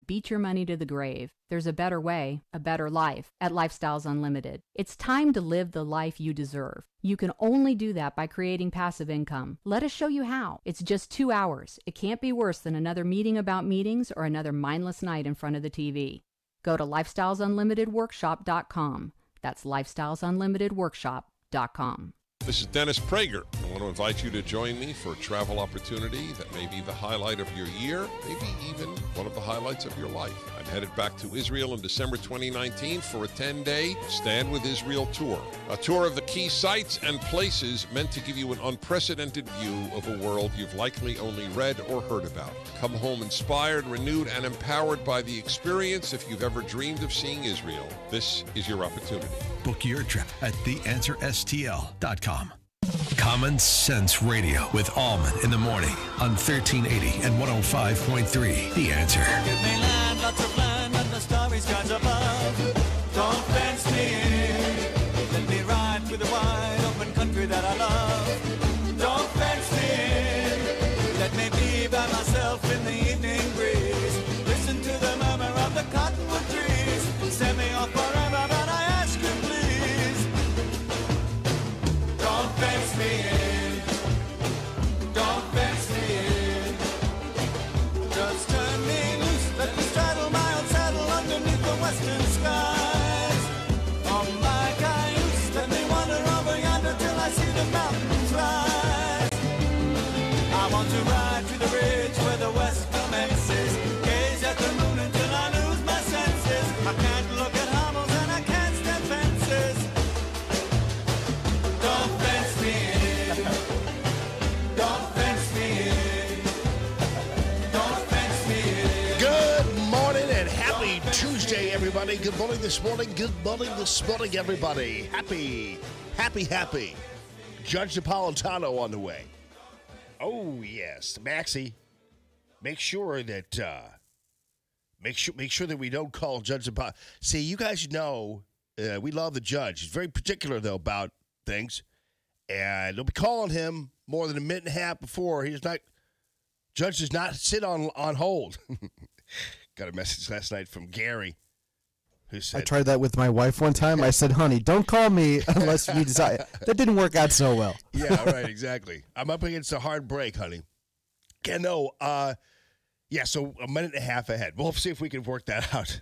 beat your money to the grave. There's a better way, a better life at Lifestyles Unlimited. It's time to live the life you deserve. You can only do that by creating passive income. Let us show you how. It's just 2 hours. It can't be worse than another meeting about meetings or another mindless night in front of the TV. Go to lifestylesunlimitedworkshop.com. That's lifestylesunlimitedworkshop.com. This is Dennis Prager. I want to invite you to join me for a travel opportunity that may be the highlight of your year, maybe even one of the highlights of your life. I'm headed back to Israel in December 2019 for a 10-day Stand With Israel tour. A tour of the key sites and places meant to give you an unprecedented view of a world you've likely only read or heard about. Come home inspired, renewed, and empowered by the experience if you've ever dreamed of seeing Israel. This is your opportunity. Book your trip at theanswerstl.com. Common Sense Radio with Allman in the morning on 1380 and 105.3. The Answer. Give me land, lots of land, and the starry skies above. Don't fence me in. Let me ride through the wide open country that I love. Don't fence me in. Let me be by myself in the evening breeze. Listen to the murmur of the cottonwood trees. Send me off forever, but I ask you please. Don't fence me in. Don't fence me in. Just turn me loose. Let me straddle my old saddle underneath the western skies. On my cayuse, let me wander over yonder till I see the mountains rise. I want to ride to the ridge where the west commences. Gaze at the moon until I lose my senses. I can't look at hovels and I can't stand fences. Don't fence me in. Don't fence me in. Don't fence me in. Good morning and happy Tuesday, everybody. Good morning this morning. Good morning this morning, everybody. Happy. Judge Napolitano on the way. Oh, yes. Maxie, make sure that make sure that we don't call Judge Napolitano. See, you guys know we love the judge. He's very particular, though, about things. And they'll be calling him more than a minute and a half before. Judge does not sit on hold. Got a message last night from Gary who said, I tried that with my wife one time. I said, honey, don't call me unless you decide. That didn't work out so well. Yeah, right, exactly. I'm up against a hard break, honey. Yeah, no, so a minute and a half ahead. We'll see if we can work that out.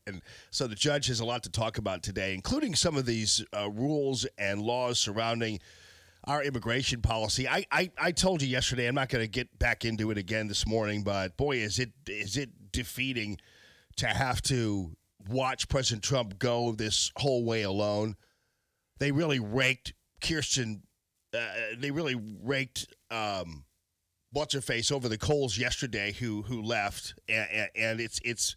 And so the judge has a lot to talk about today, including some of these rules and laws surrounding our immigration policy. I told you yesterday, I'm not going to get back into it again this morning, but boy, is it defeating to have to watch President Trump go this whole way alone. They really raked Kirsten. They really raked what's-her-face over the coals yesterday who left, and it's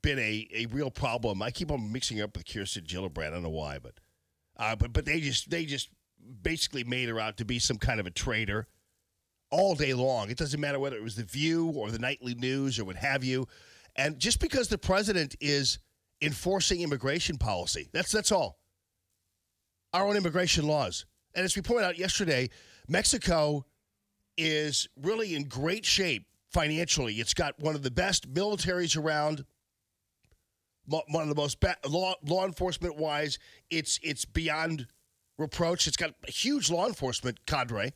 been a real problem. I keep on mixing up with Kirsten Gillibrand. I don't know why, but they just basically made her out to be some kind of a traitor all day long. It doesn't matter whether it was The View or the Nightly News or what have you. And just because the president is enforcing immigration policy, that's all. Our own immigration laws. And as we pointed out yesterday, Mexico is really in great shape financially. It's got one of the best militaries around, one of the most law enforcement wise. It's beyond reproach. It's got a huge law enforcement cadre.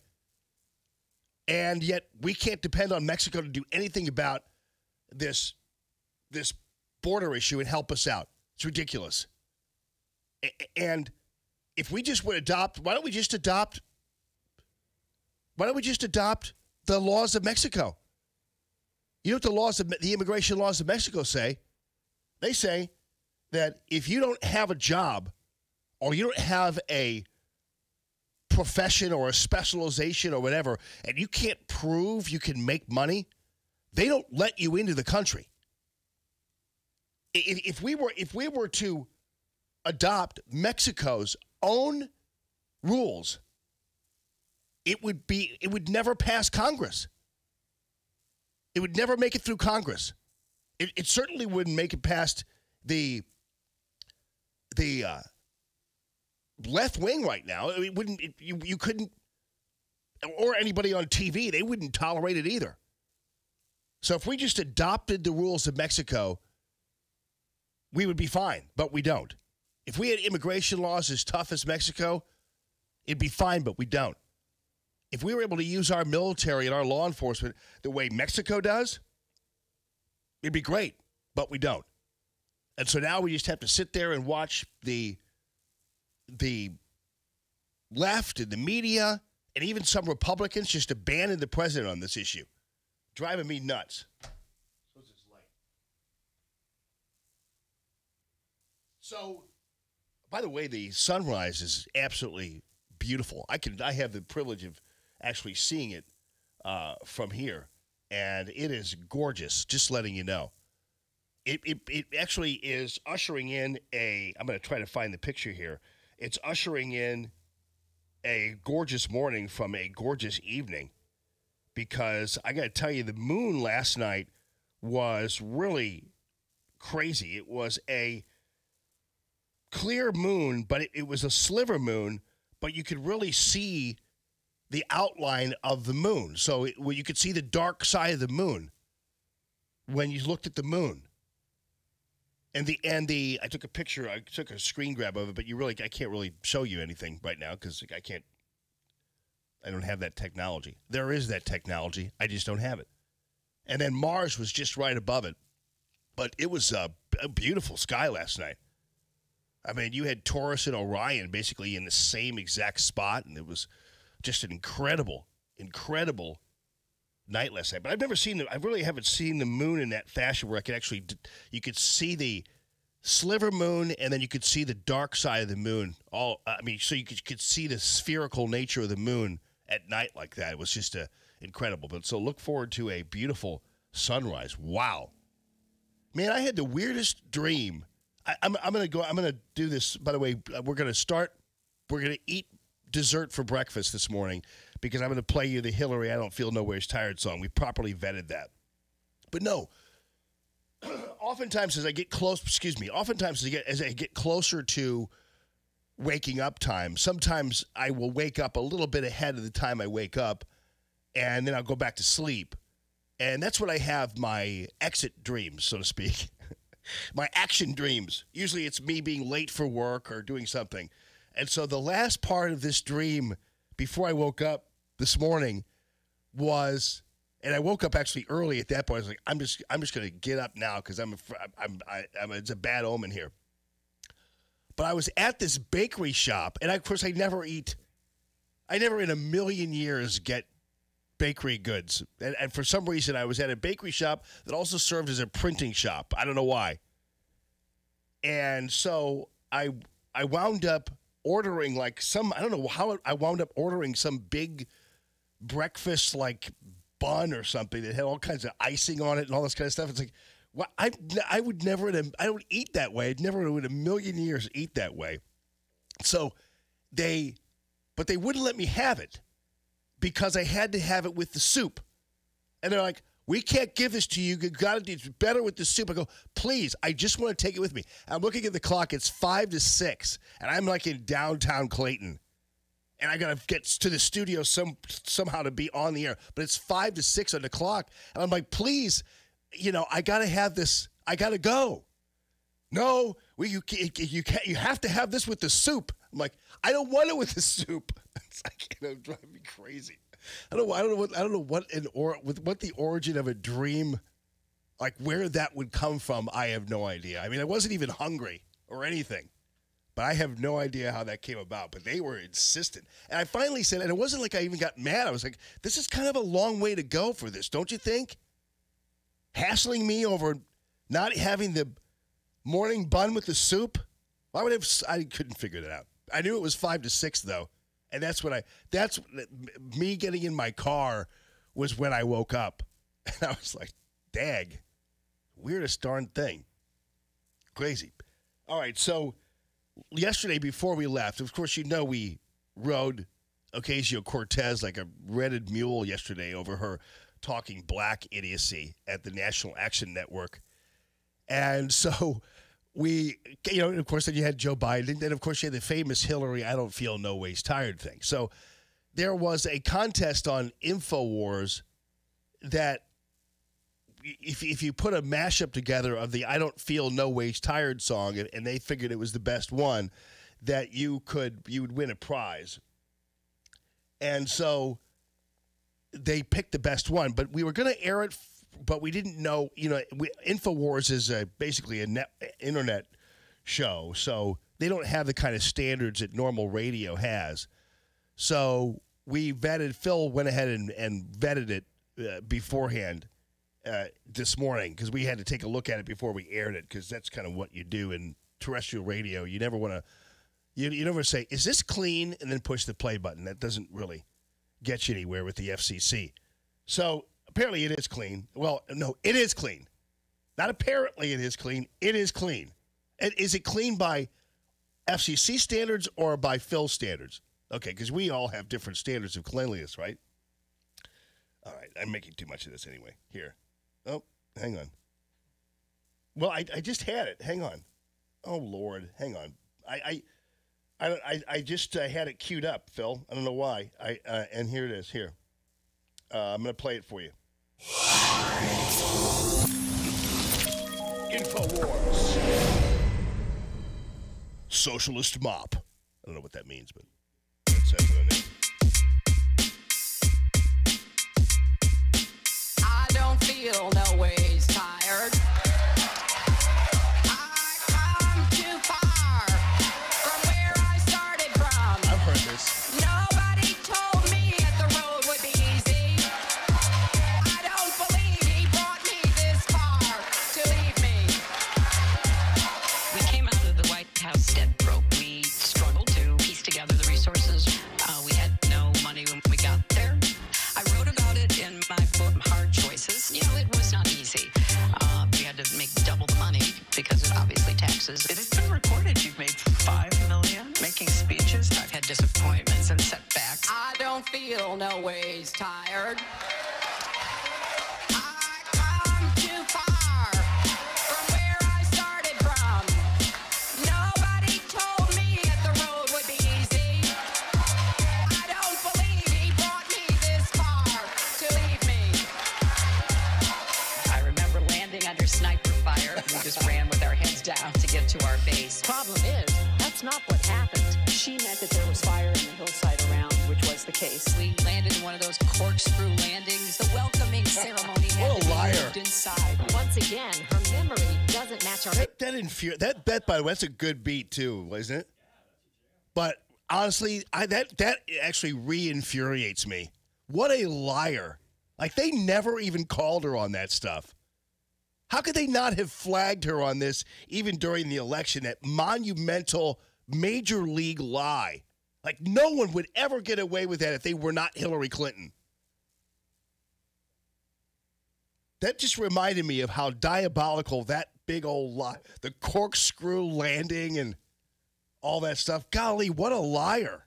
And yet we can't depend on Mexico to do anything about this border issue and help us out. It's ridiculous. And if we just would adopt, why don't we just adopt the laws of Mexico? You know what the immigration laws of Mexico say? They say that if you don't have a job or you don't have a profession or a specialization or whatever, and you can't prove you can make money, they don't let you into the country. If we were to adopt Mexico's own rules, it would never pass Congress. It would never make it through Congress. It certainly wouldn't make it past the left wing right now. It wouldn't. You couldn't, or anybody on TV. They wouldn't tolerate it either. So if we just adopted the rules of Mexico, we would be fine, but we don't. If we had immigration laws as tough as Mexico, it'd be fine, but we don't. If we were able to use our military and our law enforcement the way Mexico does, it'd be great, but we don't. And so now we just have to sit there and watch the left and the media and even some Republicans just abandon the president on this issue. Driving me nuts. So, by the way, the sunrise is absolutely beautiful. I have the privilege of actually seeing it from here, and it is gorgeous. Just letting you know, it actually is ushering in I'm going to try to find the picture here. It's ushering in a gorgeous morning from a gorgeous evening, because I got to tell you, the moon last night was really crazy. It was a clear moon, but it was a sliver moon, but you could really see the outline of the moon. So you could see the dark side of the moon when you looked at the moon. And I took a picture, I took a screen grab of it, but I can't really show you anything right now because I don't have that technology. There is that technology, I just don't have it. And then Mars was just right above it. But it was a beautiful sky last night. I mean, you had Taurus and Orion basically in the same exact spot, and it was just an incredible night last night. But I really haven't seen the moon in that fashion where you could see the sliver moon, and then you could see the dark side of the moon. So you could see the spherical nature of the moon at night like that. It was just incredible. But so look forward to a beautiful sunrise. Wow. Man, I had the weirdest dream. I'm gonna do this. By the way, we're gonna eat dessert for breakfast this morning because I'm gonna play you the Hillary "I Don't Feel Nowhere's Tired" song. We properly vetted that. But no, oftentimes as I get closer to waking up time, sometimes I will wake up a little bit ahead of the time I wake up, and then I'll go back to sleep. And that's when I have my exit dreams, so to speak. My action dreams. Usually it's me being late for work or doing something. And so the last part of this dream before I woke up this morning was, and I woke up actually early at that point. I was like, I'm just going to get up now because it's a bad omen here. But I was at this bakery shop, and of course I never in a million years get bakery goods. And for some reason, I was at a bakery shop that also served as a printing shop. I don't know why. And so I wound up ordering I don't know how I wound up ordering some big breakfast bun or something that had all kinds of icing on it and all this kind of stuff. It's like, well, I would never, I don't eat that way. I'd never in a million years eat that way. So but they wouldn't let me have it, because I had to have it with the soup. And they're like, we can't give this to you. You got to do better with the soup. I go, please, I just want to take it with me. I'm looking at the clock. It's 5 to 6, and I'm in downtown Clayton. And I got to get to the studio somehow to be on the air. But it's 5 to 6 on the clock. And I'm like, please, I got to have this. I got to go. No, you have to have this with the soup. I'm like, I don't want it with the soup. It's driving me crazy. I don't know what the origin of a dream, where that would come from. I have no idea. I mean, I wasn't even hungry or anything, but I have no idea how that came about. But they were insistent, and I finally said, and it wasn't like I even got mad. I was like, this is kind of a long way to go for this, don't you think? Hassling me over not having the morning bun with the soup. I couldn't figure that out. I knew it was 5 to 6 though. And that's me getting in my car was when I woke up. And I was like, dag, weirdest darn thing. Crazy. All right, so yesterday before we left, of course, we rode Ocasio-Cortez like a rented mule yesterday over her talking black idiocy at the National Action Network. And so of course, then you had Joe Biden. Then, of course, you had the famous Hillary "I don't feel no ways tired" thing. So there was a contest on InfoWars that if you put a mashup together of the I Don't Feel No Ways Tired song, and they figured it was the best one, that you would win a prize. And so they picked the best one, but we were going to air it, but we didn't know, InfoWars is basically a internet show, so they don't have the kind of standards that normal radio has. So Phil went ahead and vetted it beforehand this morning, because we had to take a look at it before we aired it, because that's kind of what you do in terrestrial radio. You never want to, you never say, is this clean, and then push the play button. That doesn't really get you anywhere with the FCC. So apparently it is clean. Well, no, it is clean. Not apparently it is clean. It is clean. And is it clean by FCC standards or by Phil standards? Okay, because we all have different standards of cleanliness, right? All right, I'm making too much of this anyway. Here. Oh, hang on. Well, I just had it. Hang on. Oh, Lord. Hang on. I just had it queued up, Phil. I don't know why. And here it is. Here. I'm going to play it for you. InfoWars. Socialist mop. I don't know what that means, but it says it on there. I don't feel no ways tired. I come too far from where I started from. I've heard this. Nobody told me that the road would be easy. I don't believe he brought me this far to leave me. We came out of the White House dead broke. We struggled to piece together the resources. We had no money when we got there. I wrote about it in my book, Hard Choices. It was not easy. We had to make double the money because of obviously taxes. It has been reported you've made $5 million making speeches. I've had disappointments and setbacks. I don't feel no ways tired. I come too far from where I started from. Nobody told me that the road would be easy. I don't believe he brought me this far to leave me. I remember landing under sniper fire. We just ran with our heads down to get to our base. Problem is, that's not what happened. She meant that there was fire in the hillside around, which was the case. We landed in one of those corkscrew landings. The welcoming ceremony had What a to be liar. moved inside. Once again, her memory doesn't match our... That by the way, that's a good beat too, isn't it? But honestly, that actually re-infuriates me. What a liar! Like, they never even called her on that stuff. How could they not have flagged her on this even during the election? That monumental major league lie. Like, no one would ever get away with that if they were not Hillary Clinton. That just reminded me of how diabolical that big old lie, the corkscrew landing and all that stuff. Golly, what a liar.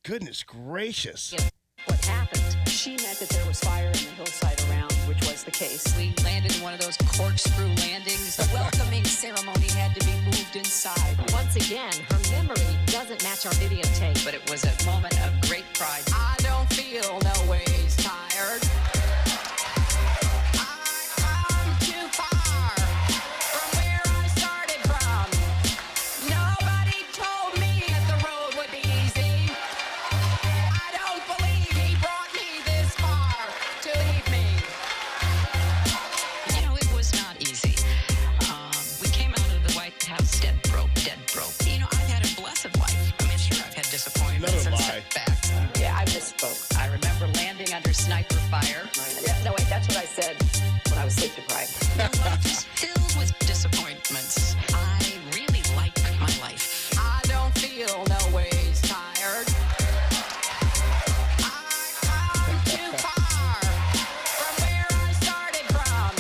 Goodness gracious. What happened? She meant that there was fire in the hillside around, which was the case. We landed in one of those corkscrew landings. The welcoming ceremony had to be moved inside. Once again, her memory doesn't match our videotape. But it was a moment of great pride. I don't feel no ways tired. I come too far from where I started from. Nobody told me that the road would be easy. I don't believe he brought me this far to leave me. It was not easy. We came out of the White House dead broke. I've had a blessed life. Sure, I've had disappointments Another and lie. setbacks. Yeah, I misspoke. I remember landing under sniper fire. Yeah, no, wait, that's what I said when I was sleep deprived. Life is filled with disappointments. I really like my life. I don't feel no ways tired. I come too far from where I started from.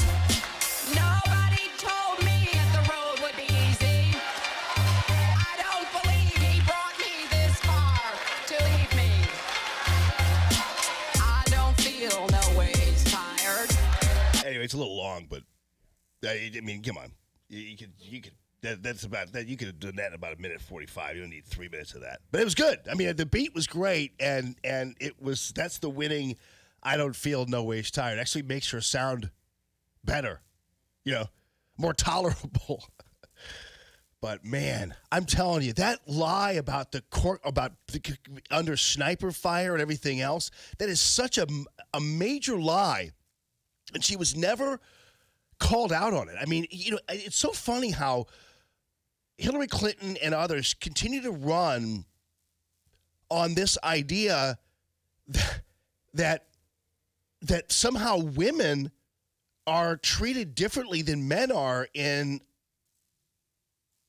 Nobody told me that the road would be easy. I don't believe he brought me this far to leave me. I don't feel no ways tired. Anyway, it's a little long, but I mean, come on. You could. That's about that. You could have done that in about a minute 45. You don't need 3 minutes of that. But it was good. I mean, the beat was great, and it was. That's the winning. I don't feel no ways tired. Actually makes her sound better, more tolerable. But man, I'm telling you, that lie about the court, under sniper fire and everything else, that is such a major lie. And she was never called out on it. I mean, it's so funny how Hillary Clinton and others continue to run on this idea that somehow women are treated differently than men are in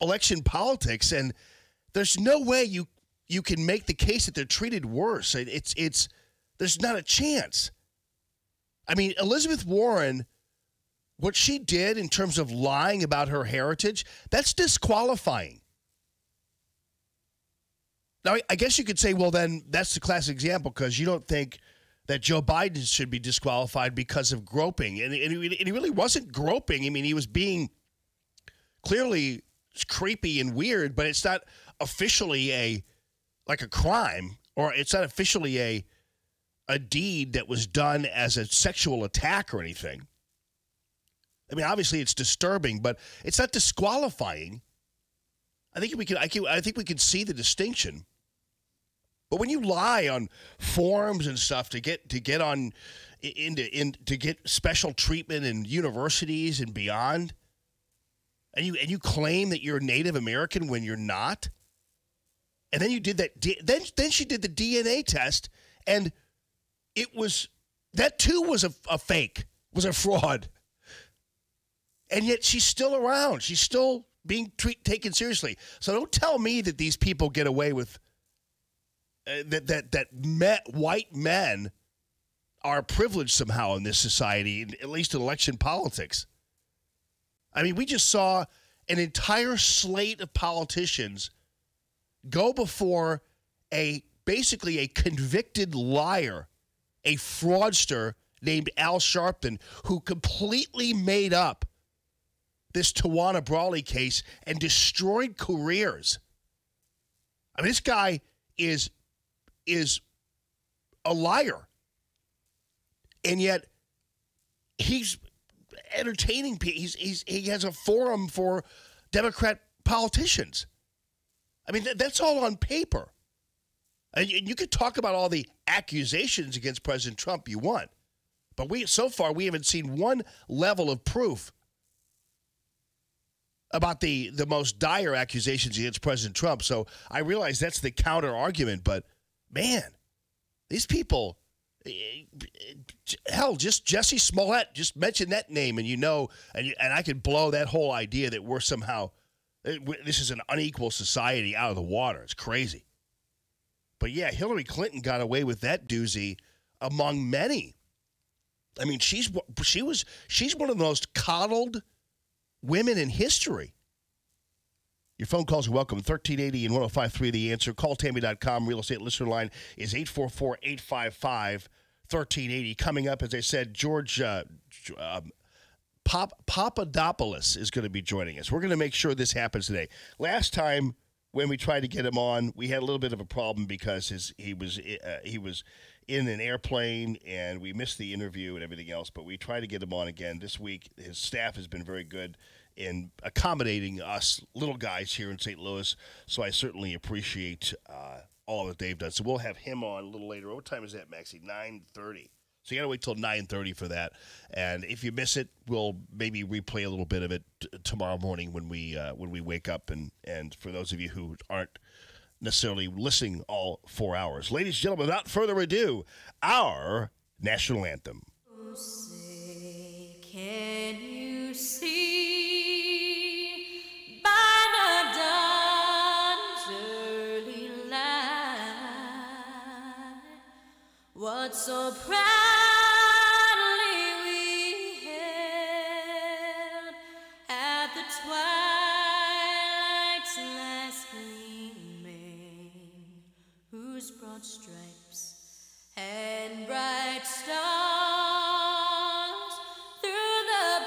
election politics, and there's no way you can make the case that they're treated worse. It's there's not a chance. I mean, Elizabeth Warren, what she did in terms of lying about her heritage, that's disqualifying. Now, I guess you could say, well, then that's the classic example because you don't think that Joe Biden should be disqualified because of groping. And he really wasn't groping. I mean, he was being clearly creepy and weird, but it's not officially a crime, or it's not officially a deed that was done as a sexual attack or anything. I mean, obviously it's disturbing, but it's not disqualifying. I think we can see the distinction. But when you lie on forms and stuff to get on to get special treatment in universities and beyond, and you claim that you're Native American when you're not, and then you did that. Then she did the DNA test, and that too was a fake, was a fraud. And yet she's still around. She's still being taken seriously. So don't tell me that these people get away with white men are privileged somehow in this society, at least in election politics. I mean, we just saw an entire slate of politicians go before basically a convicted liar, a fraudster named Al Sharpton, who completely made up this Tawana Brawley case and destroyed careers. I mean, this guy is a liar. And yet he's entertaining people. He has a forum for Democrat politicians. I mean, that's all on paper. And you could talk about all the accusations against President Trump you want. But so far, we haven't seen one level of proof about the most dire accusations against President Trump. So I realize that's the counter argument, but man, these people, hell, just Jesse Smollett, just mention that name and and I could blow that whole idea that we're somehow, this is an unequal society out of the water. It's crazy. But yeah, Hillary Clinton got away with that doozy among many. I mean, she's one of the most coddled women in history. Your phone calls are welcome. 1380 and 105.3 The Answer. Call Tammy.com. Real estate listener line is 844-855-1380. Coming up, as I said, George Papadopoulos is going to be joining us. We're going to make sure this happens today. Last time when we tried to get him on, we had a little bit of a problem because he was in an airplane and we missed the interview and everything else, but we tried to get him on again this week. His staff has been very good in accommodating us little guys here in St. Louis, so I certainly appreciate all that they've done. So we'll have him on a little later. What time is that, Maxie? 9:30. So you got to wait till 9:30 for that. And if you miss it, we'll maybe replay a little bit of it tomorrow morning when we wake up. And for those of you who aren't necessarily listening all 4 hours. Ladies and gentlemen, without further ado, our national anthem. Oh, say, can you see by the dawn's early light what so proudly we hailed at the twilight's last gleaming, whose broad stripes and bright stars through the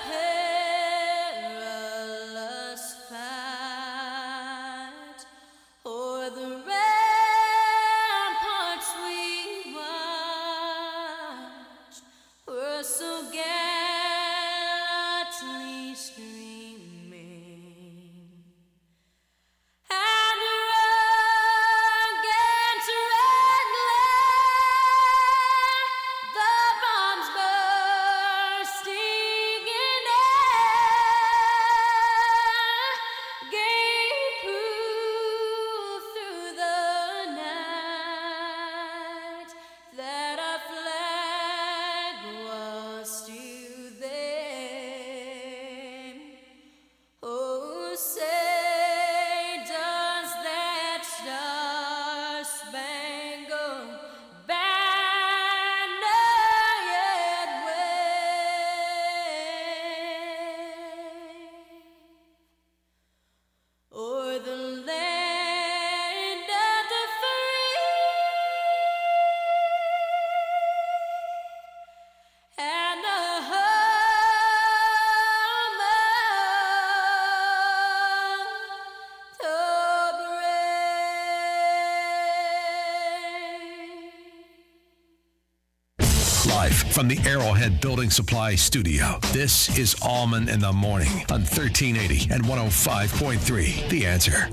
perilous fight o'er the ramparts we watched were so gallantly Live from the Arrowhead Building Supply Studio, this is Allman in the Morning on 1380 and 105.3. The Answer.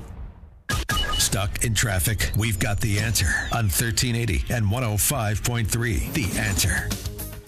Stuck in traffic? We've got the answer on 1380 and 105.3. The Answer.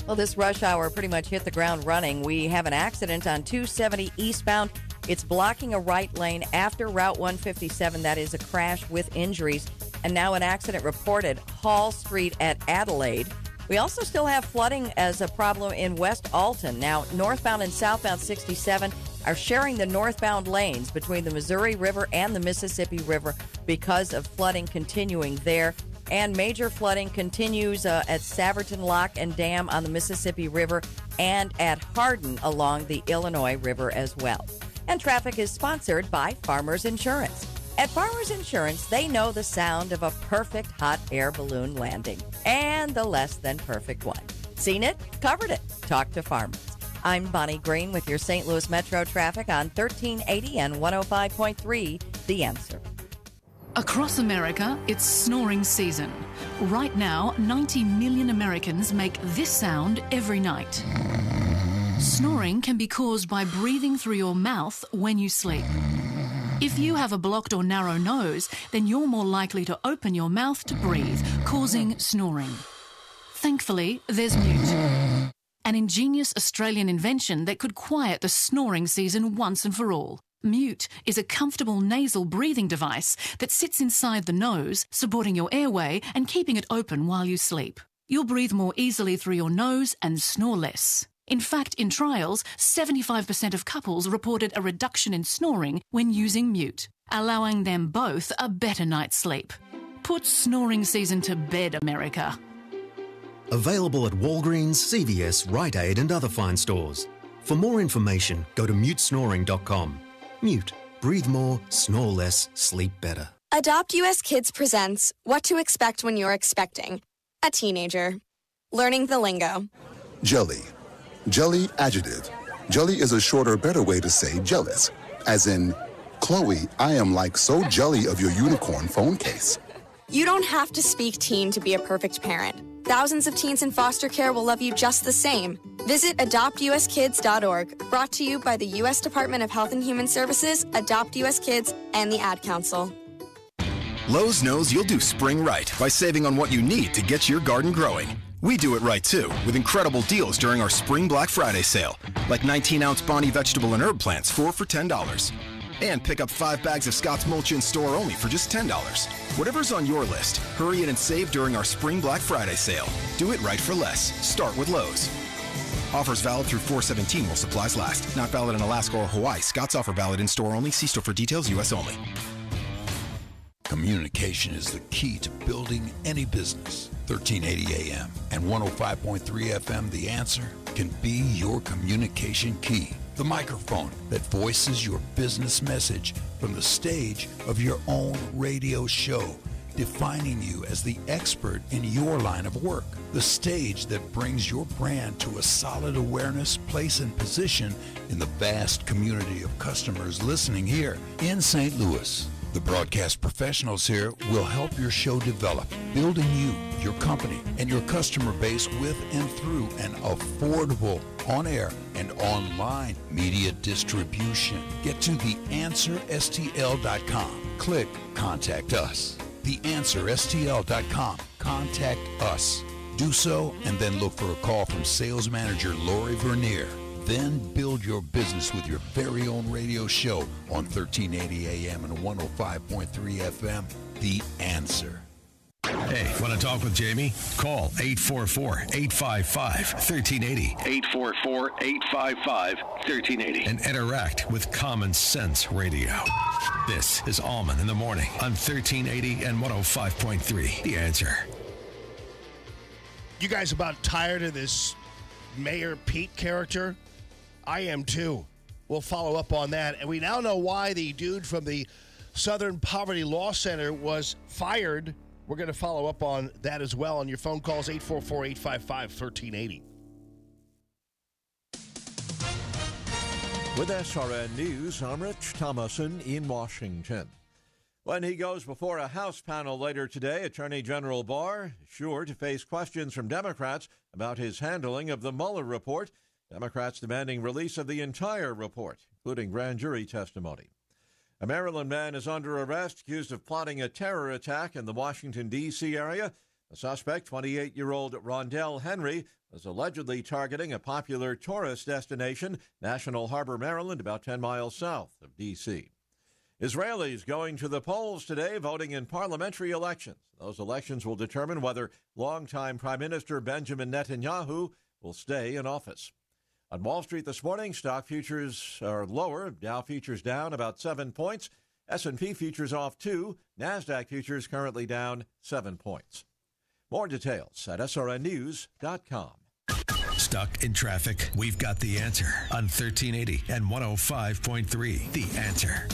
Well, this rush hour pretty much hit the ground running. We have an accident on 270 eastbound. It's blocking a right lane after Route 157. That is a crash with injuries. And now an accident reported Hall Street at Adelaide. We also still have flooding as a problem in West Alton. Now, northbound and southbound 67 are sharing the northbound lanes between the Missouri River and the Mississippi River because of flooding continuing there. And major flooding continues at Saverton Lock and Dam on the Mississippi River and at Hardin along the Illinois River as well. And traffic is sponsored by Farmers Insurance. At Farmers Insurance, they know the sound of a perfect hot air balloon landing and the less than perfect one. Seen it? Covered it. Talk to Farmers. I'm Bonnie Green with your St. Louis Metro traffic on 1380 and 105.3, The Answer. Across America, it's snoring season. Right now, 90 million Americans make this sound every night. Snoring can be caused by breathing through your mouth when you sleep. If you have a blocked or narrow nose, then you're more likely to open your mouth to breathe, causing snoring. Thankfully, there's Mute, an ingenious Australian invention that could quiet the snoring season once and for all. Mute is a comfortable nasal breathing device that sits inside the nose, supporting your airway and keeping it open while you sleep. You'll breathe more easily through your nose and snore less. In fact, in trials, 75% of couples reported a reduction in snoring when using Mute, allowing them both a better night's sleep. Put snoring season to bed, America. Available at Walgreens, CVS, Rite Aid and other fine stores. For more information, go to mutesnoring.com. Mute. Breathe more, snore less, sleep better. Adopt US Kids presents What to Expect When You're Expecting a Teenager. Learning the lingo. Jelly. Jelly adjective. Jelly is a shorter, better way to say jealous. As in, Chloe, I am like so jelly of your unicorn phone case. You don't have to speak teen to be a perfect parent. Thousands of teens in foster care will love you just the same. Visit adoptuskids.org, brought to you by the U.S. Department of Health and Human Services, Adopt U.S. Kids, and the Ad Council. Lowe's knows you'll do spring right by saving on what you need to get your garden growing. We do it right, too, with incredible deals during our Spring Black Friday sale, like 19-ounce Bonnie vegetable and herb plants, 4 for $10. And pick up 5 bags of Scott's Mulch in store only for just $10. Whatever's on your list, hurry in and save during our Spring Black Friday sale. Do it right for less. Start with Lowe's. Offers valid through 4/17 while supplies last. Not valid in Alaska or Hawaii. Scott's offer valid in store only. See store for details. U.S. only. Communication is the key to building any business. 1380 AM and 105.3 FM, The Answer, can be your communication key. The microphone that voices your business message from the stage of your own radio show, defining you as the expert in your line of work. The stage that brings your brand to a solid awareness, place, and position in the vast community of customers listening here in St. Louis. The broadcast professionals here will help your show develop, building you, your company, and your customer base with and through an affordable on-air and online media distribution. Get to theanswerstl.com. Click Contact Us. Theanswerstl.com. Contact us. Do so and then look for a call from sales manager Lori Vernier. Then build your business with your very own radio show on 1380 AM and 105.3 FM. The Answer. Hey, want to talk with Jamie? Call 844-855-1380. 844-855-1380. And interact with Common Sense Radio. This is Allman in the Morning on 1380 and 105.3. The Answer. You guys about tired of this Mayor Pete character? I am too. We'll follow up on that. And we now know why the dude from the Southern Poverty Law Center was fired. We're going to follow up on that as well on your phone calls, 844-855-1380. With SRN News, I'm Rich Thomason in Washington. When he goes before a House panel later today, Attorney General Barr is sure to face questions from Democrats about his handling of the Mueller report. Democrats demanding release of the entire report, including grand jury testimony. A Maryland man is under arrest, accused of plotting a terror attack in the Washington, D.C. area. The suspect, 28-year-old Rondell Henry, was allegedly targeting a popular tourist destination, National Harbor, Maryland, about 10 miles south of D.C. Israelis going to the polls today, voting in parliamentary elections. Those elections will determine whether longtime Prime Minister Benjamin Netanyahu will stay in office. On Wall Street this morning, stock futures are lower. Dow futures down about 7 points. S&P futures off 2. NASDAQ futures currently down 7 points. More details at srnnews.com. Stuck in traffic? We've got the answer on 1380 and 105.3. The Answer.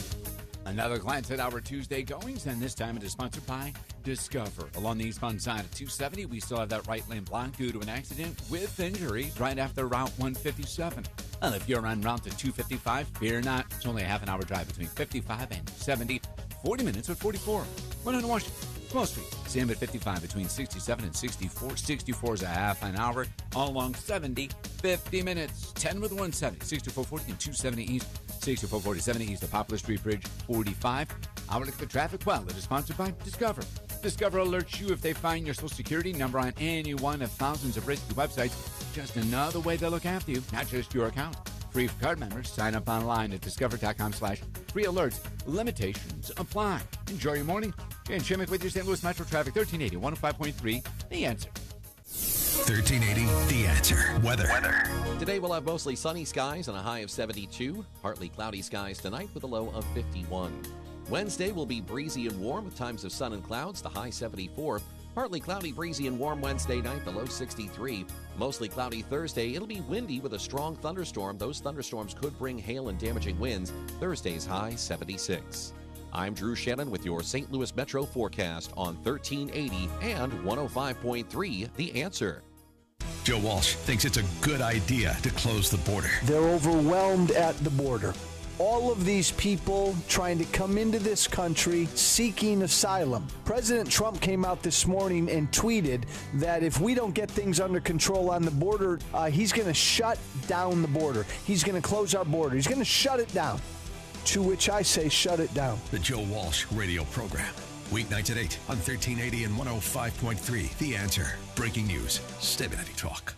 Another glance at our Tuesday goings, and this time it is sponsored by Discover. Along the eastbound side of 270, we still have that right lane blocked due to an accident with injuries right after Route 157. Well, if you're en route to 255, fear not. It's only a half an hour drive between 55 and 70. 40 minutes at 44. One in Washington. Wall Street, same at 55 between 67 and 64. 64 is a half an hour. All along 70, 50 minutes. 10 with 170. 6440 and 270 east. 6440 70 east of Poplar Street Bridge 45. Our look at the traffic. Well, it is sponsored by Discover. Discover alerts you if they find your Social Security number on any one of thousands of risky websites. Just another way they look after you, not just your account. Free for card members. Sign up online at discover.com/free alerts. Limitations apply. Enjoy your morning. Jan Chimick with your St. Louis Metro Traffic, 1380, 105.3. The Answer. 1380, The Answer. Weather. Today we'll have mostly sunny skies and a high of 72. Partly cloudy skies tonight with a low of 51. Wednesday will be breezy and warm with times of sun and clouds, the high 74. Partly cloudy, breezy, and warm Wednesday night, the low 63. Mostly cloudy Thursday. It'll be windy with a strong thunderstorm. Those thunderstorms could bring hail and damaging winds. Thursday's high 76. I'm Drew Shannon with your St. Louis Metro forecast on 1380 and 105.3 The Answer. Joe Walsh thinks it's a good idea to close the border. They're overwhelmed at the border. All of these people trying to come into this country seeking asylum. President Trump came out this morning and tweeted that if we don't get things under control on the border, he's going to shut down the border. He's going to close our border. He's going to shut it down. To which I say, shut it down. The Joe Walsh Radio Program. Weeknights at 8 on 1380 and 105.3. The Answer. Breaking news. Stability Talk.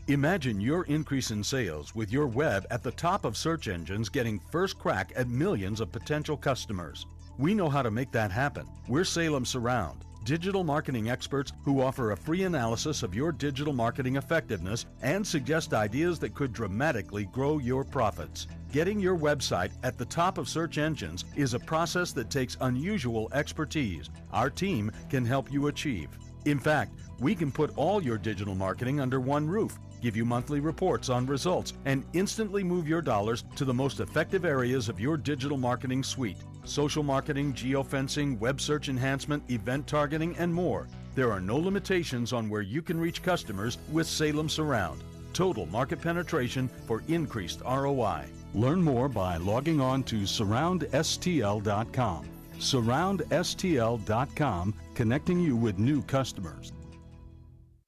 Imagine your increase in sales with your web at the top of search engines, getting first crack at millions of potential customers. We know how to make that happen. We're Salem Surround, digital marketing experts who offer a free analysis of your digital marketing effectiveness and suggest ideas that could dramatically grow your profits. Getting your website at the top of search engines is a process that takes unusual expertise. Our team can help you achieve. In fact, we can put all your digital marketing under one roof, give you monthly reports on results, and instantly move your dollars to the most effective areas of your digital marketing suite. Social marketing, geofencing, web search enhancement, event targeting, and more. There are no limitations on where you can reach customers with Salem Surround. Total market penetration for increased ROI. Learn more by logging on to surroundstl.com. Surroundstl.com, connecting you with new customers.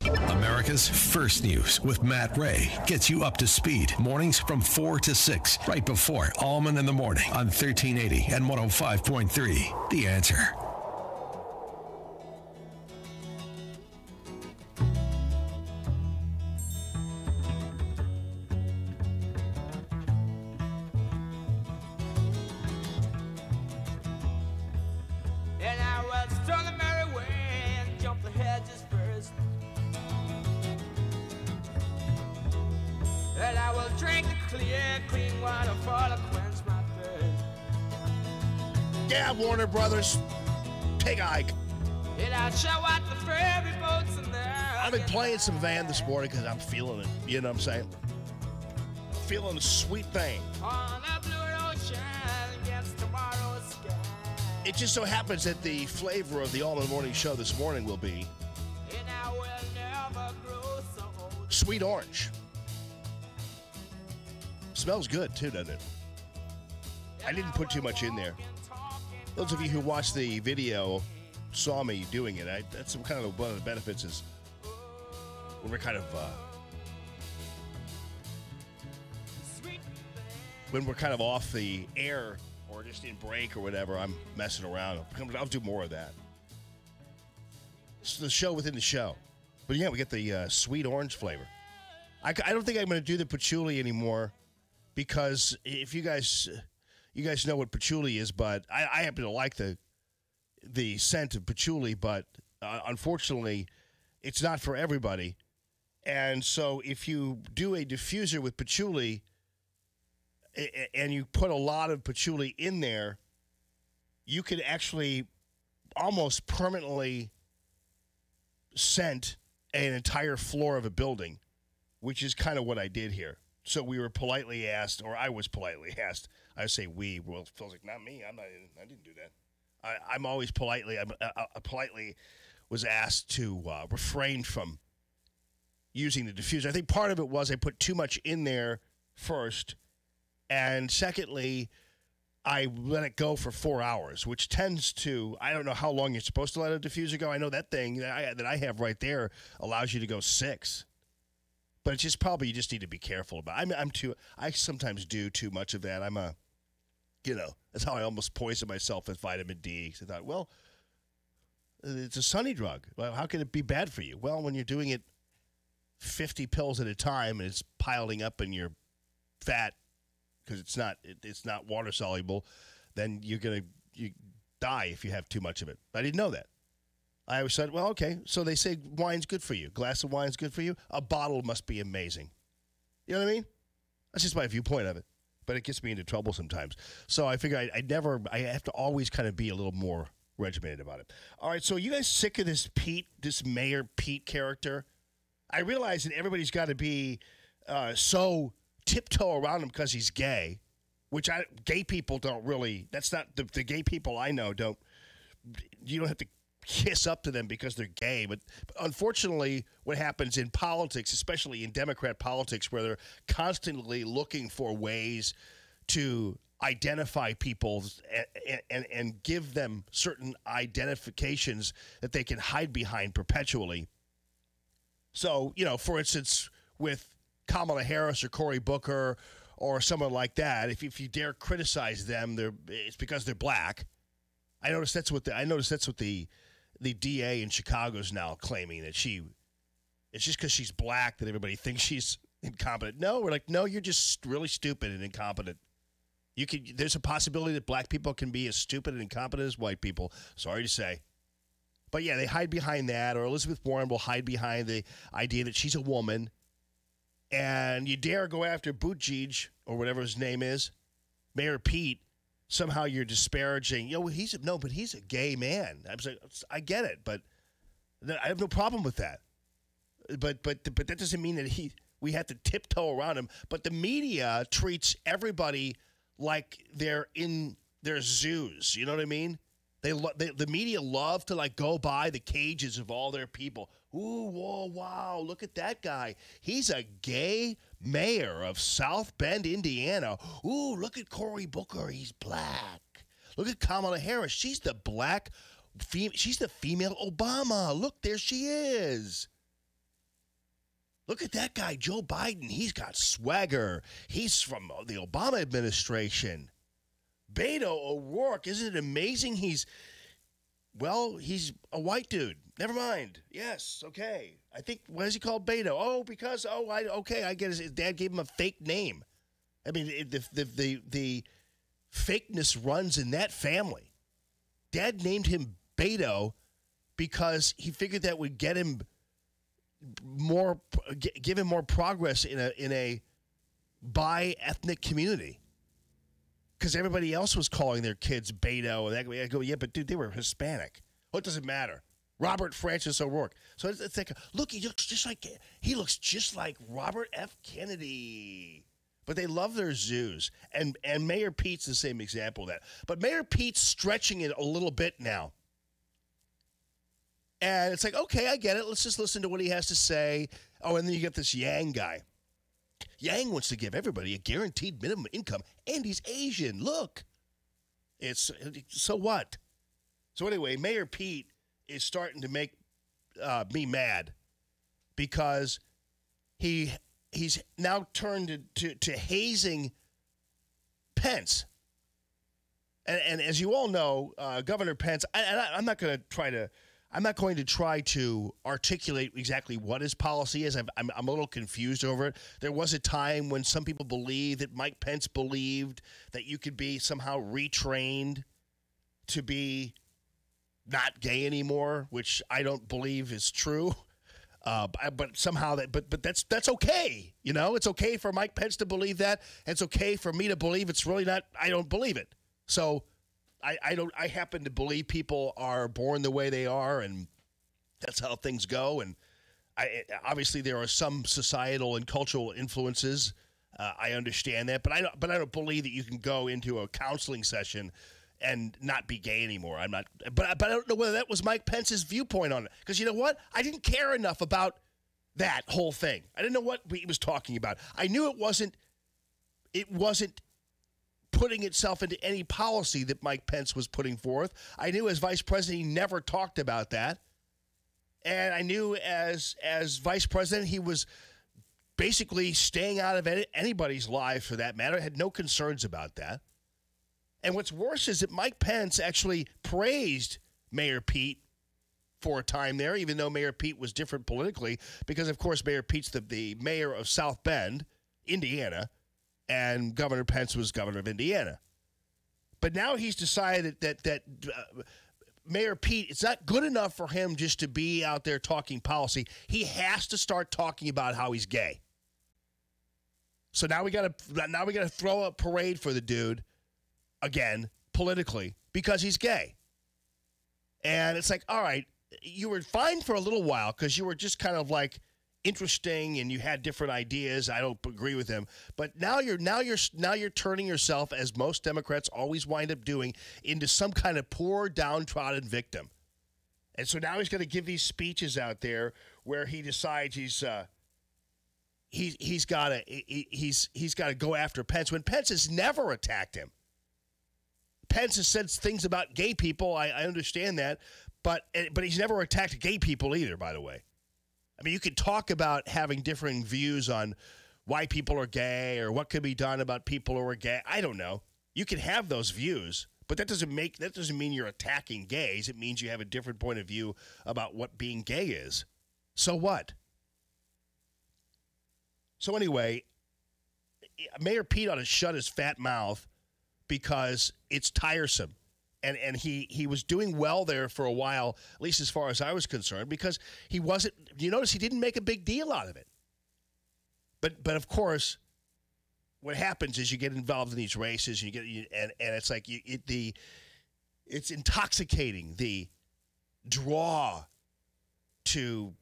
America's First News with Matt Ray gets you up to speed mornings from 4 to 6, right before Allman in the Morning on 1380 and 105.3. The Answer. And I was strong and merry way and jumped the hedges first. And I will drink the clear, clean water for to quench my thirst. Yeah, Warner Brothers. Pig Ike. And I'll show out the ferry boats in there. I've been playing some Van this morning because I'm feeling it. You know what I'm saying? Feeling a sweet thing. On a blue ocean against tomorrow's sky. It just so happens that the flavor of the Allman Morning Show this morning will be And I will never grow so old. sweet orange. Smells good, too, doesn't it? I didn't put too much in there. Those of you who watched the video saw me doing it. That's kind of one of the benefits is when we're kind of off the air or just in break or whatever, I'm messing around. I'll do more of that. It's the show within the show. But yeah, we get the sweet orange flavor. I don't think I'm going to do the patchouli anymore because if you guys know what patchouli is, but I happen to like the scent of patchouli, but unfortunately, it's not for everybody. And so if you do a diffuser with patchouli and you put a lot of patchouli in there, you could actually almost permanently scent an entire floor of a building, which is kind of what I did here. So we were politely asked, or I was politely asked. I say we. Well, Phil's like, not me. I didn't do that. I'm always politely. I politely was asked to refrain from using the diffuser. I think part of it was I put too much in there first, and secondly, I let it go for 4 hours, which tends to, I don't know how long you're supposed to let a diffuser go. I know that thing that I have right there allows you to go 6. But it's just probably you just need to be careful about it. I sometimes do too much of that. That's how I almost poisoned myself with vitamin D. Because I thought, well, it's a sunny drug. Well, how can it be bad for you? Well, when you're doing it 50 pills at a time and it's piling up in your fat because it's not water soluble, then you die if you have too much of it. I didn't know that. I always said, well, okay, so they say wine's good for you. A glass of wine's good for you. A bottle must be amazing. You know what I mean? That's just my viewpoint of it. But it gets me into trouble sometimes. So I figure I have to always kind of be a little more regimented about it. All right, so you guys sick of this Mayor Pete character? I realize that everybody's got to be so tiptoe around him because he's gay, which gay people don't really, that's not, the gay people I know you don't have to kiss up to them because they're gay. But unfortunately, what happens in politics, especially in Democrat politics, where they're constantly looking for ways to identify people and give them certain identifications that they can hide behind perpetually. So, for instance, with Kamala Harris or Cory Booker or someone like that, if you dare criticize them, it's because they're black. I noticed that's what the DA in Chicago is now claiming, that it's just because she's black that everybody thinks she's incompetent. No, we're like, no, you're just really stupid and incompetent. There's a possibility that black people can be as stupid and incompetent as white people. Sorry to say. But yeah, they hide behind that, or Elizabeth Warren will hide behind the idea that she's a woman. And you dare go after Buttigieg, or whatever his name is, Mayor Pete, somehow you're disparaging. He's a gay man. I get it, but I have no problem with that. But that doesn't mean that we have to tiptoe around him. But the media treats everybody like they're in their zoos. You know what I mean? The media love to go by the cages of all their people. Ooh, whoa, wow, look at that guy. He's a gay mayor of South Bend, Indiana. Ooh, look at Cory Booker. He's black. Look at Kamala Harris. She's the she's the female Obama. Look, there she is. Look at that guy, Joe Biden. He's got swagger. He's from the Obama administration. Beto O'Rourke, isn't it amazing? He's a white dude. Never mind. Yes, okay. I think, what is he called, Beto? I get it. His dad gave him a fake name. I mean, the fakeness runs in that family. Dad named him Beto because he figured that would get him give him more progress in a bi-ethnic community. Because everybody else was calling their kids Beto. And I go, yeah, but dude, they were Hispanic. Well, it doesn't matter. Robert Francis O'Rourke. So it's like, look, he looks just like Robert F. Kennedy. But they love their zoos. And Mayor Pete's the same example of that. But Mayor Pete's stretching it a little bit now. And it's like, okay, I get it. Let's just listen to what he has to say. Oh, and then you get this Yang guy. Yang wants to give everybody a guaranteed minimum income, and he's Asian. Look. It's so what? So anyway, Mayor Pete is starting to make me mad because he's now turned to hazing Pence. And as you all know, Governor Pence, I'm not going to try to articulate exactly what his policy is. I'm a little confused over it. There was a time when some people believed that Mike Pence believed that you could be somehow retrained to be not gay anymore, which I don't believe is true. But somehow but that's okay. You know, it's okay for Mike Pence to believe that. It's okay for me to believe it's really not. I don't believe it. So I happen to believe people are born the way they are, and that's how things go. And obviously there are some societal and cultural influences. I understand that, but I don't believe that you can go into a counseling session and not be gay anymore. But I don't know whether that was Mike Pence's viewpoint on it. Because you know what? I didn't care enough about that whole thing. I didn't know what he was talking about. I knew it wasn't putting itself into any policy that Mike Pence was putting forth. I knew as vice president, he never talked about that. And I knew as vice president, he was basically staying out of anybody's life for that matter. I had no concerns about that. And what's worse is that Mike Pence actually praised Mayor Pete for a time there, even though Mayor Pete was different politically, because, of course, Mayor Pete's the mayor of South Bend, Indiana, and Governor Pence was governor of Indiana. But now he's decided that Mayor Pete, it's not good enough for him just to be out there talking policy. He has to start talking about how he's gay. So now we got to throw a parade for the dude again, politically, because he's gay. And it's like, all right, you were fine for a little while because you were just kind of like interesting and you had different ideas. I don't agree with him. But now you're turning yourself, as most Democrats always wind up doing, into some kind of poor, downtrodden victim. And so now he's going to give these speeches out there where he decides he's got to go after Pence when Pence has never attacked him. Pence has said things about gay people. I understand that, but he's never attacked gay people either, by the way. I mean, you can talk about having differing views on why people are gay or what could be done about people who are gay. I don't know. You can have those views, but that doesn't mean you're attacking gays. It means you have a different point of view about what being gay is. So what? So anyway, Mayor Pete ought to shut his fat mouth because it's tiresome. And he was doing well there for a while, at least as far as I was concerned, because he wasn't, you notice he didn't make a big deal out of it. But of course, what happens is you get involved in these races and and it's like it's intoxicating, the draw to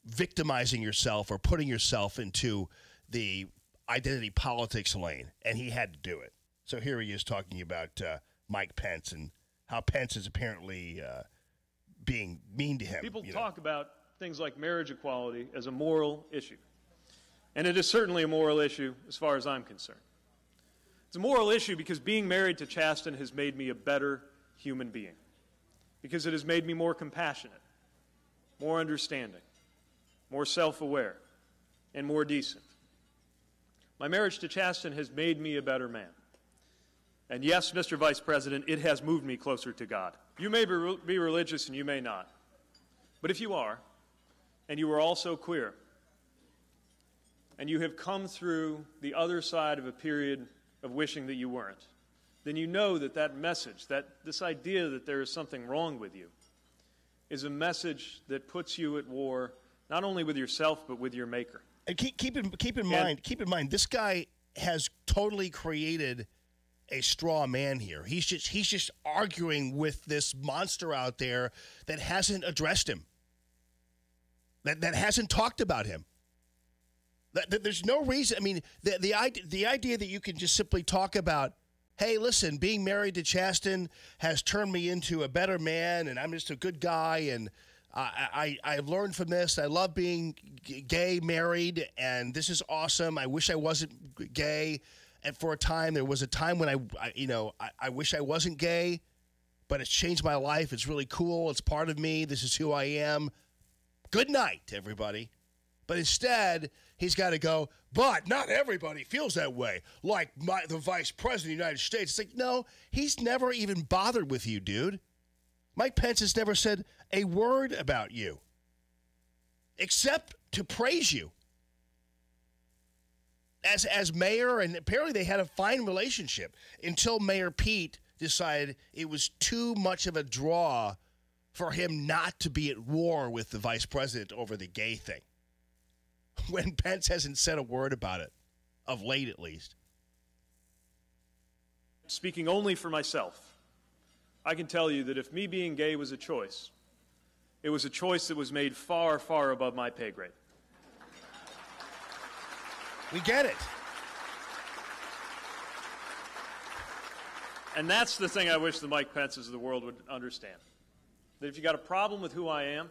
victimizing yourself or putting yourself into the identity politics lane, and he had to do it. So here he is talking about Mike Pence and how Pence is apparently being mean to him. People talk about things like marriage equality as a moral issue. And it is certainly a moral issue as far as I'm concerned. It's a moral issue because being married to Chasten has made me a better human being. Because it has made me more compassionate, more understanding, more self-aware, and more decent. My marriage to Chasten has made me a better man. And yes, Mr. Vice President, it has moved me closer to God. You may be religious and you may not. But if you are, and you are also queer, and you have come through the other side of a period of wishing that you weren't, then you know that message, this idea that there is something wrong with you, is a message that puts you at war not only with yourself but with your Maker. And keep in mind, this guy has totally created a straw man here. He's just arguing with this monster out there that hasn't addressed him, that hasn't talked about him. That there's no reason. I mean, the idea that you can just simply talk about, hey, listen, being married to Chasten has turned me into a better man, and I'm just a good guy, and I've learned from this. I love being gay, married, and this is awesome. I wish I wasn't gay. And for a time, there was a time when I wish I wasn't gay, but it's changed my life. It's really cool. It's part of me. This is who I am. Good night, everybody. But instead, he's got to go, but not everybody feels that way. Like the vice president of the United States. It's like, no, he's never even bothered with you, dude. Mike Pence has never said a word about you, except to praise you. As mayor, and apparently they had a fine relationship until Mayor Pete decided it was too much of a draw for him not to be at war with the vice president over the gay thing. When Pence hasn't said a word about it, of late at least. Speaking only for myself, I can tell you that if me being gay was a choice, it was a choice that was made far, far above my pay grade. We get it. And that's the thing I wish the Mike Pences of the world would understand. That if you got a problem with who I am,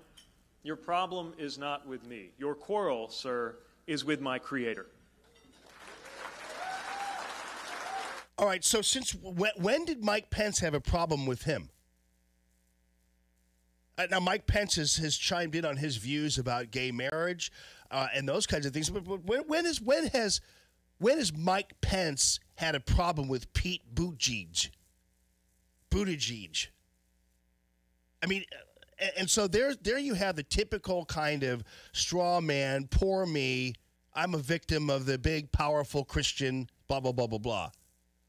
your problem is not with me. Your quarrel, sir, is with my Creator. All right, so when did Mike Pence have a problem with him? Now, Mike Pence has chimed in on his views about gay marriage and those kinds of things. But when has Mike Pence had a problem with Pete Buttigieg? I mean, and so there you have the typical kind of straw man, poor me, I'm a victim of the big, powerful Christian, blah, blah, blah, blah, blah.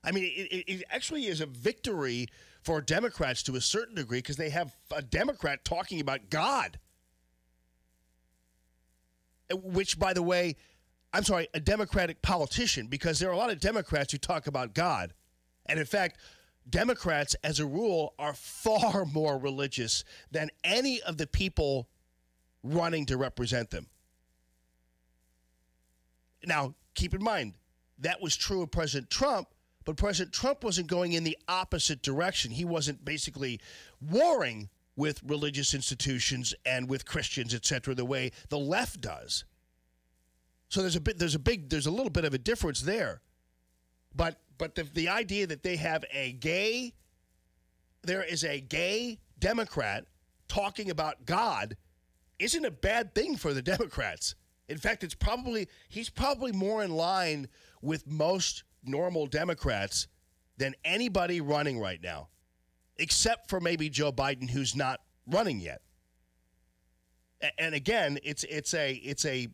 I mean, it actually is a victory for Democrats to a certain degree because they have a Democrat talking about God. Which, by the way, I'm sorry, a Democratic politician, because there are a lot of Democrats who talk about God. And in fact, Democrats, as a rule, are far more religious than any of the people running to represent them. Now, keep in mind, that was true of President Trump, but President Trump wasn't going in the opposite direction. He wasn't basically warring with religious institutions and with Christians, et cetera, the way the left does. So there's a little bit of a difference there. But the idea that there is a gay Democrat talking about God isn't a bad thing for the Democrats. In fact, he's probably more in line with most normal Democrats than anybody running right now, except for maybe Joe Biden, who's not running yet. And again, it's a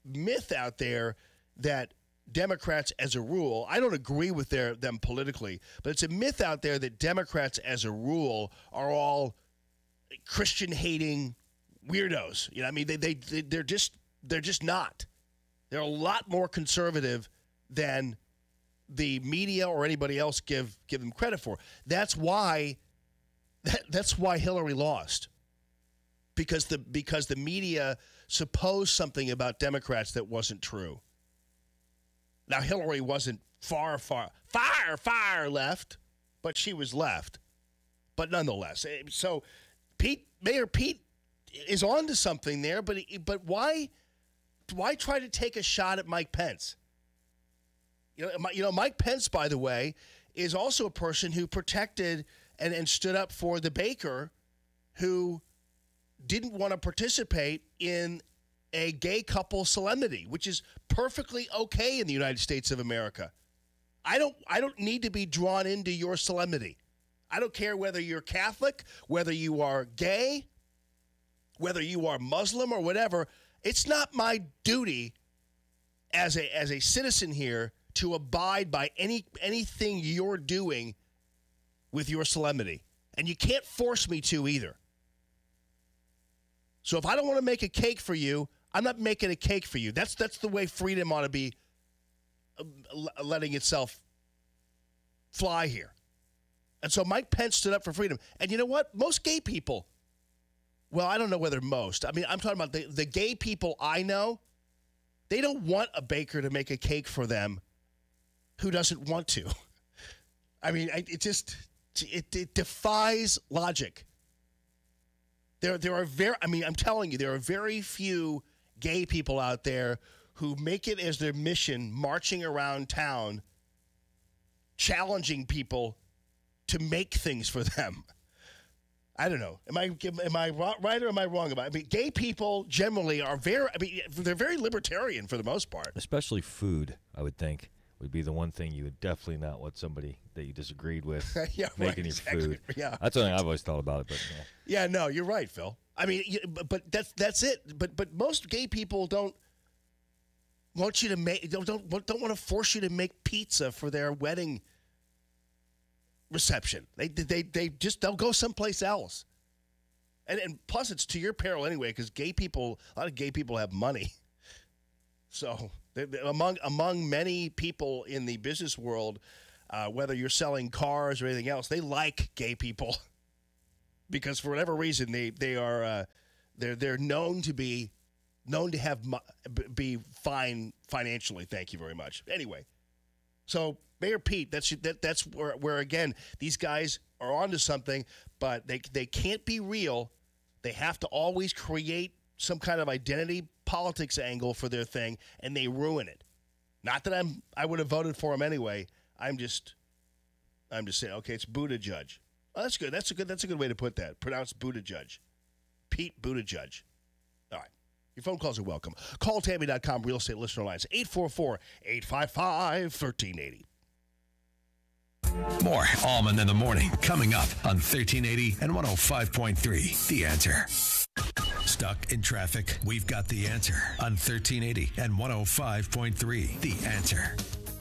myth out there that Democrats, as a rule, I don't agree with them politically, but it's a myth out there that Democrats, as a rule, are all Christian-hating weirdos. You know, I mean, they're just not. They're a lot more conservative than the media or anybody else give them credit for. That's why Hillary lost, because the media supposed something about Democrats that wasn't true. Now, Hillary wasn't far left, but she was left. But nonetheless, so Mayor Pete is on to something there. But why try to take a shot at Mike Pence? You know, Mike Pence, by the way, is also a person who protected and stood up for the baker who didn't want to participate in a gay couple solemnity, which is perfectly okay in the United States of America. I don't need to be drawn into your solemnity. I don't care whether you're Catholic, whether you are gay, whether you are Muslim or whatever. It's not my duty as a citizen here to abide by anything you're doing with your solemnity. And you can't force me to either. So if I don't want to make a cake for you, I'm not making a cake for you. That's the way freedom ought to be letting itself fly here. And so Mike Pence stood up for freedom. And you know what? Most gay people, well, I don't know whether most. I mean, I'm talking about the gay people I know, they don't want a baker to make a cake for them who doesn't want to. I mean, it defies logic. I'm telling you, there are very few gay people out there who make it as their mission marching around town challenging people to make things for them. I don't know. Am I right or am I wrong about it? I mean, gay people generally are they're very libertarian for the most part. Especially food, I would think, would be the one thing you would definitely not want somebody that you disagreed with making your food. Yeah. That's something I've always thought about it. But yeah, no, you're right, Phil. I mean, but that's it. But most gay people don't want you to make don't want to force you to make pizza for their wedding reception. They'll go someplace else. And plus it's to your peril anyway, because a lot of gay people have money. So among many people in the business world, whether you're selling cars or anything else, they like gay people because for whatever reason they're known to be fine financially. Thank you very much. Anyway, so Mayor Pete, that's where again these guys are onto something, but they can't be real. They have to always create some kind of identity politics angle for their thing, and they ruin it. Not that I would have voted for him anyway. I'm just saying. Okay, it's Buttigieg. Oh, that's good. That's a good way to put that. Pronounce Buttigieg. Pete Buttigieg. All right. Your phone calls are welcome. Call Tammy.com real estate listener lines 844-855-1380. More Allman in the Morning coming up on 1380 and 105.3. The Answer. Stuck in traffic? We've got the answer on 1380 and 105.3. The Answer.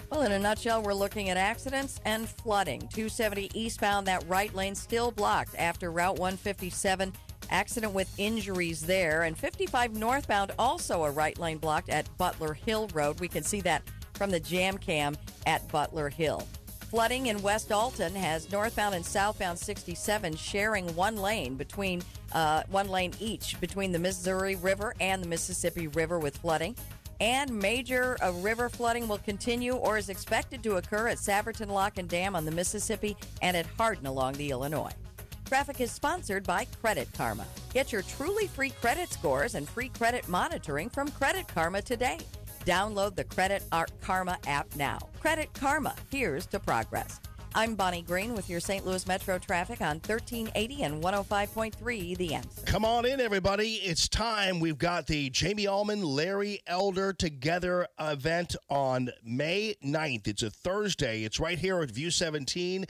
Well, in a nutshell, we're looking at accidents and flooding. 270 eastbound, that right lane still blocked after Route 157. Accident with injuries there. And 55 northbound, also a right lane blocked at Butler Hill Road. We can see that from the jam cam at Butler Hill. Flooding in West Alton has northbound and southbound 67 sharing one lane each between the Missouri River and the Mississippi River with flooding. And major river flooding will continue or is expected to occur at Saverton Lock and Dam on the Mississippi and at Hardin along the Illinois. Traffic is sponsored by Credit Karma. Get your truly free credit scores and free credit monitoring from Credit Karma today. Download the Credit Karma app now. Credit Karma, here's to progress. I'm Bonnie Green with your St. Louis Metro traffic on 1380 and 105.3 The Answer. Come on in, everybody. It's time. We've got the Jamie Allman, Larry Elder Together event on May 9th. It's a Thursday. It's right here at View 17.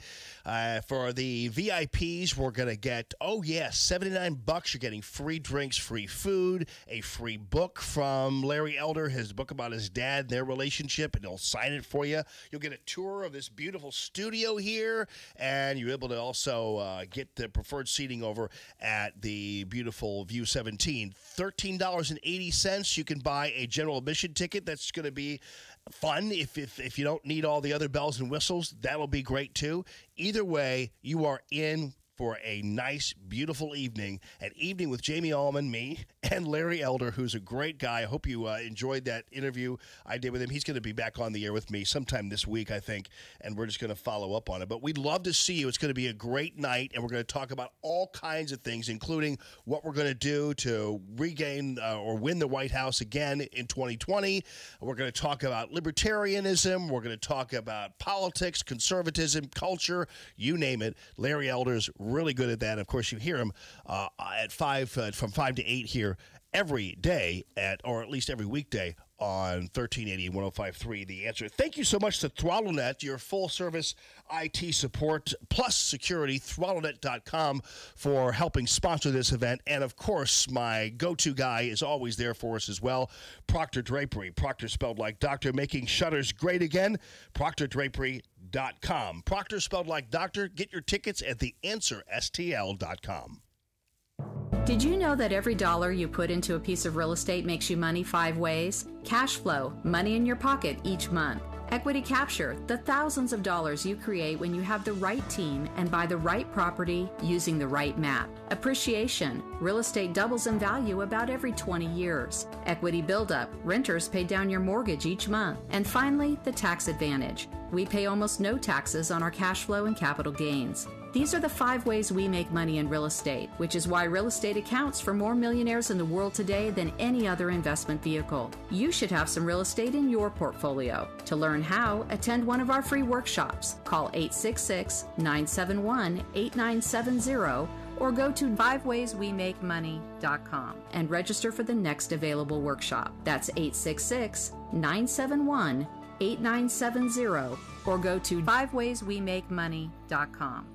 For the VIPs, we're going to get, $79. You're getting free drinks, free food, a free book from Larry Elder, his book about his dad and their relationship, and he'll sign it for you. You'll get a tour of this beautiful studio here, and you're able to also get the preferred seating over at the beautiful View 17. $13.80. You can buy a general admission ticket. That's going to be fun. If you don't need all the other bells and whistles, that'll be great too. Either way, you are in for a nice, beautiful evening. An evening with Jamie Allman, me, and Larry Elder, who's a great guy. I hope you enjoyed that interview I did with him. He's going to be back on the air with me sometime this week, I think, and we're just going to follow up on it. But we'd love to see you. It's going to be a great night, and we're going to talk about all kinds of things, including what we're going to do to regain or win the White House again in 2020. We're going to talk about libertarianism. We're going to talk about politics, conservatism, culture, you name it. Larry Elder's really good at that. Of course, you hear him at 5 from 5 to 8 here every day or at least every weekday on 1380 and 105.3 The Answer. Thank you so much to ThrottleNet, your full-service IT support plus security, ThrottleNet.com, for helping sponsor this event. And, of course, my go-to guy is always there for us as well, Proctor Drapery. Proctor spelled like doctor, making shutters great again, ProctorDrapery.com. Proctor spelled like doctor. Get your tickets at theanswerstl.com. Did you know that every dollar you put into a piece of real estate makes you money 5 ways? Cash flow, money in your pocket each month. Equity capture, the thousands of dollars you create when you have the right team and buy the right property using the right map. Appreciation, real estate doubles in value about every 20 years. Equity buildup, renters pay down your mortgage each month. And finally, the tax advantage. We pay almost no taxes on our cash flow and capital gains. These are the 5 ways we make money in real estate, which is why real estate accounts for more millionaires in the world today than any other investment vehicle. You should have some real estate in your portfolio. To learn how, attend one of our free workshops. Call 866-971-8970 or go to 5wayswemakemoney.com and register for the next available workshop. That's 866-971-8970 or go to 5wayswemakemoney.com.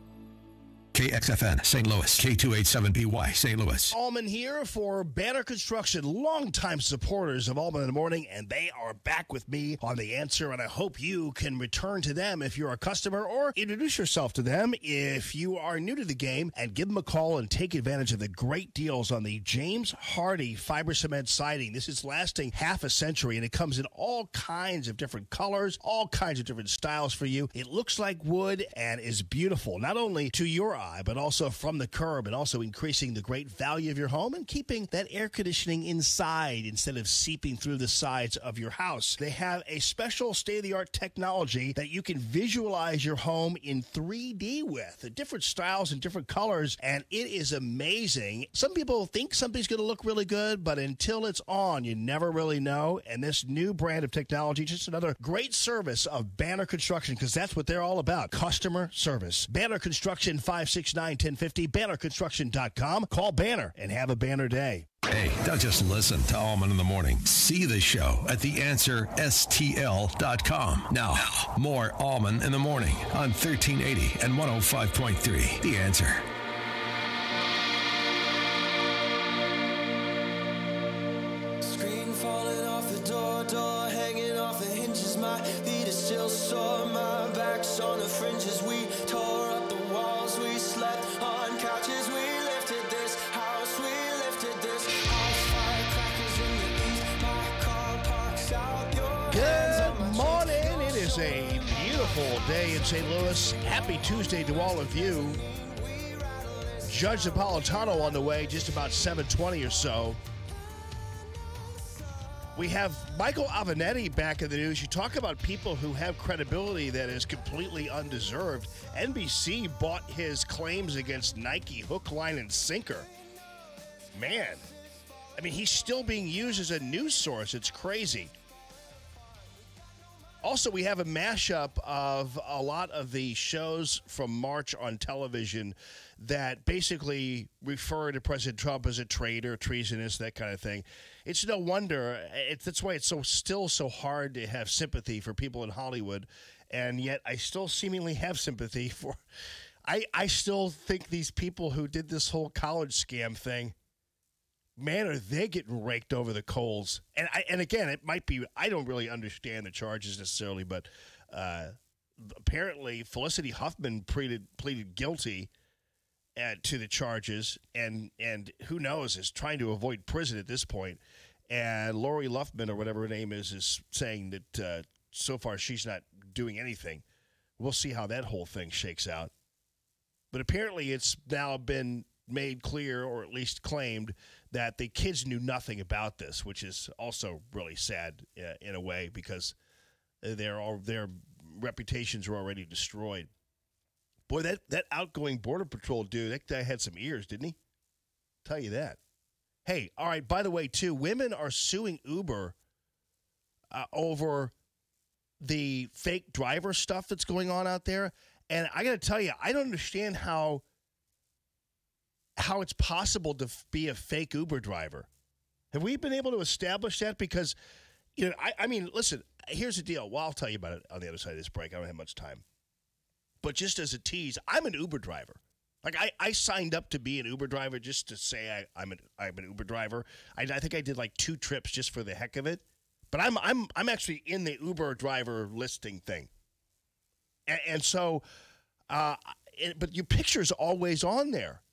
KXFN St. Louis, K287BY St. Louis. Allman here for Banner Construction, longtime supporters of Allman in the Morning, and they are back with me on The Answer, and I hope you can return to them if you're a customer or introduce yourself to them if you are new to the game, and give them a call and take advantage of the great deals on the James Hardy fiber cement siding. This is lasting half a century, and it comes in all kinds of different colors, all kinds of different styles for you. It looks like wood and is beautiful, not only to your eye, but also from the curb, and also increasing the great value of your home and keeping that air conditioning inside instead of seeping through the sides of your house. They have a special state-of-the-art technology that you can visualize your home in 3D with, different styles and different colors, and it is amazing. Some people think something's going to look really good, but until it's on, you never really know, and this new brand of technology, just another great service of Banner Construction, because that's what they're all about, customer service. Banner Construction, 569-1050, bannerconstruction.com. Call Banner and have a Banner day. Hey, don't just listen to Allman in the Morning. See the show at theanswerstl.com. Now, more Allman in the Morning on 1380 and 105.3. The Answer. Screen falling off the door hanging off the hinges. My feet are still sore, my back's on the fringes. We tore up the walls, we slept on couches. We lifted this house, we lifted this house. Firecrackers in the east, my car parks out. Your Good morning. It is a beautiful day in St. Louis. Happy Tuesday to all of you. Judge Napolitano on the way, just about 7:20 or so. We have Michael Avenatti back in the news. You talk about people who have credibility that is completely undeserved. NBC bought his claims against Nike hook, line, and sinker. Man, I mean, he's still being used as a news source. It's crazy. Also, we have a mashup of a lot of the shows from March on television that basically refer to President Trump as a traitor, treasonous, that kind of thing. It's no wonder. That's why it's still so hard to have sympathy for people in Hollywood, and yet I still seemingly have sympathy for. I still think these people who did this whole college scam thing, man, are they getting raked over the coals? And again, it might be, I don't really understand the charges necessarily, but apparently Felicity Huffman pleaded guilty to the charges, and who knows, is trying to avoid prison at this point. And Lori Luffman, or whatever her name is saying that so far she's not doing anything. We'll see how that whole thing shakes out. But apparently it's now been made clear, or at least claimed, that the kids knew nothing about this, which is also really sad in a way, because their reputations were already destroyed. Boy, that outgoing Border Patrol dude, that guy had some ears, didn't he? Tell you that. Hey, all right, by the way, too, women are suing Uber over the fake driver stuff that's going on out there. And I got to tell you, I don't understand how it's possible to be a fake Uber driver. Have we been able to establish that? Because, you know, I mean, listen, here's the deal. Well, I'll tell you about it on the other side of this break. I don't have much time. But just as a tease, I'm an Uber driver. Like, I signed up to be an Uber driver just to say I'm an Uber driver. I think I did like 2 trips just for the heck of it. But I'm actually in the Uber driver listing thing. And so, but your picture's always on there.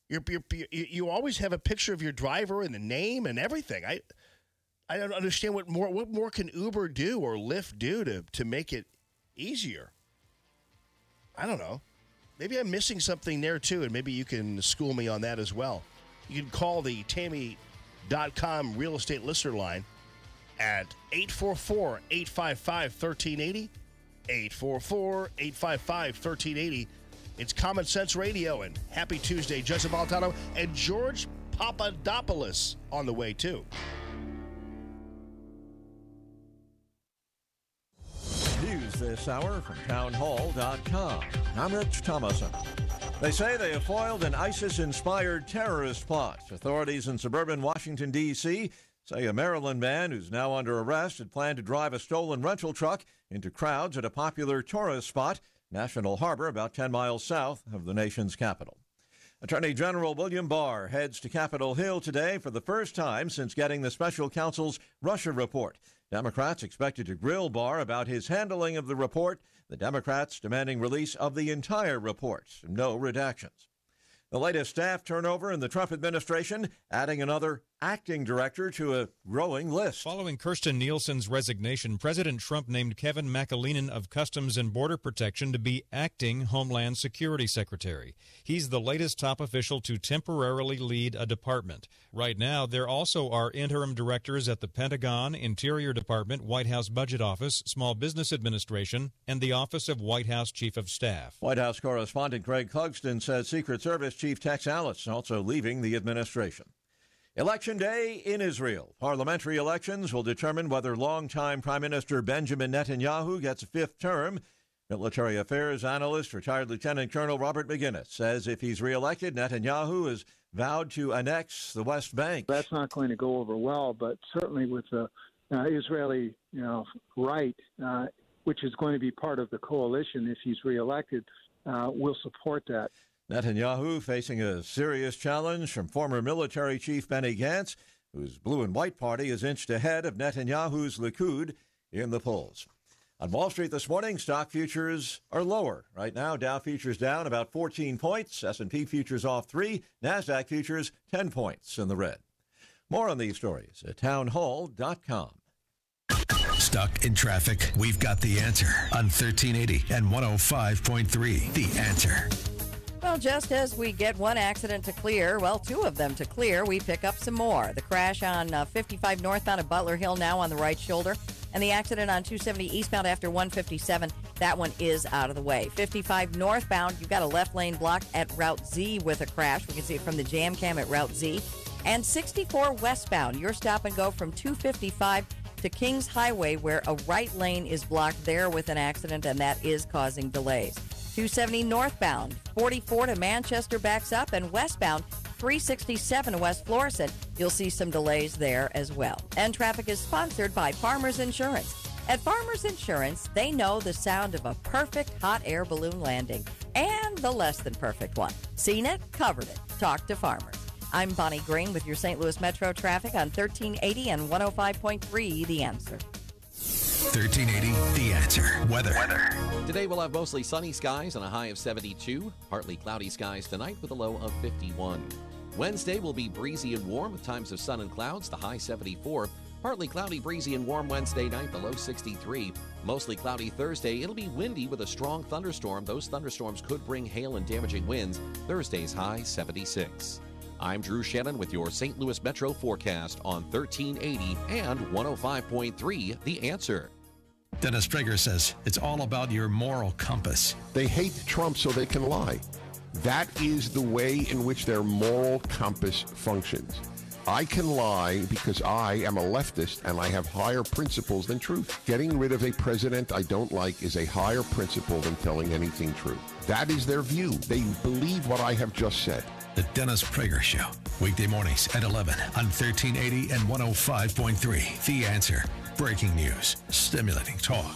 You always have a picture of your driver and the name and everything. I don't understand what more can Uber do or Lyft do to make it easier. I don't know. Maybe I'm missing something there too, and maybe you can school me on that as well. You can call the Tammy.com real estate listener line at 844-855-1380. 844-855-1380. It's Common Sense Radio, and happy Tuesday. Joseph Altano and George Papadopoulos on the way, too. News this hour from townhall.com. I'm Rich Thomason. They say they have foiled an ISIS-inspired terrorist plot. Authorities in suburban Washington, D.C. say a Maryland man who's now under arrest had planned to drive a stolen rental truck into crowds at a popular tourist spot, National Harbor, about 10 miles south of the nation's capital. Attorney General William Barr heads to Capitol Hill today for the first time since getting the special counsel's Russia report. Democrats expected to grill Barr about his handling of the report, the Democrats demanding release of the entire report, no redactions. The latest staff turnover in the Trump administration, adding another acting director to a growing list. Following Kirstjen Nielsen's resignation, President Trump named Kevin McAleenan of Customs and Border Protection to be acting Homeland Security Secretary. He's the latest top official to temporarily lead a department. Right now, there also are interim directors at the Pentagon, Interior Department, White House Budget Office, Small Business Administration, and the Office of White House Chief of Staff. White House correspondent Greg Clugston says Secret Service Chief Tex Alice also leaving the administration. Election Day in Israel. Parliamentary elections will determine whether longtime Prime Minister Benjamin Netanyahu gets a fifth term. Military affairs analyst, retired Lieutenant Colonel Robert McGinnis, says if he's reelected, Netanyahu has vowed to annex the West Bank. That's not going to go over well, but certainly with the Israeli, right, which is going to be part of the coalition if he's reelected, will support that. Netanyahu facing a serious challenge from former military chief Benny Gantz, whose blue and white party is inched ahead of Netanyahu's Likud in the polls. On Wall Street this morning, stock futures are lower. Right now, Dow futures down about 14 points, S&P futures off 3, NASDAQ futures 10 points in the red. More on these stories at townhall.com. Stuck in traffic? We've got the answer on 1380 and 105.3. The Answer. Well, just as we get one accident to clear, two of them to clear, we pick up some more. The crash on 55 northbound at Butler Hill now on the right shoulder, and the accident on 270 eastbound after 157, that one is out of the way. 55 northbound, you've got a left lane block at Route Z with a crash. We can see it from the jam cam at Route Z. And 64 westbound, your stop and go from 255 to Kings Highway, where a right lane is blocked there with an accident, and that is causing delays. 270 northbound, 44 to Manchester backs up, and westbound, 367 to West Florissant. You'll see some delays there as well. And traffic is sponsored by Farmers Insurance. At Farmers Insurance, they know the sound of a perfect hot air balloon landing and the less than perfect one. Seen it, covered it. Talk to Farmers. I'm Bonnie Green with your St. Louis Metro traffic on 1380 and 105.3 The Answer. 1380 The Answer. Weather. Today we'll have mostly sunny skies and a high of 72. Partly cloudy skies tonight with a low of 51. Wednesday will be breezy and warm with times of sun and clouds, the high 74. Partly cloudy, breezy, and warm Wednesday night, the low 63. Mostly cloudy Thursday. It'll be windy with a strong thunderstorm. Those thunderstorms could bring hail and damaging winds. Thursday's high 76. I'm Drew Shannon with your St. Louis Metro forecast on 1380 and 105.3 The Answer. Dennis Prager says it's all about your moral compass. They hate Trump so they can lie. That is the way in which their moral compass functions. I can lie because I am a leftist and I have higher principles than truth. Getting rid of a president I don't like is a higher principle than telling anything true. That is their view. They believe what I have just said. The Dennis Prager Show. Weekday mornings at 11 on 1380 and 105.3. The Answer. Breaking news. Stimulating talk.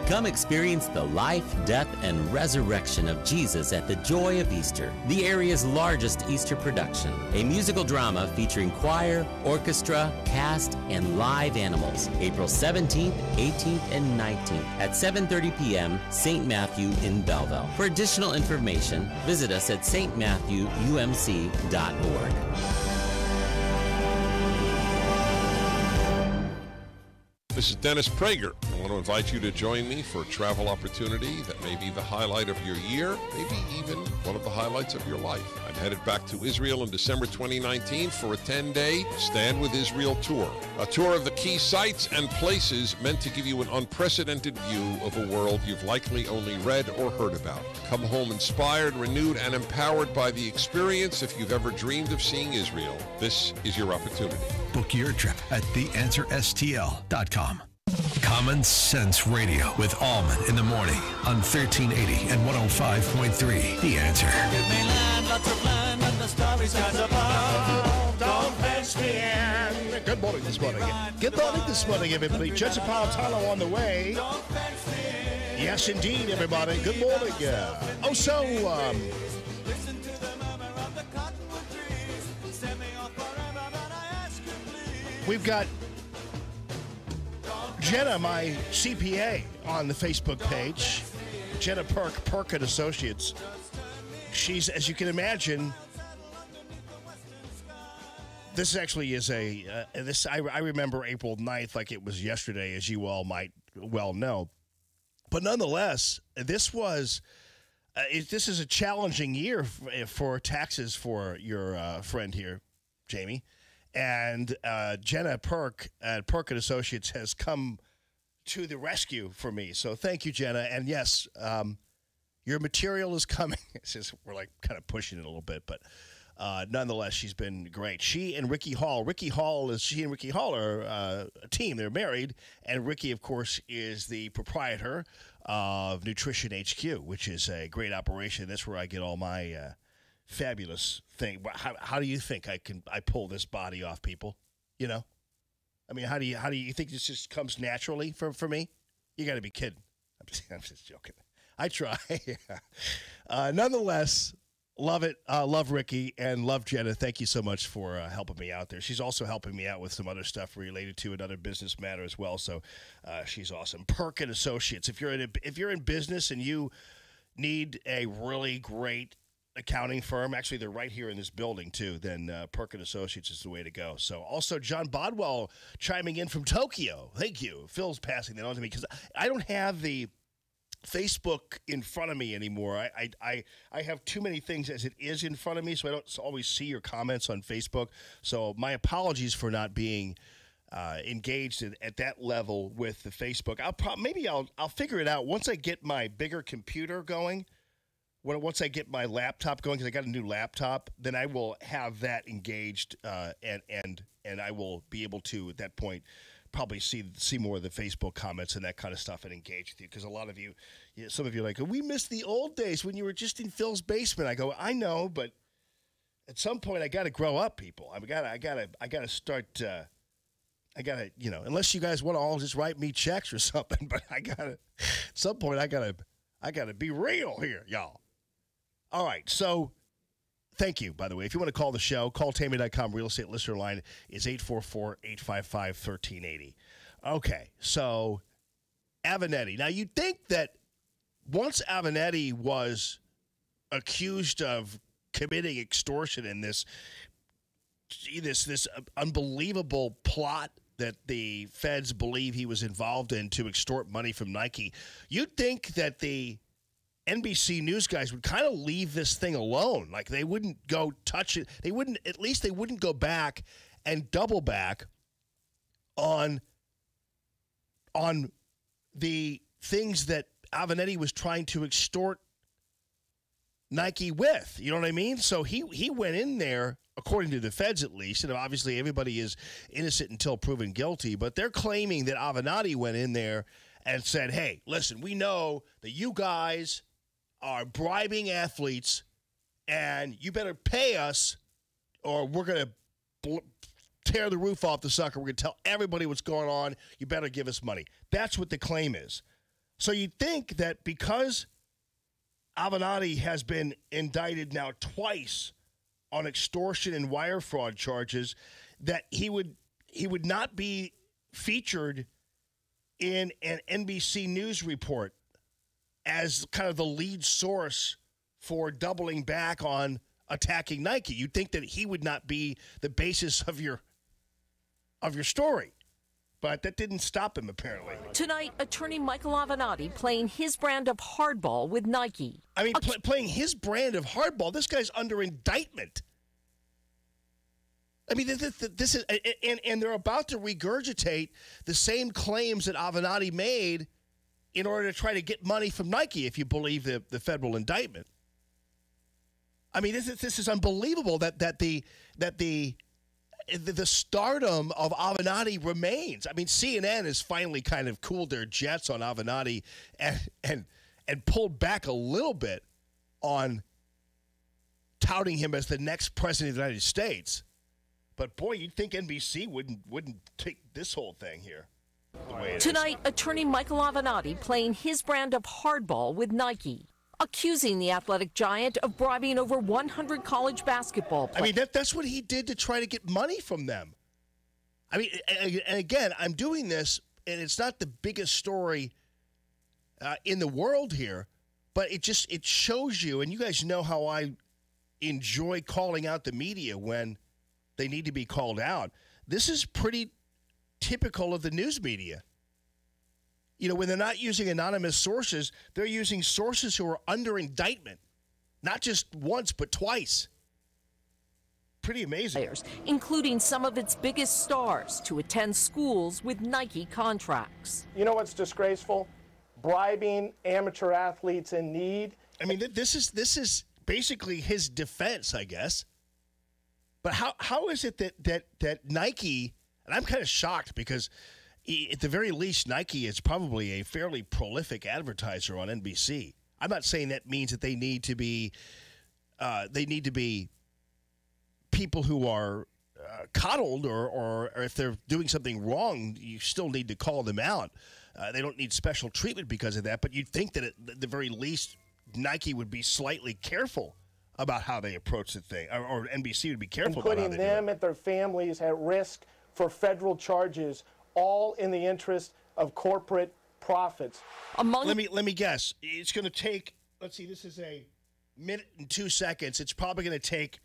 Come experience the life, death, and resurrection of Jesus at the Joy of Easter, the area's largest Easter production. A musical drama featuring choir, orchestra, cast, and live animals. April 17th, 18th, and 19th at 7:30 p.m. St. Matthew in Belleville. For additional information, visit us at stmatthewumc.org. The This is Dennis Prager. I want to invite you to join me for a travel opportunity that may be the highlight of your year, maybe even one of the highlights of your life. I'm headed back to Israel in December 2019 for a 10-day Stand With Israel tour. A tour of the key sites and places meant to give you an unprecedented view of a world you've likely only read or heard about. Come home inspired, renewed, and empowered by the experience. If you've ever dreamed of seeing Israel, this is your opportunity. Book your trip at theanswerstl.com. Common Sense Radio with Allman in the morning on 1380 and 105.3. The Answer. Give me land, lots of land, and the starry skies above. Don't fence me in. Good morning this morning. Good morning this morning, everybody. Judge Palatano on the way. Yes, indeed, everybody. Good morning. We've got Jenna, my CPA, on the Facebook page. Jenna Perk and Associates. She's, as you can imagine, this actually is I remember April 9th like it was yesterday, as you all might well know. But nonetheless, this is a challenging year for taxes for your friend here, Jamie. And Jenna Perk at Perk and Associates has come to the rescue for me. So thank you, Jenna. And yes, your material is coming. We're like kind of pushing it a little bit, but nonetheless, she's been great. She and Ricky Hall. She and Ricky Hall are a team. They're married. And Ricky, of course, is the proprietor of Nutrition HQ, which is a great operation. That's where I get all my fabulous thing. How do you think I pull this body off, people? You know, I mean, how do you think this just comes naturally for me? You got to be kidding. I'm just joking. I try. Nonetheless, love it. Love Ricky and love Jenna. Thank you so much for helping me out there. She's also helping me out with some other stuff related to another business matter as well. So she's awesome. Perk and Associates. If you're in business and you need a really great accounting firm, actually they're right here in this building too, then Perk and Associates is the way to go. So also John Bodwell chiming in from Tokyo. Thank you. Phil's passing that on to me because I don't have the Facebook in front of me anymore. I have too many things as it is in front of me, so I don't always see your comments on Facebook. So my apologies for not being engaged at that level with the Facebook. I'll figure it out once I get my bigger computer going. Once I get my laptop going, because I got a new laptop, then I will have that engaged, and I will be able to at that point probably see more of the Facebook comments and that kind of stuff and engage with you. Because a lot of you, some of you are like, we missed the old days when you were just in Phil's basement. I go, I know, but at some point I got to grow up, people. I gotta start. I gotta, unless you guys want to all just write me checks or something, but at some point I gotta be real here, y'all. All right, so thank you, by the way. If you want to call the show, call Tammy.com. Real estate listener line is 844-855-1380. Okay, so Avenatti. Now, you'd think that once Avenatti was accused of committing extortion in this unbelievable plot that the feds believe he was involved in to extort money from Nike, you'd think that the NBC News guys would kind of leave this thing alone. Like they wouldn't go touch it. They wouldn't go back and double back on the things that Avenatti was trying to extort Nike with. You know what I mean? So he went in there, according to the feds at least, and obviously everybody is innocent until proven guilty, but they're claiming that Avenatti went in there and said, hey, listen, we know that you guys are bribing athletes, and you better pay us or we're going to tear the roof off the sucker. We're going to tell everybody what's going on. You better give us money. That's what the claim is. So you'd think that because Avenatti has been indicted now twice on extortion and wire fraud charges, that he would not be featured in an NBC News report as kind of the lead source for doubling back on attacking Nike. You'd think that he would not be the basis of your story. but that didn't stop him, apparently. Tonight, attorney Michael Avenatti playing his brand of hardball with Nike. I mean, playing his brand of hardball. This guy's under indictment. I mean, this is, and they're about to regurgitate the same claims that Avenatti made in order to try to get money from Nike, if you believe the federal indictment. I mean, this is unbelievable that the stardom of Avenatti remains. I mean, CNN has finally kind of cooled their jets on Avenatti and pulled back a little bit on touting him as the next president of the United States. But boy, you'd think NBC wouldn't take this whole thing here the way it Tonight, attorney Michael Avenatti playing his brand of hardball with Nike, accusing the athletic giant of bribing over 100 college basketball players. I mean, that's what he did to try to get money from them. I mean, and again, I'm doing this, and it's not the biggest story in the world here, but it shows you, and you guys know how I enjoy calling out the media when they need to be called out. This is pretty typical of the news media. You know, when they're not using anonymous sources, they're using sources who are under indictment, not just once, but twice. Pretty amazing. Including some of its biggest stars to attend schools with Nike contracts. You know what's disgraceful? Bribing amateur athletes in need. I mean, this is basically his defense, I guess. But how is it that Nike, and I'm kind of shocked because at the very least, Nike is probably a fairly prolific advertiser on NBC. I'm not saying that means that they need to be people who are coddled or if they're doing something wrong, you still need to call them out. They don't need special treatment because of that, but you'd think that at the very least, Nike would be slightly careful about how they approach the thing, or NBC would be careful about how they do it. Putting them and their families at risk for federal charges, all in the interest of corporate profits. Let me guess. It's going to take, let's see, this is a minute and 2 seconds. It's probably going to take,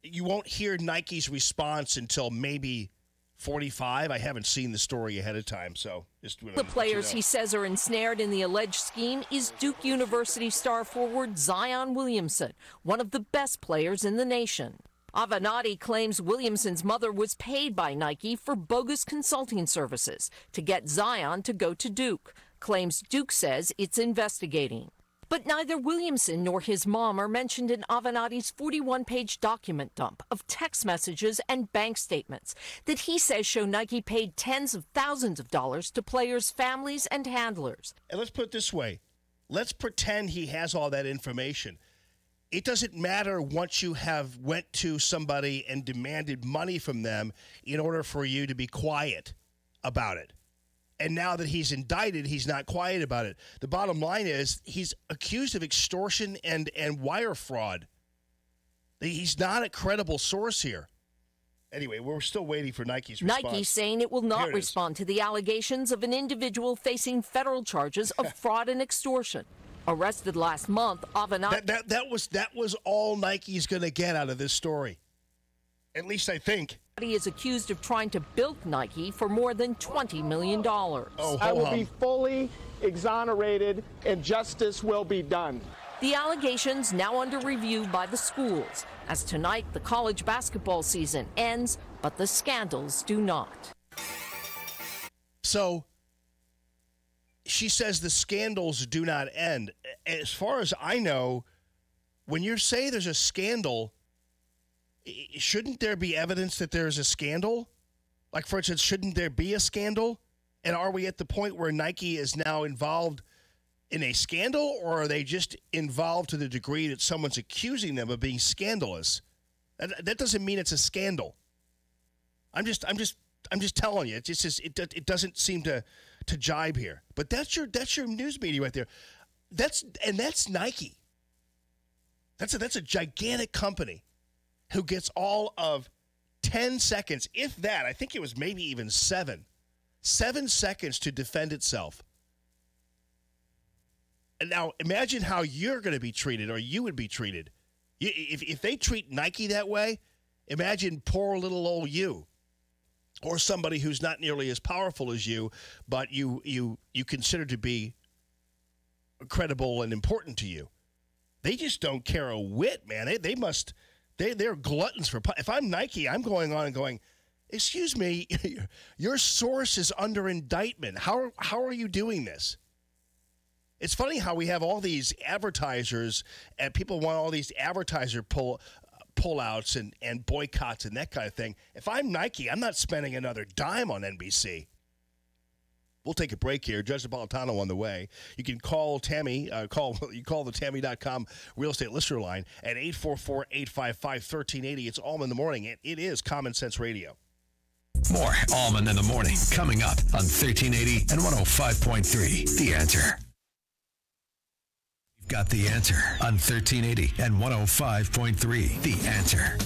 you won't hear Nike's response until maybe 45. I haven't seen the story ahead of time, so just the players he says are ensnared in the alleged scheme is Duke University star forward Zion Williamson, one of the best players in the nation. Avenatti claims Williamson's mother was paid by Nike for bogus consulting services to get Zion to go to Duke. Claims Duke says it's investigating. But neither Williamson nor his mom are mentioned in Avenatti's 41-page document dump of text messages and bank statements that he says show Nike paid tens of thousands of dollars to players' families and handlers. And let's put it this way. Let's pretend he has all that information. It doesn't matter once you have went to somebody and demanded money from them in order for you to be quiet about it. And now that he's indicted, he's not quiet about it. The bottom line is he's accused of extortion and wire fraud. He's not a credible source here. Anyway, we're still waiting for Nike's response. Nike saying it will not respond to the allegations of an individual facing federal charges of fraud and extortion. Arrested last month, Avenatti... That was all Nike's going to get out of this story. At least I think. He is accused of trying to bilk Nike for more than $20 million. I will be fully exonerated and justice will be done. The allegations now under review by the schools, as tonight the college basketball season ends, but the scandals do not. So, she says the scandals do not end. As far as I know, when you say there's a scandal, shouldn't there be evidence that there's a scandal? Like, for instance, shouldn't there be a scandal? And are we at the point where Nike is now involved in a scandal, or are they just involved to the degree that someone's accusing them of being scandalous? That doesn't mean it's a scandal. I'm just telling you. It doesn't seem to jibe here. But that's your news media right there. That's Nike. That's a gigantic company who gets all of 10 seconds, if that. I think it was maybe even 7 seconds to defend itself. And now imagine how you're going to be treated, or you would be treated. If they treat Nike that way, imagine poor little old you. or somebody who's not nearly as powerful as you, but you consider to be credible and important to you. They just don't care a whit, man. They're gluttons for. If I'm Nike, I'm going on and going, excuse me, your source is under indictment. How are you doing this? It's funny how we have all these advertisers and people want all these advertiser pullouts and boycotts and that kind of thing. If I'm Nike, I'm not spending another dime on NBC. We'll take a break here. Judge Napolitano on the way. You can call Tammy. Call the Tammy.com real estate listener line at 844-855-1380. It's Allman in the Morning. It is Common Sense Radio. More Allman in the Morning coming up on 1380 and 105.3. The Answer. You've got the answer on 1380 and 105.3. The Answer.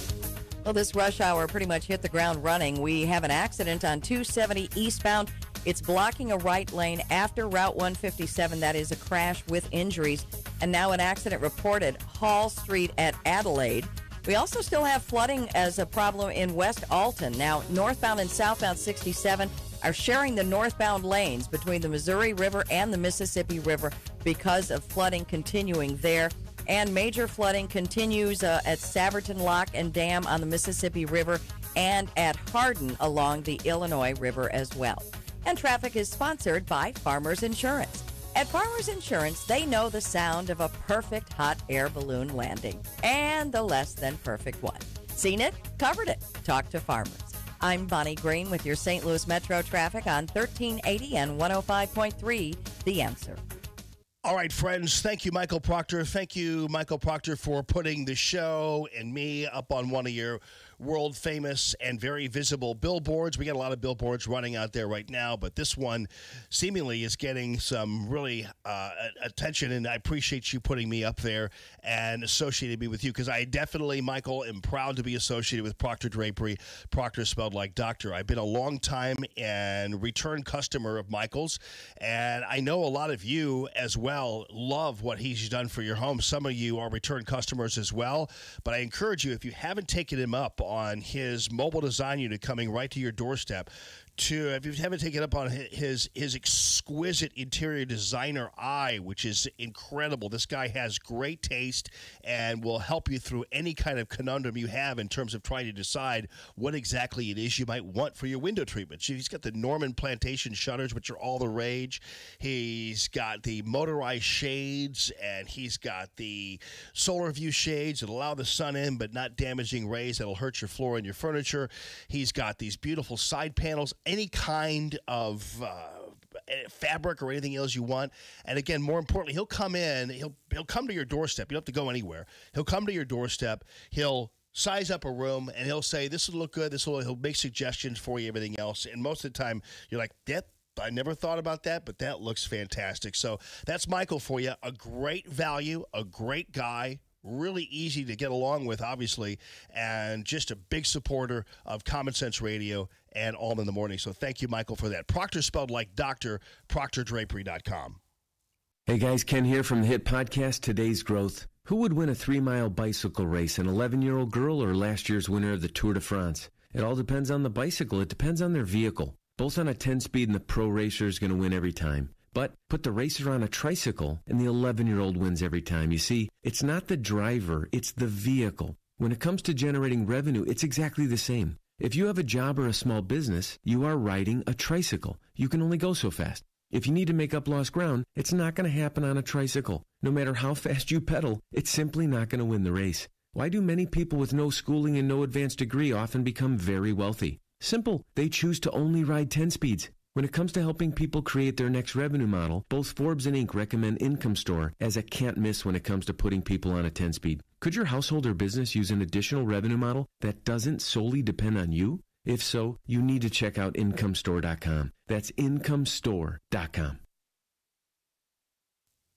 Well, this rush hour pretty much hit the ground running. We have an accident on 270 eastbound. It's blocking a right lane after Route 157. That is a crash with injuries. And now an accident reported Hall Street at Adelaide. We also still have flooding as a problem in West Alton. Now, northbound and southbound 67 are sharing the northbound lanes between the Missouri River and the Mississippi River because of flooding continuing there. And major flooding continues at Saverton Lock and Dam on the Mississippi River and at Hardin along the Illinois River as well. And traffic is sponsored by Farmers Insurance. At Farmers Insurance, they know the sound of a perfect hot air balloon landing and the less than perfect one. Seen it? Covered it. Talk to Farmers. I'm Bonnie Green with your St. Louis Metro traffic on 1380 and 105.3, The Answer. All right, friends. Thank you, Michael Proctor. Thank you, Michael Proctor, for putting the show and me up on one of your world famous and very visible billboards. We got a lot of billboards running out there right now, but this one seemingly is getting some really attention, and I appreciate you putting me up there and associating me with you, because I definitely, Michael, am proud to be associated with Proctor Drapery. Proctor spelled like doctor. I've been a long time and return customer of Michael's, and I know a lot of you as well love what he's done for your home. Some of you are return customers as well, but I encourage you, if you haven't taken him up on his mobile design unit coming right to your doorstep, if you haven't taken up on his exquisite interior designer eye, which is incredible. This guy has great taste and will help you through any kind of conundrum you have in terms of trying to decide what exactly it is you might want for your window treatments. He's got the Norman Plantation shutters, which are all the rage. He's got the motorized shades, and he's got the solar view shades that allow the sun in but not damaging rays that'll hurt your floor and your furniture. He's got these beautiful side panels, any kind of fabric or anything else you want. And again, more importantly, he'll come in, he'll come to your doorstep. You don't have to go anywhere. He'll come to your doorstep. He'll size up a room, and he'll say, this will look good. He'll make suggestions for you, everything else. And most of the time, you're like, I never thought about that, but that looks fantastic. So that's Michael for you. A great value, a great guy, really easy to get along with, obviously, and just a big supporter of Common Sense Radio and Allman in the Morning. So thank you, Michael, for that. Proctor spelled like doctor, proctordrapery.com. Hey guys, Ken here from the hit podcast Today's Growth. Who would win a 3-mile bicycle race, an 11-year-old girl or last year's winner of the Tour de France? It all depends on the bicycle. It depends on their vehicle. Both on a 10-speed and the pro racer is going to win every time. But put the racer on a tricycle and the 11-year-old wins every time. You see, it's not the driver, it's the vehicle. When it comes to generating revenue, it's exactly the same. If you have a job or a small business, you are riding a tricycle. You can only go so fast. If you need to make up lost ground, it's not going to happen on a tricycle. No matter how fast you pedal, it's simply not going to win the race. Why do many people with no schooling and no advanced degree often become very wealthy? Simple. They choose to only ride 10 speeds. When it comes to helping people create their next revenue model, both Forbes and Inc. recommend Income Store as a can't miss when it comes to putting people on a 10-speed. Could your household or business use an additional revenue model that doesn't solely depend on you? If so, you need to check out IncomeStore.com. That's IncomeStore.com.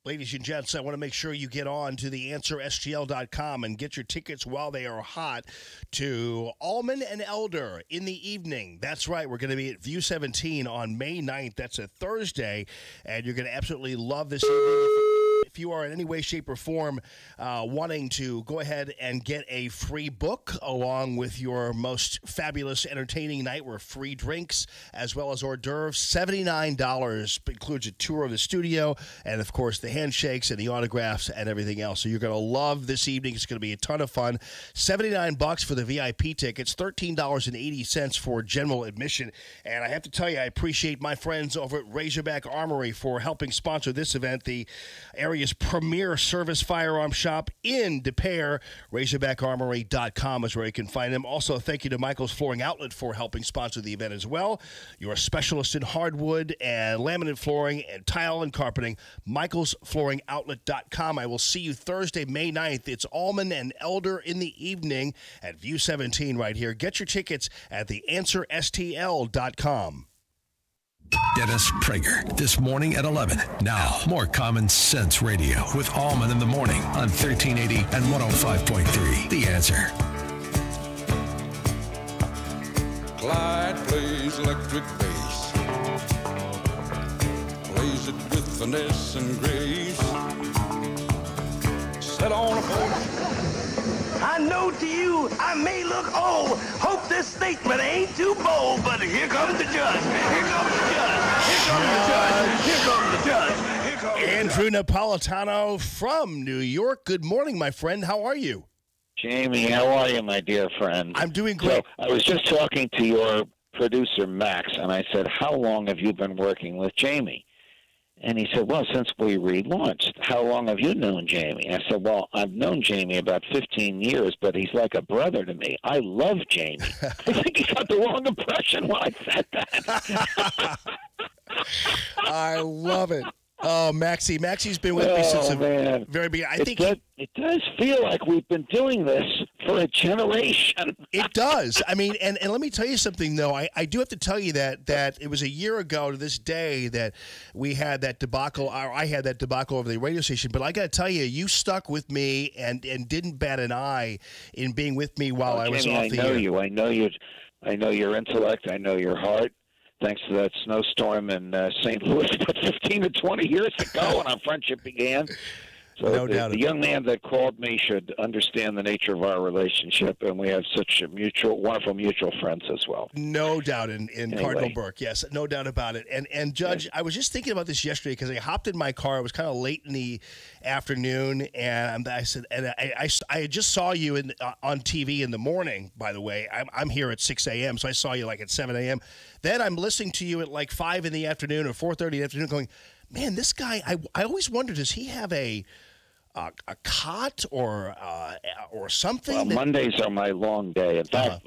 Ladies and gents, I want to make sure you get on to theanswerstl.com and get your tickets while they are hot to Allman and Elder in the evening. That's right. We're going to be at View 17 on May 9th. That's a Thursday, and you're going to absolutely love this evening. if you are in any way, shape, or form wanting to go ahead and get a free book along with your most fabulous entertaining night with free drinks as well as hors d'oeuvres, $79 includes a tour of the studio and, of course, the handshakes and the autographs and everything else. So you're going to love this evening. It's going to be a ton of fun. $79 for the VIP tickets, $13.80 for general admission. And I have to tell you, I appreciate my friends over at Razorback Armory for helping sponsor this event, the area's premier service firearm shop in Des Peres. RazorbackArmory.com is where you can find them. Also, thank you to Michael's Flooring Outlet for helping sponsor the event as well. You're a specialist in hardwood and laminate flooring and tile and carpeting. MichaelsFlooringOutlet.com. I will see you Thursday, May 9th. It's Allman and Elder in the evening at View 17 right here. Get your tickets at theanswerstl.com. Dennis Prager, this morning at 11. Now, more Common Sense Radio with Allman in the morning on 1380 and 105.3. The Answer. Clyde plays electric bass, plays it with finesse and grace. Set on a boat. I know to you I may look old. Hope this statement ain't too bold, but here comes the judge. Here comes the judge. Here comes the judge. Here comes the judge. Here comes Andrew Napolitano from New York. Good morning, my friend. How are you? Jamie, how are you, my dear friend? I'm doing great. So, I was just talking to your producer, Max, and I said, how long have you been working with Jamie? And he said, well, since we relaunched. How long have you known Jamie? I said, well, I've known Jamie about 15 years, but he's like a brother to me. I love Jamie. I think he got the wrong impression when I said that. I love it. Oh, Maxie's been with me since the very beginning. It does feel like we've been doing this for a generation. It does. I mean, and let me tell you something, though. I do have to tell you that it was a year ago to this day that we had that debacle, or I had that debacle over the radio station. But I got to tell you, you stuck with me and didn't bat an eye in being with me while I was off the air. I know your intellect. I know your heart. Thanks to that snowstorm in St. Louis 15 to 20 years ago when our friendship began. So no doubt. The young man that called me should understand the nature of our relationship, and we have such a wonderful mutual friends as well. No doubt in Anyway. Cardinal Burke, yes, no doubt about it. And Judge, I was just thinking about this yesterday because I hopped in my car. It was kind of late in the afternoon, and I said, and I just saw you on TV in the morning. By the way, I'm here at 6 a.m., so I saw you like at 7 a.m. Then I'm listening to you at like 5 in the afternoon or 4:30 in the afternoon, going, man, this guy. I always wondered, does he have a cot or something? Well, Mondays are my long day. In fact,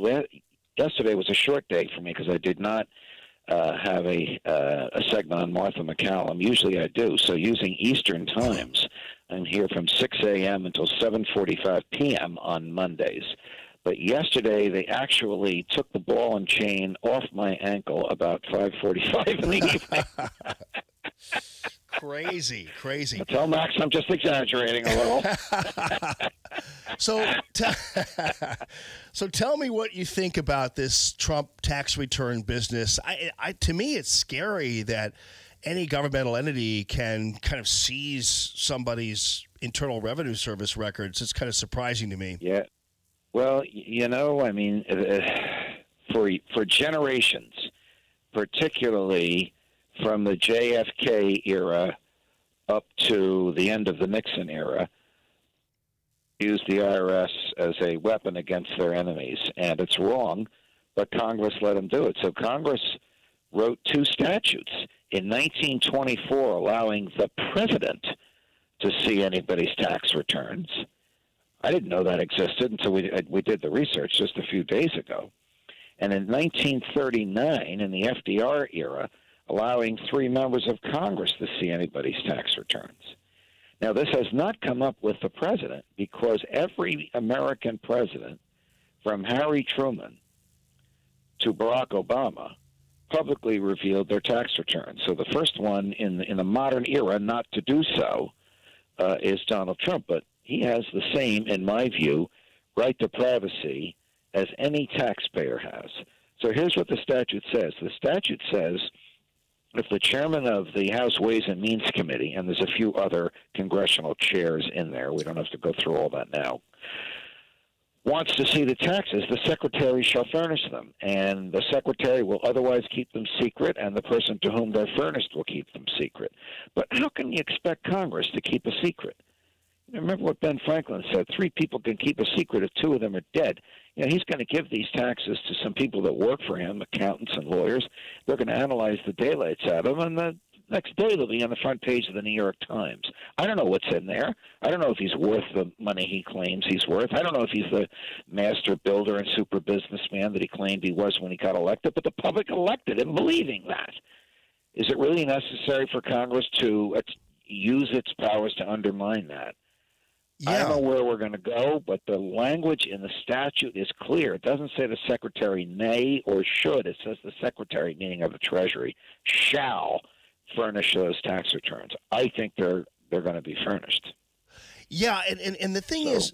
yesterday was a short day for me because I did not have a segment on Martha McCallum. Usually I do. So using Eastern times, I'm here from 6 a.m. until 7:45 p.m. on Mondays. But yesterday they actually took the ball and chain off my ankle about 5:45 in the evening. Crazy. Tell Max I'm just exaggerating a little. So tell me what you think about this Trump tax return business. To me, it's scary that any governmental entity can kind of seize somebody's Internal Revenue Service records. It's kind of surprising to me. Yeah. Well, I mean, for generations, particularly from the JFK era up to the end of the Nixon era, used the IRS as a weapon against their enemies. And it's wrong, but Congress let them do it. So Congress wrote 2 statutes in 1924 allowing the president to see anybody's tax returns. I didn't know that existed until we did the research just a few days ago. And in 1939, in the FDR era, allowing 3 members of Congress to see anybody's tax returns. Now, this has not come up with the president because every American president, from Harry Truman to Barack Obama, publicly revealed their tax returns. So the first one in the modern era not to do so is Donald Trump. But he has the same, in my view, right to privacy as any taxpayer has. So here's what the statute says. The statute says if the chairman of the House Ways and Means Committee, and there's a few other congressional chairs in there, we don't have to go through all that now, wants to see the taxes, the secretary shall furnish them. And the secretary will otherwise keep them secret, and the person to whom they're furnished will keep them secret. But how can you expect Congress to keep a secret? Remember what Ben Franklin said, 3 people can keep a secret if 2 of them are dead. He's going to give these taxes to some people that work for him, accountants and lawyers. They're going to analyze the daylights out of them, and the next day they'll be on the front page of the New York Times. I don't know what's in there. I don't know if he's worth the money he claims he's worth. I don't know if he's the master builder and super businessman that he claimed he was when he got elected, but the public elected him believing that. Is it really necessary for Congress to use its powers to undermine that? Yeah. I don't know where we're going to go, but the language in the statute is clear. It doesn't say the secretary may or should. It says the secretary, meaning of the Treasury, shall furnish those tax returns. I think they're going to be furnished. Yeah, and the thing is,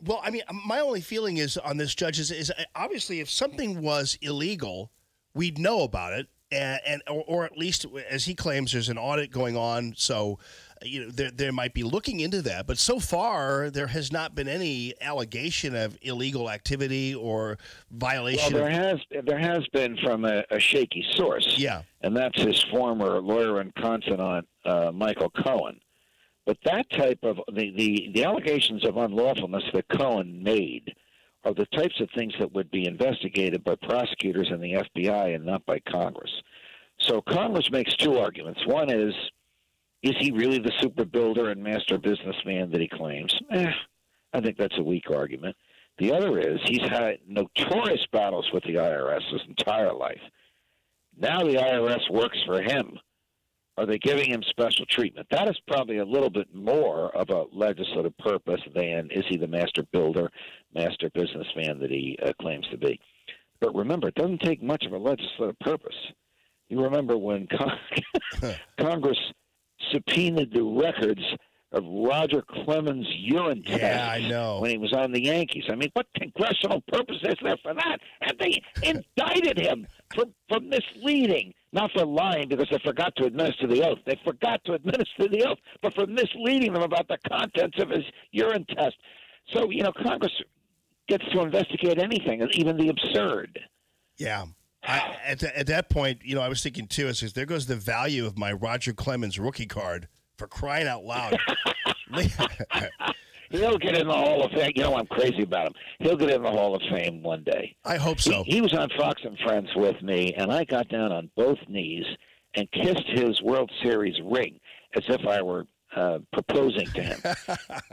well, I mean, my only feeling is on this, Judge, is obviously if something was illegal, we'd know about it, or at least, as he claims, there's an audit going on, so there might be looking into that. But so far, there has not been any allegation of illegal activity or violation. Well, there has been from a shaky source. Yeah, and that's his former lawyer and confidant, Michael Cohen. But that type of the allegations of unlawfulness that Cohen made are the types of things that would be investigated by prosecutors and the FBI and not by Congress. So Congress makes 2 arguments. One is he really the super builder and master businessman that he claims? I think that's a weak argument. The other is he's had notorious battles with the IRS his entire life. Now the IRS works for him. Are they giving him special treatment? That is probably a little bit more of a legislative purpose than is he the master builder, master businessman that he claims to be. But remember, it doesn't take much of a legislative purpose. You remember when Congress subpoenaed the records of Roger Clemens' urine test. Yeah, I know. When he was on the Yankees. I mean, what congressional purpose is there for that? And they indicted him for misleading, not for lying because they forgot to administer the oath. They forgot to administer the oath, but for misleading them about the contents of his urine test. So, Congress gets to investigate anything, even the absurd. Yeah. At that point, I was thinking, too, I says, there goes the value of my Roger Clemens rookie card, for crying out loud. He'll get in the Hall of Fame. I'm crazy about him. He'll get in the Hall of Fame one day. I hope so. He was on Fox and Friends with me, and I got down on both knees and kissed his World Series ring as if I were proposing to him.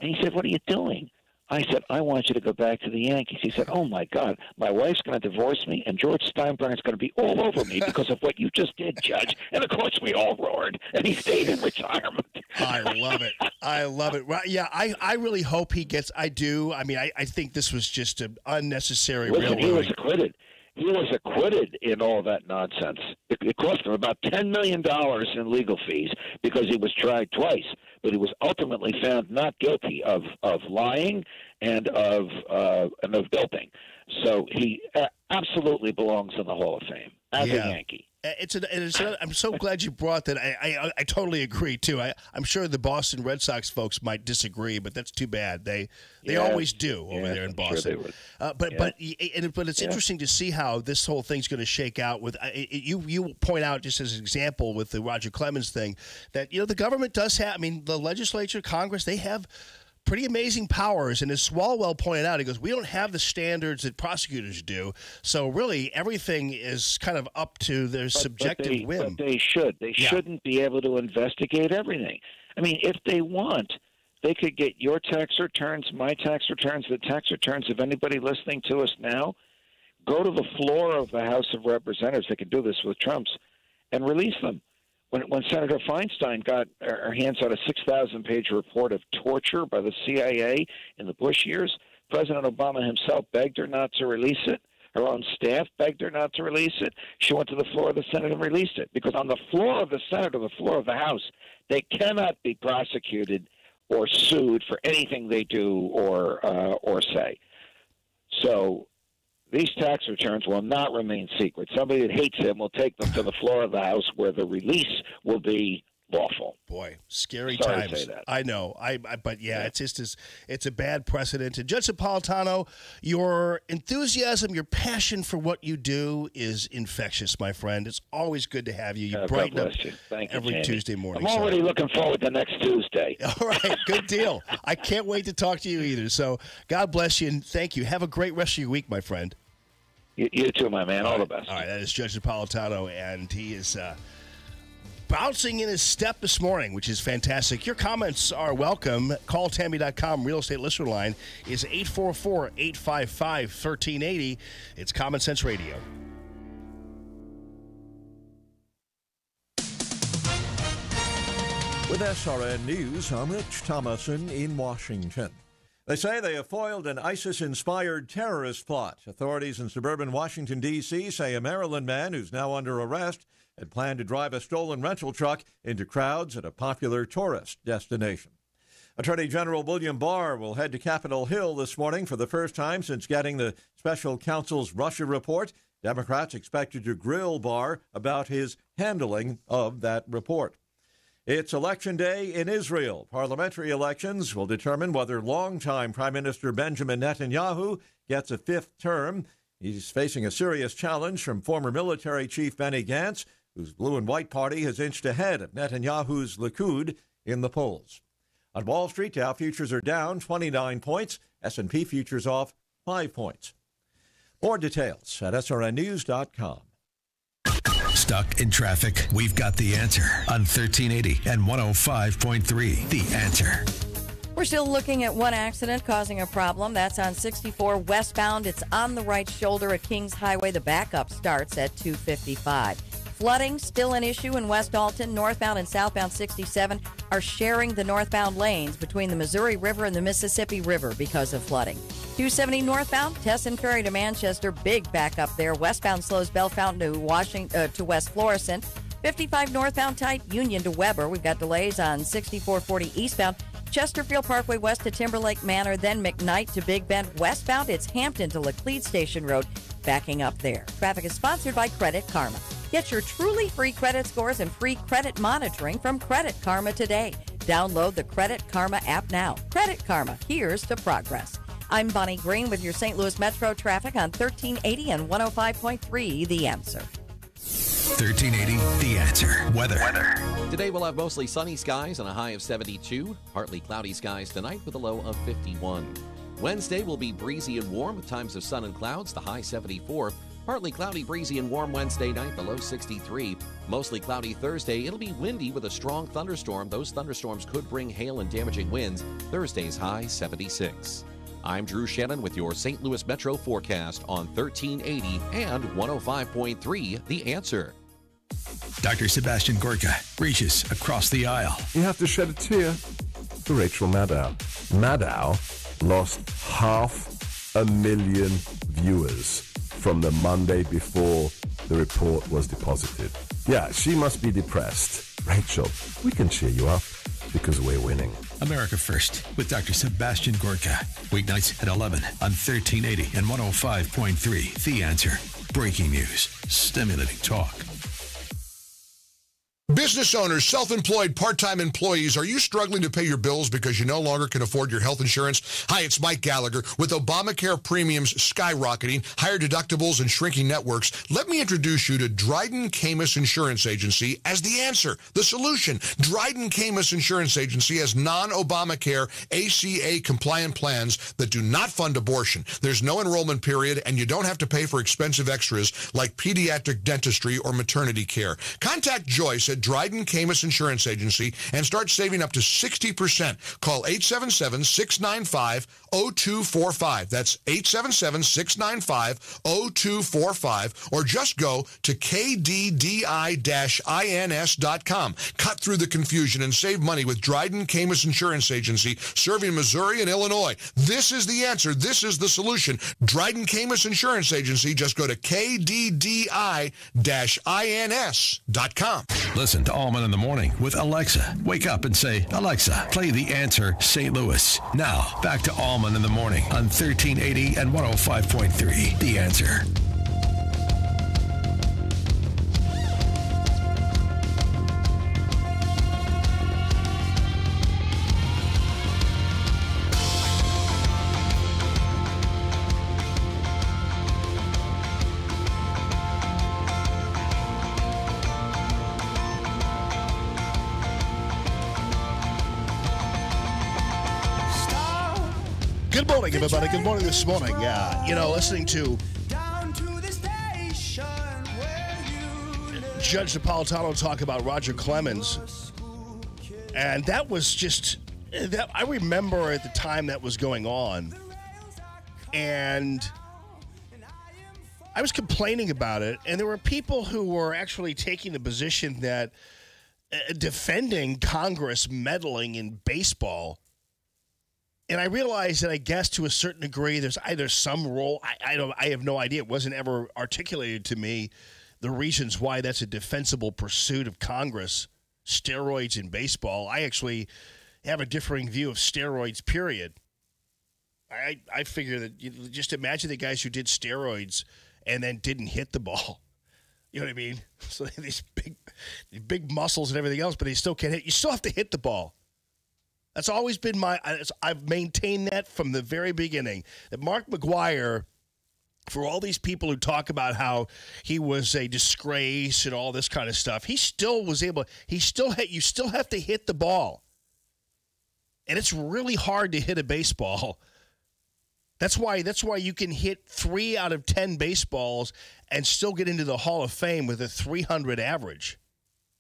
And he said, "What are you doing?" I said, "I want you to go back to the Yankees." He said, "Oh, my God, my wife's going to divorce me, and George Steinbrenner's going to be all over me because of what you just did, Judge." And, of course, we all roared, and he stayed in retirement. I love it. I love it. Well, yeah, I really hope he gets – I do. I mean, I think this was just an unnecessary railroading. He was acquitted. He was acquitted in all that nonsense. It cost him about $10 million in legal fees because he was tried twice, but he was ultimately found not guilty of lying and of doping. So he absolutely belongs in the Hall of Fame as a Yankee. I'm so glad you brought that. I totally agree too. I'm sure the Boston Red Sox folks might disagree, but that's too bad. They always do over there in Boston. Sure they would. But it's interesting to see how this whole thing's going to shake out. With you point out just as an example with the Roger Clemens thing that the government does have. I mean, the legislature, Congress, they have pretty amazing powers. And as Swalwell pointed out, he goes, we don't have the standards that prosecutors do. So really everything is kind of up to their subjective whim. But they should. They shouldn't be able to investigate everything. I mean, if they want, they could get your tax returns, my tax returns, the tax returns of anybody listening to us now. Go to the floor of the House of Representatives. They can do this with Trump's and release them. When Senator Feinstein got her hands on a 6,000-page report of torture by the CIA in the Bush years, President Obama himself begged her not to release it. Her own staff begged her not to release it. She went to the floor of the Senate and released it. Because on the floor of the Senate or the floor of the House, they cannot be prosecuted or sued for anything they do or say. So these tax returns will not remain secret. Somebody that hates him will take them to the floor of the House where the release will be lawful. Boy, scary Sorry times. to say that. I know. But it's a bad precedent. And Judge Napolitano, your enthusiasm, your passion for what you do is infectious, my friend. It's always good to have you. You brighten up every Jamie. Tuesday morning. I'm already looking forward to next Tuesday. All right, good deal. I can't wait to talk to you either. So God bless you and thank you. Have a great rest of your week, my friend. You too, my man. All the best. All right, that is Judge Napolitano, and he is bouncing in his step this morning, which is fantastic. Your comments are welcome. Call Tammy.com. Real estate listener line is 844-855-1380. It's Common Sense Radio. With SRN News, I'm Rich Thomason in Washington. They say they have foiled an ISIS-inspired terrorist plot. Authorities in suburban Washington, D.C. say a Maryland man who's now under arrest had planned to drive a stolen rental truck into crowds at a popular tourist destination. Attorney General William Barr will head to Capitol Hill this morning for the first time since getting the special counsel's Russia report. Democrats expected to grill Barr about his handling of that report. It's Election Day in Israel. Parliamentary elections will determine whether longtime Prime Minister Benjamin Netanyahu gets a fifth term. He's facing a serious challenge from former military chief Benny Gantz, whose blue and white party has inched ahead of Netanyahu's Likud in the polls. On Wall Street, Dow futures are down 29 points, S&P futures off 5 points. More details at srnnews.com. Stuck in traffic? We've got the answer on 1380 and 105.3. The Answer. We're still looking at one accident causing a problem. That's on 64 westbound. It's on the right shoulder at Kings Highway. The backup starts at 255. Flooding, still an issue in West Alton. Northbound and southbound 67 are sharing the northbound lanes between the Missouri River and the Mississippi River because of flooding. 270 northbound, Tesson Ferry to Manchester, big backup there. Westbound slows Bell Fountain to West Florissant. 55 northbound tight, Union to Weber. We've got delays on 6440 eastbound. Chesterfield Parkway west to Timberlake Manor, then McKnight to Big Bend. Westbound, it's Hampton to Laclede Station Road, backing up there. Traffic is sponsored by Credit Karma. Get your truly free credit scores and free credit monitoring from Credit Karma today. Download the Credit Karma app now. Credit Karma, here's to progress. I'm Bonnie Green with your St. Louis Metro traffic on 1380 and 105.3 The Answer. 1380 The Answer. Weather. Today we'll have mostly sunny skies and a high of 72. Partly cloudy skies tonight with a low of 51. Wednesday will be breezy and warm with times of sun and clouds, the high 74. Partly cloudy, breezy, and warm Wednesday night, the low 63. Mostly cloudy Thursday. It'll be windy with a strong thunderstorm. Those thunderstorms could bring hail and damaging winds. Thursday's high 76. I'm Drew Shannon with your St. Louis Metro forecast on 1380 and 105.3 The Answer. Dr. Sebastian Gorka reaches across the aisle. You have to shed a tear for Rachel Maddow. Maddow lost 500,000 viewers from the Monday before the report was deposited. Yeah, she must be depressed. Rachel, we can cheer you up because we're winning. America First with Dr. Sebastian Gorka. Weeknights at 11 on 1380 and 105.3 The Answer. Breaking news. Stimulating talk. Business owners, self-employed, part-time employees, are you struggling to pay your bills because you no longer can afford your health insurance? Hi, it's Mike Gallagher. With Obamacare premiums skyrocketing, higher deductibles, and shrinking networks, let me introduce you to Dryden Camus Insurance Agency as the answer, the solution. Dryden Camus Insurance Agency has non-Obamacare ACA-compliant plans that do not fund abortion. There's no enrollment period, and you don't have to pay for expensive extras like pediatric dentistry or maternity care. Contact Joyce at Dryden Camus Insurance Agency and start saving up to 60%. Call 877-695-0245. That's 877-695-0245, or just go to kddi-ins.com. Cut through the confusion and save money with Dryden Camus Insurance Agency, serving Missouri and Illinois. This is the answer. This is the solution. Dryden Camus Insurance Agency. Just go to kddi-ins.com. Listen to Allman in the Morning with Alexa. Wake up and say, Alexa, play The Answer St. Louis. Now, back to Allman in the Morning on 1380 and 105.3. The Answer. Good morning, everybody. Good morning this morning. Listening to Judge Napolitano talk about Roger Clemens, and that was just that. I remember at the time that was going on, and I was complaining about it, and there were people who were actually taking the position that defending Congress meddling in baseball. And I realized that I guess to a certain degree there's either some role, I have no idea. It wasn't ever articulated to me the reasons why that's a defensible pursuit of Congress, steroids in baseball. I actually have a differing view of steroids, period. I figure that just imagine the guys who did steroids and then didn't hit the ball. You know what I mean? So they have these big muscles and everything else, but they still can't hit. You still have to hit the ball. That's always been I've maintained that from the very beginning, that Mark McGwire, for all these people who talk about how he was a disgrace and all this kind of stuff, he still was able, you still have to hit the ball. And it's really hard to hit a baseball. That's why you can hit 3 out of 10 baseballs and still get into the Hall of Fame with a 300 average.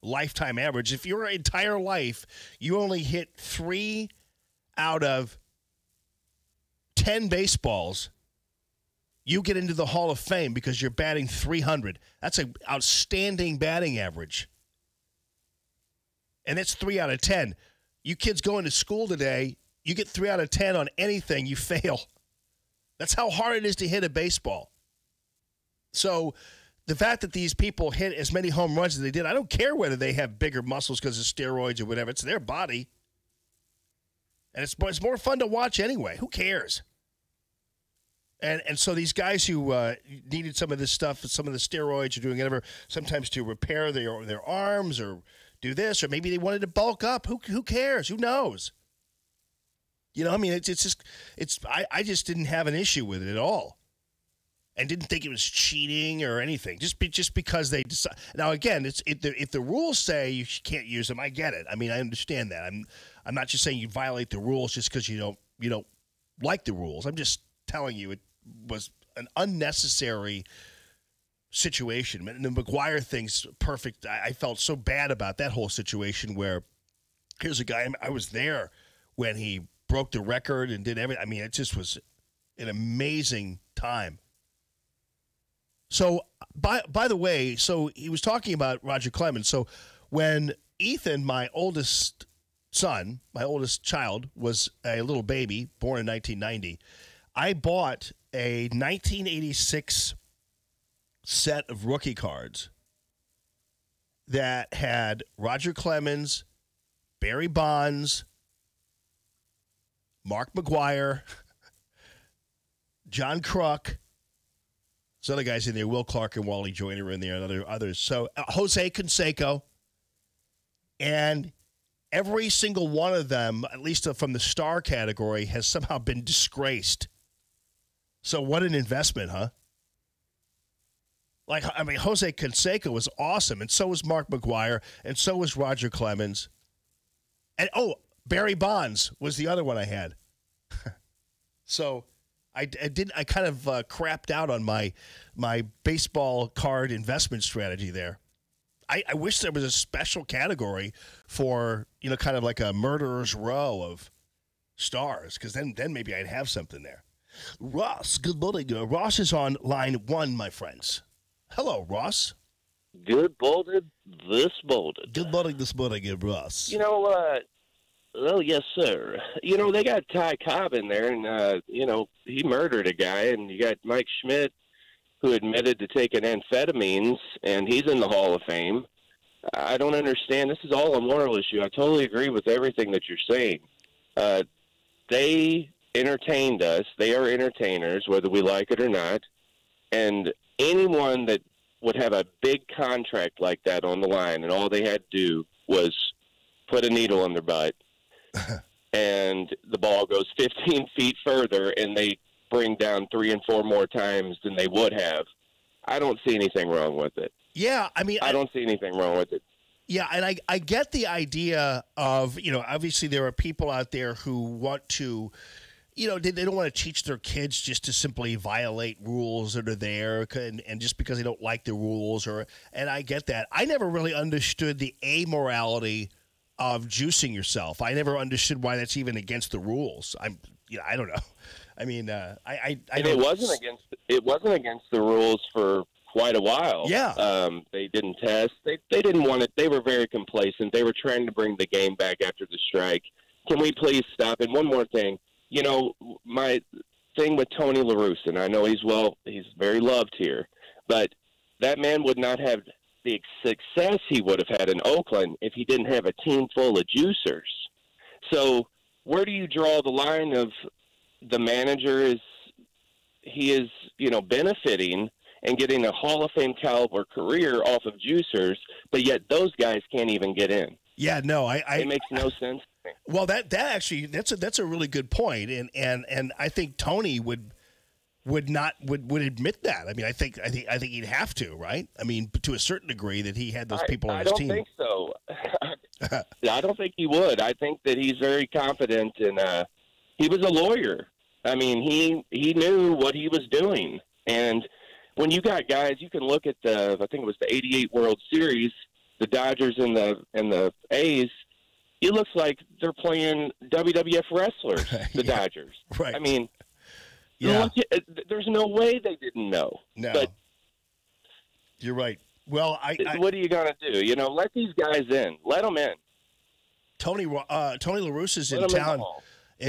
Lifetime average. If your entire life you only hit 3 out of 10 baseballs, you get into the Hall of Fame because you're batting 300. That's an outstanding batting average. And that's 3 out of 10. You kids going to school today, you get 3 out of 10 on anything, you fail. That's how hard it is to hit a baseball. So the fact that these people hit as many home runs as they did, I don't care whether they have bigger muscles because of steroids or whatever. It's their body. And it's more fun to watch anyway. Who cares? And so these guys who needed some of this stuff, some of the steroids or doing whatever, sometimes to repair their arms or do this, or maybe they wanted to bulk up. Who cares? Who knows? You know, I mean, I just didn't have an issue with it at all. And didn't think it was cheating or anything, just because they decide. Now again, if the rules say you can't use them, I get it. I mean, I understand that. I'm not just saying you violate the rules just because you don't like the rules. I'm just telling you it was an unnecessary situation. And the McGwire thing's perfect. I felt so bad about that whole situation where here's a guy. I was there when he broke the record and did everything. I mean, it just was an amazing time. So, by the way, so he was talking about Roger Clemens. So when Ethan, my oldest child, was a little baby, born in 1990, I bought a 1986 set of rookie cards that had Roger Clemens, Barry Bonds, Mark McGwire, John Kruk. There's other guys in there, Will Clark and Wally Joyner in there, and others. So Jose Canseco, and every single one of them, at least from the star category, has somehow been disgraced. So what an investment, huh? Jose Canseco was awesome, and so was Mark McGwire, and so was Roger Clemens. And, Barry Bonds was the other one I had. So I kind of crapped out on my baseball card investment strategy there. I wish there was a special category for, kind of like a murderer's row of stars, because then maybe I'd have something there. Ross, good morning. Ross is on line 1, my friends. Hello, Ross. Good morning, this morning. Good morning this morning, Ross. Oh, yes, sir. They got Ty Cobb in there, and, he murdered a guy, and you got Mike Schmidt, who admitted to taking amphetamines, and he's in the Hall of Fame. I don't understand. This is all a moral issue. I totally agree with everything that you're saying. They entertained us. They are entertainers, whether we like it or not. And anyone that would have a big contract like that on the line, and all they had to do was put a needle in their butt, and the ball goes 15 feet further, and they bring down 3 and 4 more times than they would have. I don't see anything wrong with it. Yeah, I mean, I don't see anything wrong with it. Yeah, and I get the idea of, obviously there are people out there who want to, they don't want to teach their kids just to simply violate rules that are there, and just because they don't like the rules, and I get that. I never really understood the amorality of juicing yourself. I never understood why that's even against the rules. I don't know. I mean, it wasn't against the rules for quite a while. Yeah. They didn't test. They didn't want it. They were very complacent. They were trying to bring the game back after the strike. Can we please stop? And one more thing. My thing with Tony La Russa, and I know he's very loved here, but that man would not have the success he would have had in Oakland if he didn't have a team full of juicers. So where do you draw the line of the manager is benefiting and getting a Hall of Fame caliber career off of juicers, but yet those guys can't even get in? Yeah, no, it makes no sense. Well, that's a really good point, and I think Tony would admit that. I mean, I think he'd have to, right? I mean, to a certain degree, that he had those people on his team. I don't think so. I don't think he would. I think that he's very confident, and he was a lawyer. I mean, he knew what he was doing, and when you got guys, you can look at I think it was the '88 World Series, the Dodgers and the A's. It looks like they're playing WWF wrestlers, the Dodgers. Right. I mean, there's no way they didn't know. No. But you're right. Well, what are you going to do? Let these guys in. Let them in. Tony La Russa's in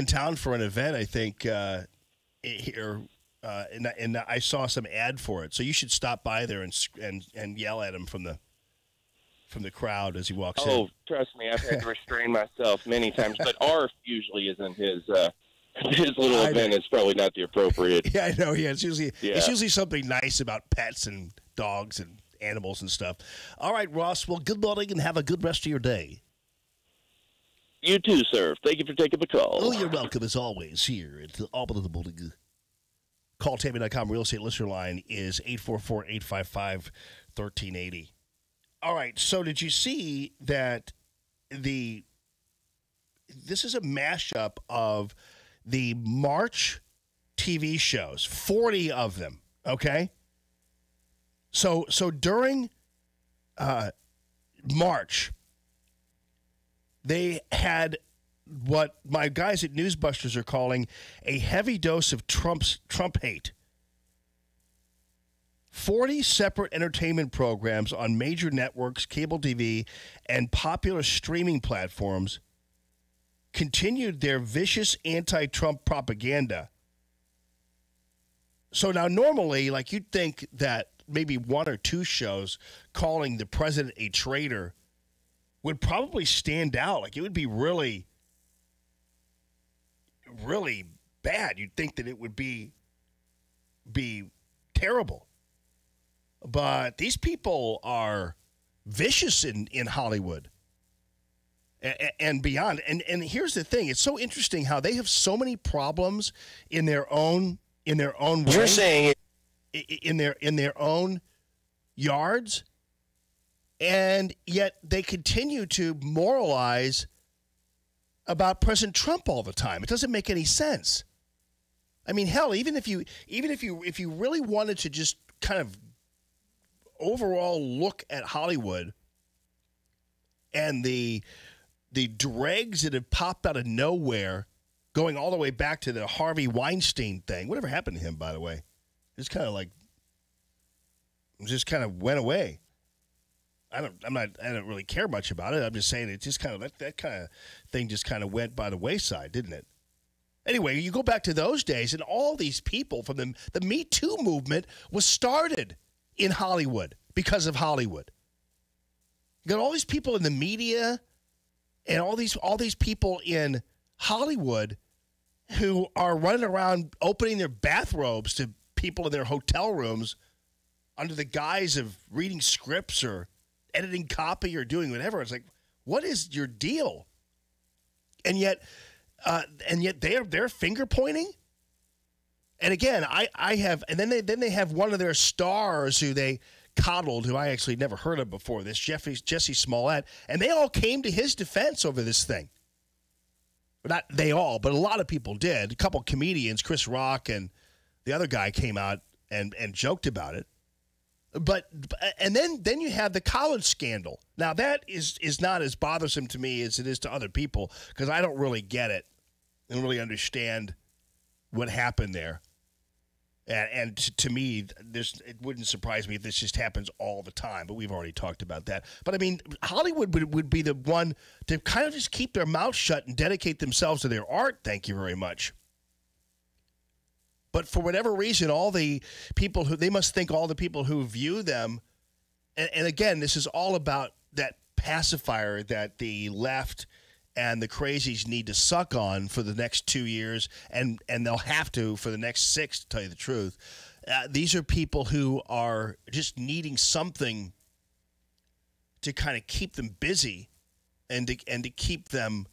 town for an event, I think, here. And I saw some ad for it. So you should stop by there and yell at him from the crowd as he walks in. Oh, trust me, I've had to restrain myself many times. But ARF usually isn't his little event. Is probably not the appropriate. Yeah, I know. Yeah, it's usually something nice about pets and dogs and animals and stuff. All right, Ross. Well, good morning and have a good rest of your day. You too, sir. Thank you for taking the call. Oh, you're welcome as always here at the Allman in the Morning. CallTammy.com real estate listener line is 844-855-1380. All right, so did you see that this is a mashup of the March TV shows, 40 of them, okay? So during March, they had what my guys at Newsbusters are calling a heavy dose of Trump hate. 40 separate entertainment programs on major networks, cable TV, and popular streaming platforms continued their vicious anti-Trump propaganda. So now normally, like, you'd think that maybe 1 or 2 shows calling the president a traitor would probably stand out. Like, it would be really, really bad. You'd think that it would be terrible. But these people are vicious in Hollywood and beyond. And here's the thing. It's so interesting how they have so many problems in their own way. You're saying in their own yards, and yet they continue to moralize about President Trump all the time. It doesn't make any sense. I mean, hell, even if you really wanted to just kind of overall look at Hollywood and the dregs that have popped out of nowhere, going all the way back to the Harvey Weinstein thing. Whatever happened to him, by the way? Just kind of went away. I don't really care much about it. I'm just saying it just kind of that kind of thing just kind of went by the wayside, didn't it? Anyway, you go back to those days, and all these people from the Me Too movement was started in Hollywood because of Hollywood. You got all these people in the media and all these people in Hollywood who are running around opening their bathrobes to people in their hotel rooms under the guise of reading scripts or editing copy or doing whatever. It's like, what is your deal? And yet they're finger pointing. And again, I have, and then they have one of their stars who they coddled, who I actually never heard of before this, Jesse Smollett, and they all came to his defense over this thing. Not they all, but a lot of people did. A couple comedians, Chris Rock and the other guy, came out and joked about it. And then you have the college scandal. Now that is not as bothersome to me as it is to other people, because I don't really get it and really understand what happened there. And to me, it wouldn't surprise me if this just happens all the time, but we've already talked about that. But, I mean, Hollywood would be the one to kind of just keep their mouth shut and dedicate themselves to their art, thank you very much. But for whatever reason, all the people they must think all the people who view them, and again, this is all about that pacifier that the left and the crazies need to suck on for the next 2 years, and they'll have to for the next 6, to tell you the truth. These are people who are just needing something to kind of keep them busy and to keep them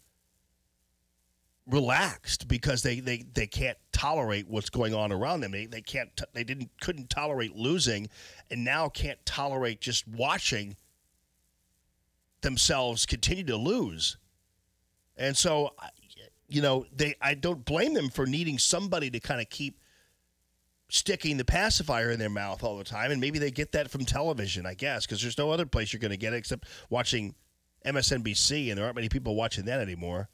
relaxed, because they can't tolerate what's going on around them. They couldn't tolerate losing, and now can't tolerate just watching themselves continue to lose. And so, I don't blame them for needing somebody to kind of keep sticking the pacifier in their mouth all the time. And maybe they get that from television, I guess, because there's no other place you're going to get it except watching MSNBC, and there aren't many people watching that anymore.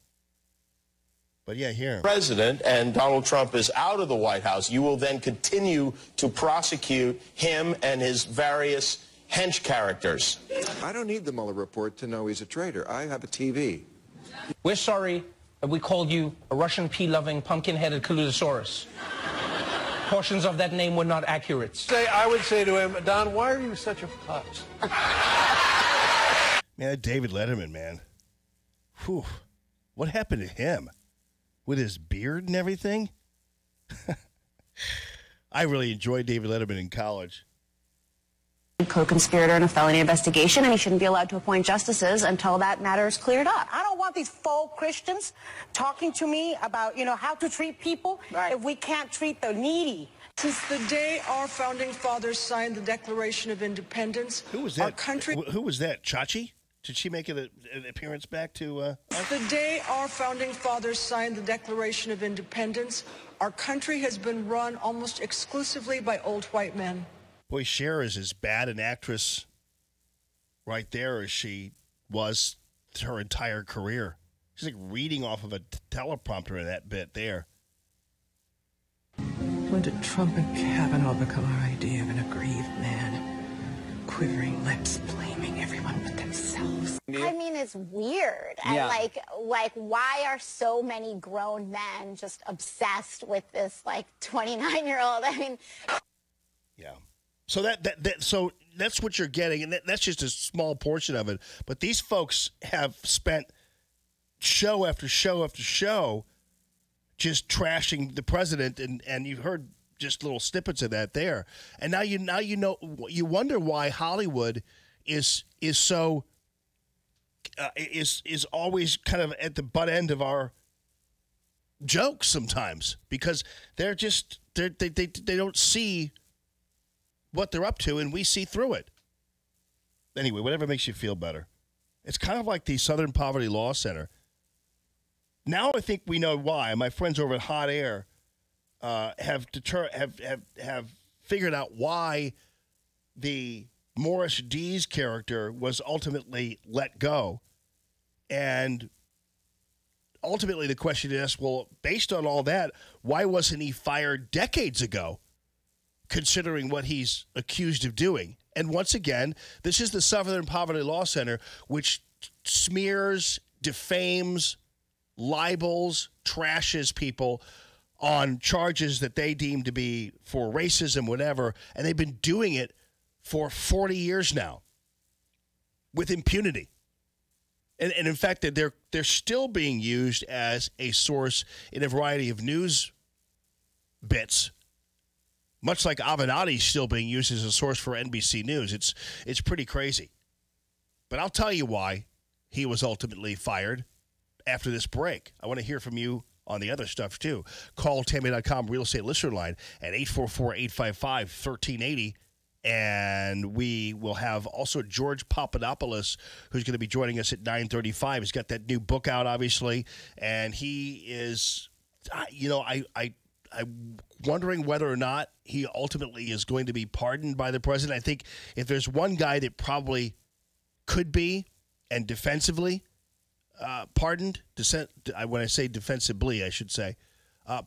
But yeah, here. President and Donald Trump is out of the White House, you will then continue to prosecute him and his various hench characters. I don't need the Mueller report to know he's a traitor. I have a TV. We're sorry that we called you a Russian pea-loving, pumpkin-headed Kalutosaurus. Portions of that name were not accurate. I would say to him, Don, why are you such a putz? Man, David Letterman, man. Whew. What happened to him? With his beard and everything? I really enjoyed David Letterman in college. Co-conspirator in a felony investigation, and he shouldn't be allowed to appoint justices until that matter is cleared up. I don't want these faux Christians talking to me about, how to treat people if we can't treat the needy. Since the day our founding fathers signed the Declaration of Independence, Who was that? Who was that? Chachi? Did she make an appearance back to us? The day our founding fathers signed the Declaration of Independence, our country has been run almost exclusively by old white men. Boy, Cher is as bad an actress right there as she was her entire career. She's like reading off of a teleprompter in that bit there. When did Trump and Kavanaugh become our idea of an aggrieved man? Quivering lips blaming everyone but themselves. I mean, it's weird. Yeah. And like, why are so many grown men just obsessed with this 29-year-old? I mean, yeah. So so that's what you're getting, and that's just a small portion of it. But these folks have spent show after show after show just trashing the president, and you've heard just little snippets of that there. And now you wonder why Hollywood is so is always kind of at the butt end of our jokes sometimes, because they don't see what they're up to, and we see through it. Anyway, whatever makes you feel better. It's kind of like the Southern Poverty Law Center. Now I think we know why. My friends over at Hot Air have figured out why the Morris D's character was ultimately let go. And ultimately the question is, well, based on all that, why wasn't he fired decades ago, considering what he's accused of doing? And once again, this is the Southern Poverty Law Center, which smears, defames, libels, trashes people on charges that they deem to be for racism, whatever, and they've been doing it for 40 years now. with impunity. And in fact, they're still being used as a source in a variety of news bits, much like Avenatti is still being used as a source for NBC News. It's pretty crazy. But I'll tell you why he was ultimately fired after this break. I want to hear from you on the other stuff, too. Call Tammy.com real estate listener line at 844-855-1380. And we will have also George Papadopoulos, who's going to be joining us at 9:35. He's got that new book out, obviously. And he is, I'm wondering whether or not he ultimately is going to be pardoned by the president. I think if there's one guy that probably could be, and defensively pardoned, when I say defensively, I should say,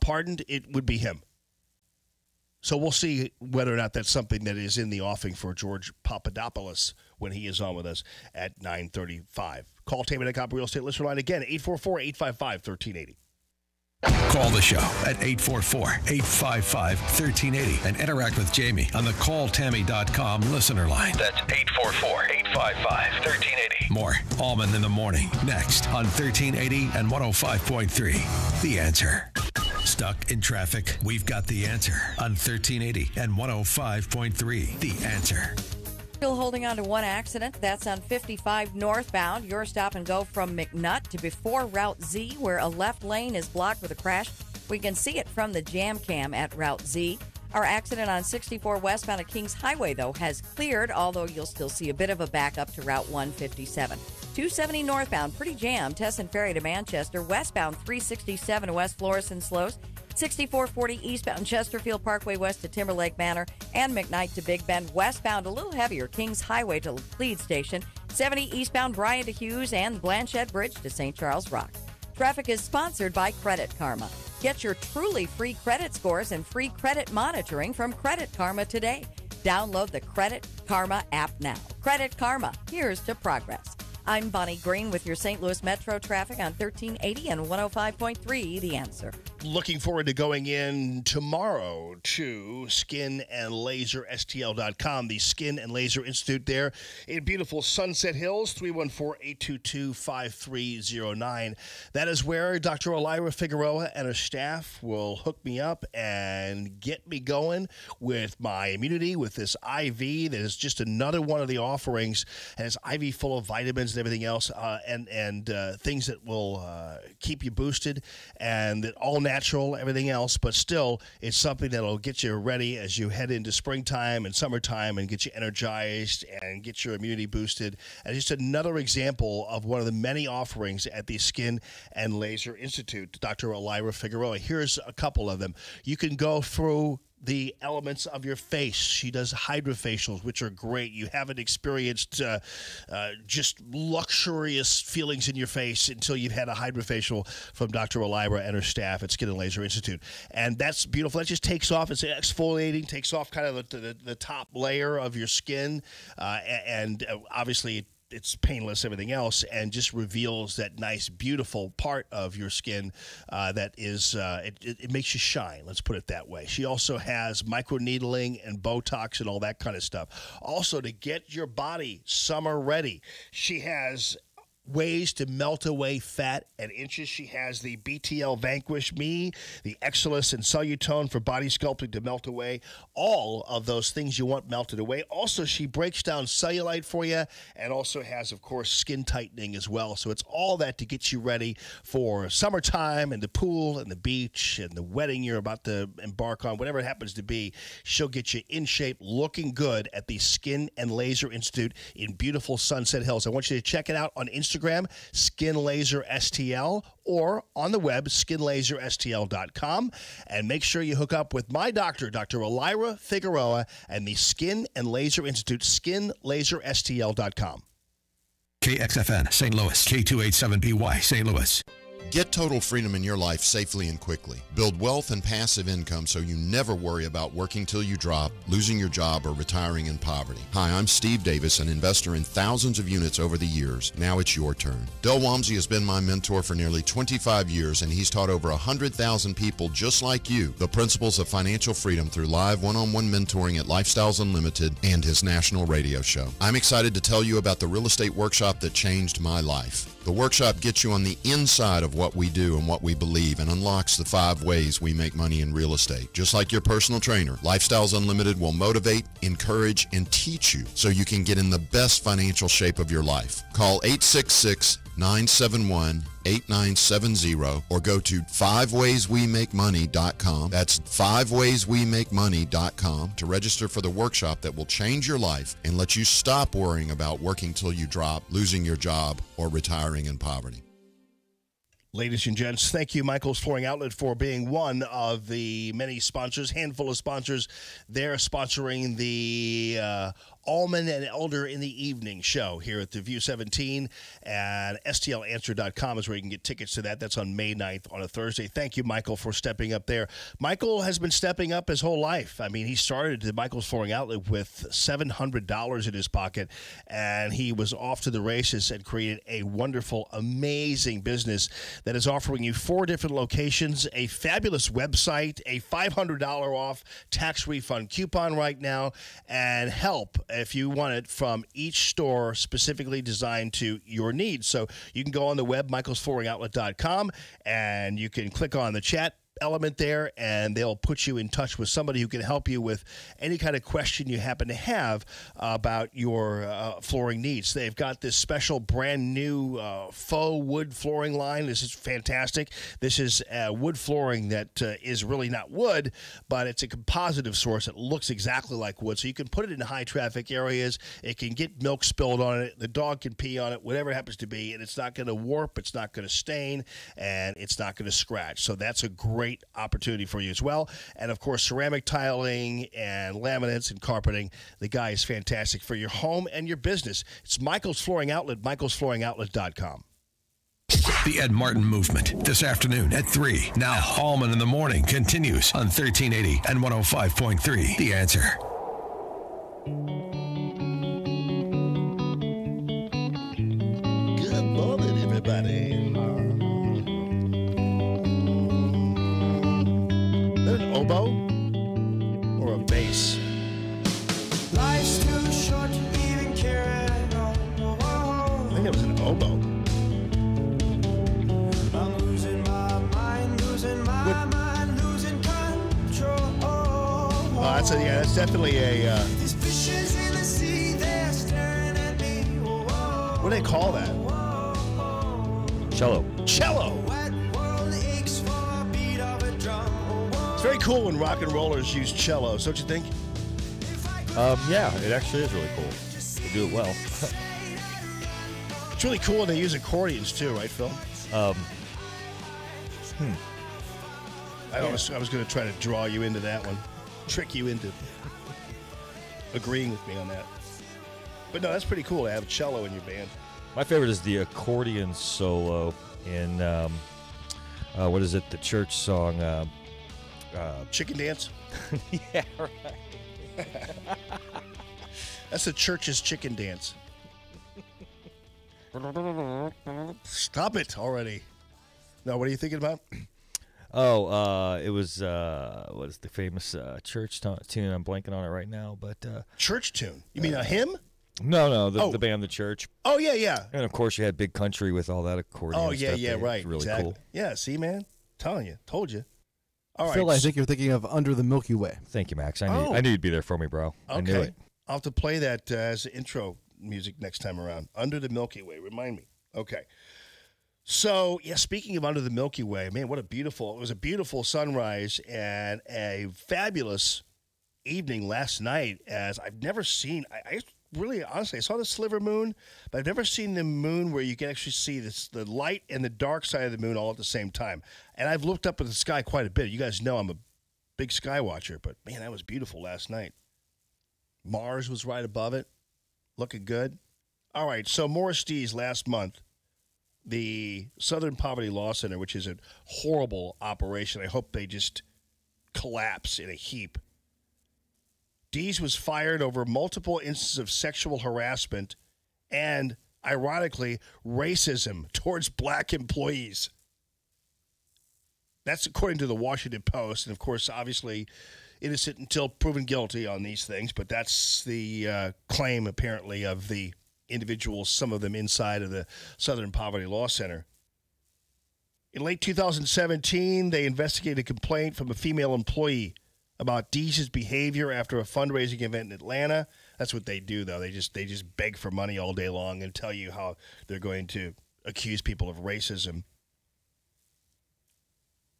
pardoned, it would be him. So we'll see whether or not that's something that is in the offing for George Papadopoulos when he is on with us at 9:35. Call Tammy.com real estate listener line again, 844-855-1380. Call the show at 844-855-1380 and interact with Jamie on the calltammy.com listener line. That's 844-855-1380. More Allman in the Morning next on 1380 and 105.3. The Answer. Stuck in traffic? We've got the answer on 1380 and 105.3. The Answer. Still holding on to one accident. That's on 55 northbound. Your stop and go from McNutt to before Route Z, where a left lane is blocked with a crash. We can see it from the jam cam at Route Z. Our accident on 64 westbound at Kings Highway, though, has cleared, although you'll still see a bit of a backup to Route 157. 270 northbound, pretty jammed. Tesson Ferry to Manchester. Westbound 367 to West Florissant slows. 6440 eastbound Chesterfield Parkway west to Timberlake Manor, and McKnight to Big Bend. Westbound a little heavier, Kings Highway to Clede Station. 70 eastbound Bryan to Hughes and Blanchette Bridge to St. Charles Rock. Traffic is sponsored by Credit Karma. Get your truly free credit scores and free credit monitoring from Credit Karma today. Download the Credit Karma app now. Credit Karma, here's to progress. I'm Bonnie Green with your St. Louis Metro traffic on 1380 and 105.3, The Answer. Looking forward to going in tomorrow to skinandlaserstl.com, the Skin and Laser Institute there in beautiful Sunset Hills, 314-822-5309. That is where Dr. Elira Figueroa and her staff will hook me up and get me going with my immunity with this IV that is just another one of the offerings, and it's IV full of vitamins and everything else, and things that will keep you boosted, and that all natural, everything else, but still it's something that'll get you ready as you head into springtime and summertime and get you energized and get your immunity boosted. And just another example of one of the many offerings at the Skin and Laser Institute, Dr. Elira Figueroa. Here's a couple of them. You can go through the elements of your face. She does hydrofacials, which are great. You haven't experienced just luxurious feelings in your face until you've had a hydrofacial from Dr. Elira and her staff at Skin and Laser Institute. And that's beautiful. That just takes off. It's exfoliating, takes off kind of the top layer of your skin. And obviously, it's painless, everything else, and just reveals that nice, beautiful part of your skin that is, it makes you shine, let's put it that way. She also has microneedling and Botox and all that kind of stuff. Also, to get your body summer ready, she has ways to melt away fat and inches. She has the BTL Vanquish Me, the Exilus and Cellutone for body sculpting to melt away all of those things you want melted away. Also, she breaks down cellulite for you and also has, of course, skin tightening as well. So it's all that to get you ready for summertime and the pool and the beach and the wedding you're about to embark on, whatever it happens to be. She'll get you in shape, looking good at the Skin and Laser Institute in beautiful Sunset Hills. I want you to check it out on Instagram, Skin Laser STL, or on the web, skinlaserstl.com. And make sure you hook up with my doctor, Dr. Elira Figueroa, and the Skin and Laser Institute, skinlaserstl.com. KXFN, St. Louis, K287BY, St. Louis. Get total freedom in your life safely and quickly. Build wealth and passive income so you never worry about working till you drop, losing your job, or retiring in poverty. Hi, I'm Steve Davis, an investor in thousands of units over the years. Now it's your turn. Del Walmsley has been my mentor for nearly 25 years, and he's taught over 100,000 people just like you the principles of financial freedom through live one-on-one mentoring at Lifestyles Unlimited and his national radio show. I'm excited to tell you about the real estate workshop that changed my life. The workshop gets you on the inside of what we do and what we believe and unlocks the 5 ways we make money in real estate. Just like your personal trainer, Lifestyles Unlimited will motivate, encourage, and teach you so you can get in the best financial shape of your life. Call 866-971-8970 or go to 5wayswemakemoney.com. That's 5wayswemakemoney.com to register for the workshop that will change your life and let you stop worrying about working till you drop, losing your job, or retiring in poverty. Ladies and gents, thank you, Michael's Flooring Outlet, for being one of the many sponsors, handful of sponsors. They're sponsoring the Allman and Elder in the Evening show here at the View 17, and stlanswer.com is where you can get tickets to that. That's on May 9th on a Thursday. Thank you, Michael, for stepping up there. Michael has been stepping up his whole life. I mean, he started the Michael's Flooring Outlet with $700 in his pocket, and he was off to the races and created a wonderful, amazing business that is offering you 4 different locations, a fabulous website, a $500 off tax refund coupon right now, and help if you want it from each store specifically designed to your needs. So you can go on the web, michaelsflooringoutlet.com, and you can click on the chat element there, and they'll put you in touch with somebody who can help you with any kind of question you happen to have about your flooring needs. They've got this special brand new faux wood flooring line. This is fantastic. This is wood flooring that is really not wood, but it's a composite of sorts. It looks exactly like wood, so you can put it in high traffic areas. It can get milk spilled on it. The dog can pee on it, whatever it happens to be, and it's not going to warp, it's not going to stain, and it's not going to scratch. So that's a great opportunity for you as well. And of course, ceramic tiling and laminates and carpeting. The guy is fantastic for your home and your business. It's Michael's Flooring Outlet, michaelsflooringoutlet.com. The Ed Martin Movement this afternoon at 3. Now, Allman in the Morning continues on 1380 and 105.3. The Answer. Good morning, everybody. An oboe or a bass? Life's too short to even care. I think it was an oboe. I'm losing my mind, losing my mind, losing control. Oh, that's definitely a. These fishes in the sea, they're staring at me. What do they call that? Cello. Cello. It's very cool when rock and rollers use cellos, don't you think? Yeah, it actually is really cool. They do it well. It's really cool when they use accordions too, right, Phil? I was going to try to draw you into that one, trick you into agreeing with me on that. But no, that's pretty cool to have a cello in your band. My favorite is the accordion solo in what is it? The church song. Chicken Dance? Yeah, right. That's the church's chicken dance. Stop it already. No, what are you thinking about? It was what is the famous church tune? I'm blanking on it right now, but church tune? You mean a hymn? No, the band, The Church. Oh yeah. And of course, you had Big Country with all that accordion. Oh yeah, stuff. right. It's really exactly. cool. Yeah, see, man, told you. All right, Phil, I think you're thinking of Under the Milky Way. Thank you, Max. I knew you'd be there for me, bro. Okay. I knew it. I'll have to play that as intro music next time around. Under the Milky Way. Remind me. Okay. So, yeah, speaking of Under the Milky Way, man, it was a beautiful sunrise and a fabulous evening last night, as I've never seen. I really, honestly, I saw the sliver moon, but I've never seen the moon where you can actually see the light and the dark side of the moon all at the same time. And I've looked up at the sky quite a bit. You guys know I'm a big sky watcher, but man, that was beautiful last night. Mars was right above it, looking good. All right, so Morris Dees last month the Southern Poverty Law Center, which is a horrible operation. I hope they just collapse in a heap. Dees was fired over multiple instances of sexual harassment and, ironically, racism towards black employees. That's according to the Washington Post. And, of course, obviously innocent until proven guilty on these things. But that's the claim, apparently, of the individuals, some of them inside of the Southern Poverty Law Center. In late 2017, they investigated a complaint from a female employee about Dees' behavior after a fundraising event in Atlanta. That's what they do, though. They just beg for money all day long and tell you how they're going to accuse people of racism.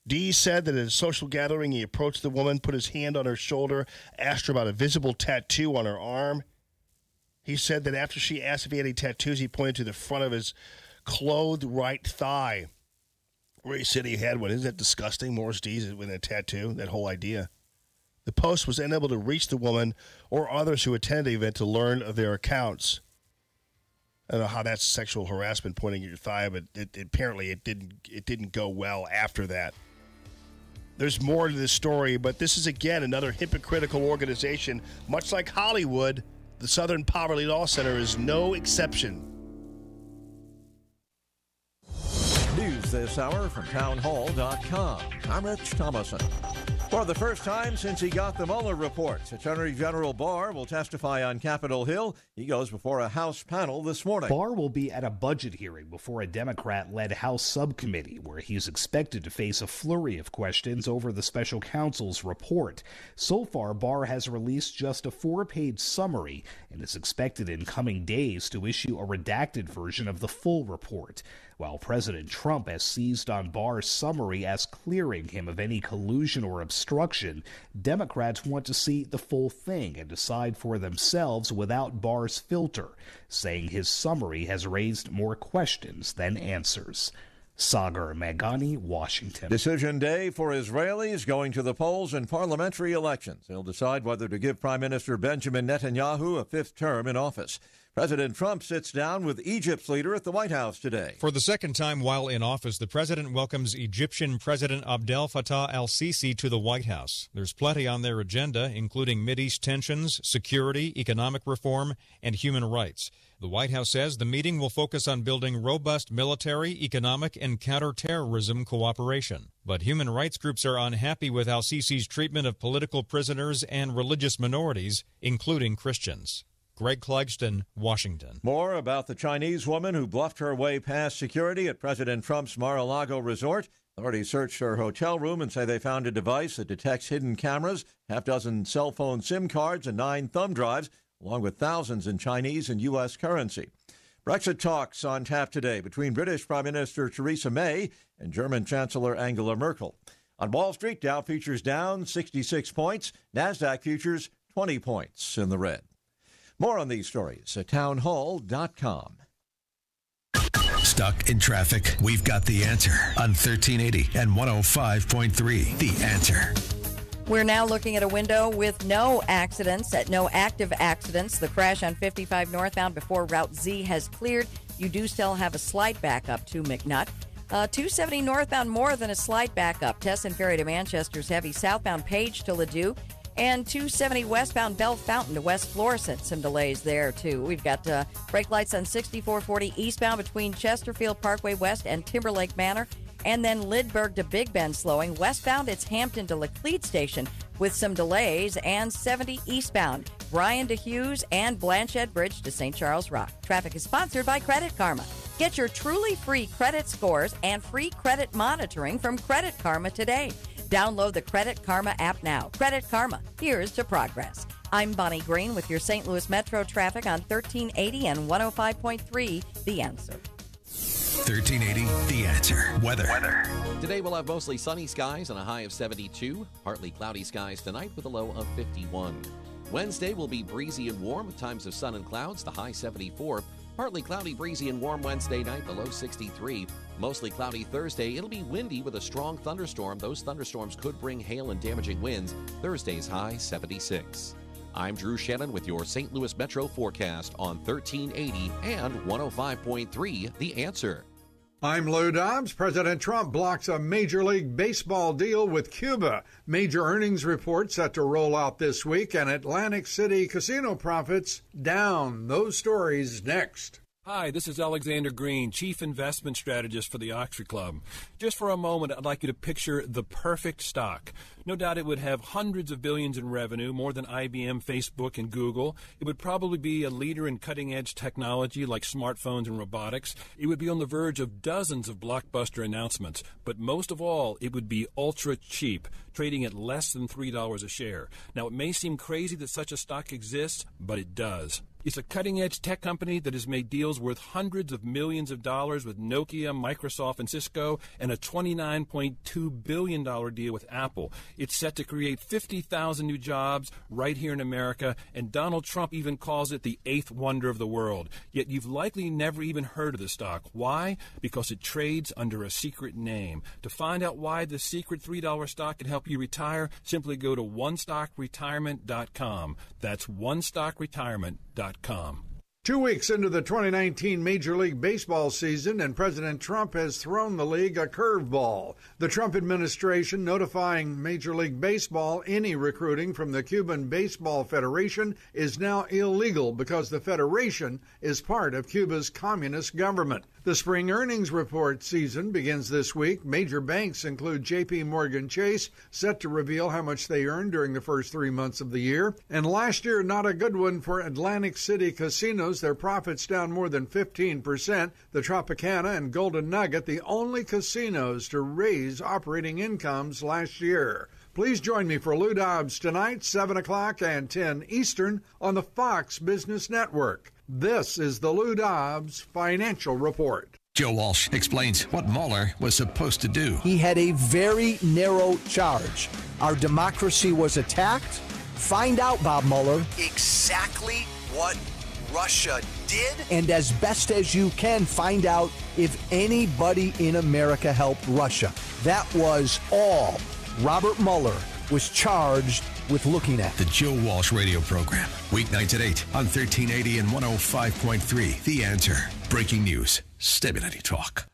Dees said that at a social gathering, he approached the woman, put his hand on her shoulder, asked her about a visible tattoo on her arm. He said that after she asked if he had any tattoos, he pointed to the front of his clothed right thigh, where he said he had one. Isn't that disgusting? Morris Dees with a tattoo, that whole idea. The Post was unable to reach the woman or others who attended the event to learn of their accounts. I don't know how that's sexual harassment, pointing at your thigh, but apparently it didn't go well after that. There's more to this story, but this is, again, another hypocritical organization. Much like Hollywood, the Southern Poverty Law Center is no exception. News this hour from townhall.com. I'm Rich Thomason. For the first time since he got the Mueller report, Attorney General Barr will testify on Capitol Hill. He goes before a House panel this morning. Barr will be at a budget hearing before a Democrat-led House subcommittee, where he's expected to face a flurry of questions over the special counsel's report. So far, Barr has released just a 4-page summary and is expected in coming days to issue a redacted version of the full report. While President Trump has seized on Barr's summary as clearing him of any collusion or obstruction, Democrats want to see the full thing and decide for themselves without Barr's filter, saying his summary has raised more questions than answers. Sagar Meghani, Washington. Decision day for Israelis going to the polls in parliamentary elections. They'll decide whether to give Prime Minister Benjamin Netanyahu a 5th term in office. President Trump sits down with Egypt's leader at the White House today. For the second time while in office, the president welcomes Egyptian President Abdel Fattah al-Sisi to the White House. There's plenty on their agenda, including Mideast tensions, security, economic reform, and human rights. The White House says the meeting will focus on building robust military, economic, and counterterrorism cooperation. But human rights groups are unhappy with al-Sisi's treatment of political prisoners and religious minorities, including Christians. Greg Clugston, Washington. More about the Chinese woman who bluffed her way past security at President Trump's Mar-a-Lago resort. Authorities searched her hotel room and say they found a device that detects hidden cameras, half-dozen cell phone SIM cards, and 9 thumb drives, along with thousands in Chinese and U.S. currency. Brexit talks on tap today between British Prime Minister Theresa May and German Chancellor Angela Merkel. On Wall Street, Dow futures down 66 points, NASDAQ futures 20 points in the red. More on these stories at townhall.com. Stuck in traffic? We've got the answer on 1380 and 105.3. The Answer. We're now looking at a window with no accidents, no active accidents. The crash on 55 northbound before Route Z has cleared. You do still have a slight backup to McNutt. 270 northbound, more than a slight backup. Tesson Ferry to Manchester's heavy. Southbound Page to Ladue. And 270 westbound Bell Fountain to West Florissant. Some delays there, too. We've got brake lights on 6440 eastbound between Chesterfield Parkway West and Timberlake Manor. And then Lydberg to Big Bend slowing. Westbound, it's Hampton to Laclede Station with some delays. And 70 eastbound, Bryan to Hughes and Blanchette Bridge to St. Charles Rock. Traffic is sponsored by Credit Karma. Get your truly free credit scores and free credit monitoring from Credit Karma today. Download the Credit Karma app now. Credit Karma, here's to progress. I'm Bonnie Green with your St. Louis Metro traffic on 1380 and 105.3, The Answer. 1380, The Answer. Weather. Today we'll have mostly sunny skies and a high of 72. Partly cloudy skies tonight with a low of 51. Wednesday will be breezy and warm with times of sun and clouds, the high 74. Partly cloudy, breezy, and warm Wednesday night, the low 63. Mostly cloudy Thursday. It'll be windy with a strong thunderstorm. Those thunderstorms could bring hail and damaging winds. Thursday's high 76. I'm Drew Shannon with your St. Louis Metro forecast on 1380 and 105.3 The Answer. I'm Lou Dobbs. President Trump blocks a Major League Baseball deal with Cuba. Major earnings report set to roll out this week, and Atlantic City casino profits down. Those stories next. Hi, this is Alexander Green, Chief Investment Strategist for the Oxford Club. Just for a moment, I'd like you to picture the perfect stock. No doubt it would have hundreds of billions in revenue, more than IBM, Facebook, and Google. It would probably be a leader in cutting-edge technology like smartphones and robotics. It would be on the verge of dozens of blockbuster announcements. But most of all, it would be ultra cheap, trading at less than $3 a share. Now, it may seem crazy that such a stock exists, but it does. It's a cutting-edge tech company that has made deals worth hundreds of millions of dollars with Nokia, Microsoft, and Cisco, and a $29.2 billion deal with Apple. It's set to create 50,000 new jobs right here in America, and Donald Trump even calls it the eighth wonder of the world. Yet you've likely never even heard of the stock. Why? Because it trades under a secret name. To find out why the secret $3 stock can help you retire, simply go to onestockretirement.com. That's onestockretirement.com. 2 weeks into the 2019 Major League Baseball season, and President Trump has thrown the league a curveball. The Trump administration notifying Major League Baseball any recruiting from the Cuban Baseball Federation is now illegal because the federation is part of Cuba's communist government. The spring earnings report season begins this week. Major banks include J.P. Morgan Chase, set to reveal how much they earned during the first 3 months of the year. And last year, not a good one for Atlantic City casinos. Their profits down more than 15%. The Tropicana and Golden Nugget, the only casinos to raise operating incomes last year. Please join me for Lou Dobbs tonight, 7 o'clock and 10 Eastern on the Fox Business Network. This is the Lou Dobbs Financial Report. Joe Walsh explains what Mueller was supposed to do. He had a very narrow charge. Our democracy was attacked. Find out, Bob Mueller, exactly what Russia did. And as best as you can, find out if anybody in America helped Russia. That was all Robert Mueller was charged with looking at. The Joe Walsh radio program. Weeknights at 8 on 1380 and 105.3. The Answer. Breaking news. Stimulating talk.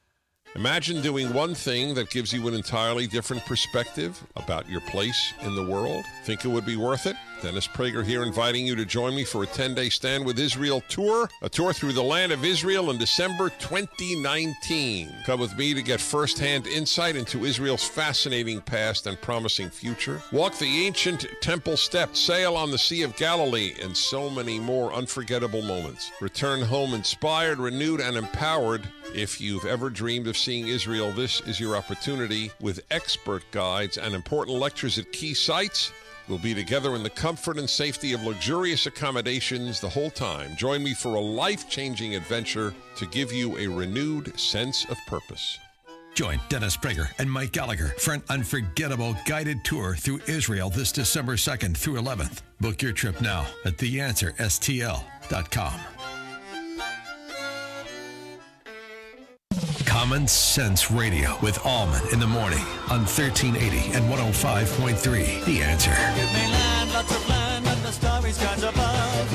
Imagine doing one thing that gives you an entirely different perspective about your place in the world. Think it would be worth it? Dennis Prager here, inviting you to join me for a 10-day Stand with Israel tour, a tour through the land of Israel in December 2019. Come with me to get first-hand insight into Israel's fascinating past and promising future. Walk the ancient temple steps, sail on the Sea of Galilee, and so many more unforgettable moments. Return home inspired, renewed, and empowered. If you've ever dreamed of seeing Israel, this is your opportunity. With expert guides and important lectures at key sites, we'll be together in the comfort and safety of luxurious accommodations the whole time. Join me for a life-changing adventure to give you a renewed sense of purpose. Join Dennis Prager and Mike Gallagher for an unforgettable guided tour through Israel this December 2nd through 11th. Book your trip now at theanswerstl.com. Common Sense Radio with Allman in the morning on 1380 and 105.3. The Answer. Give me land, lots of land, and the starry skies above.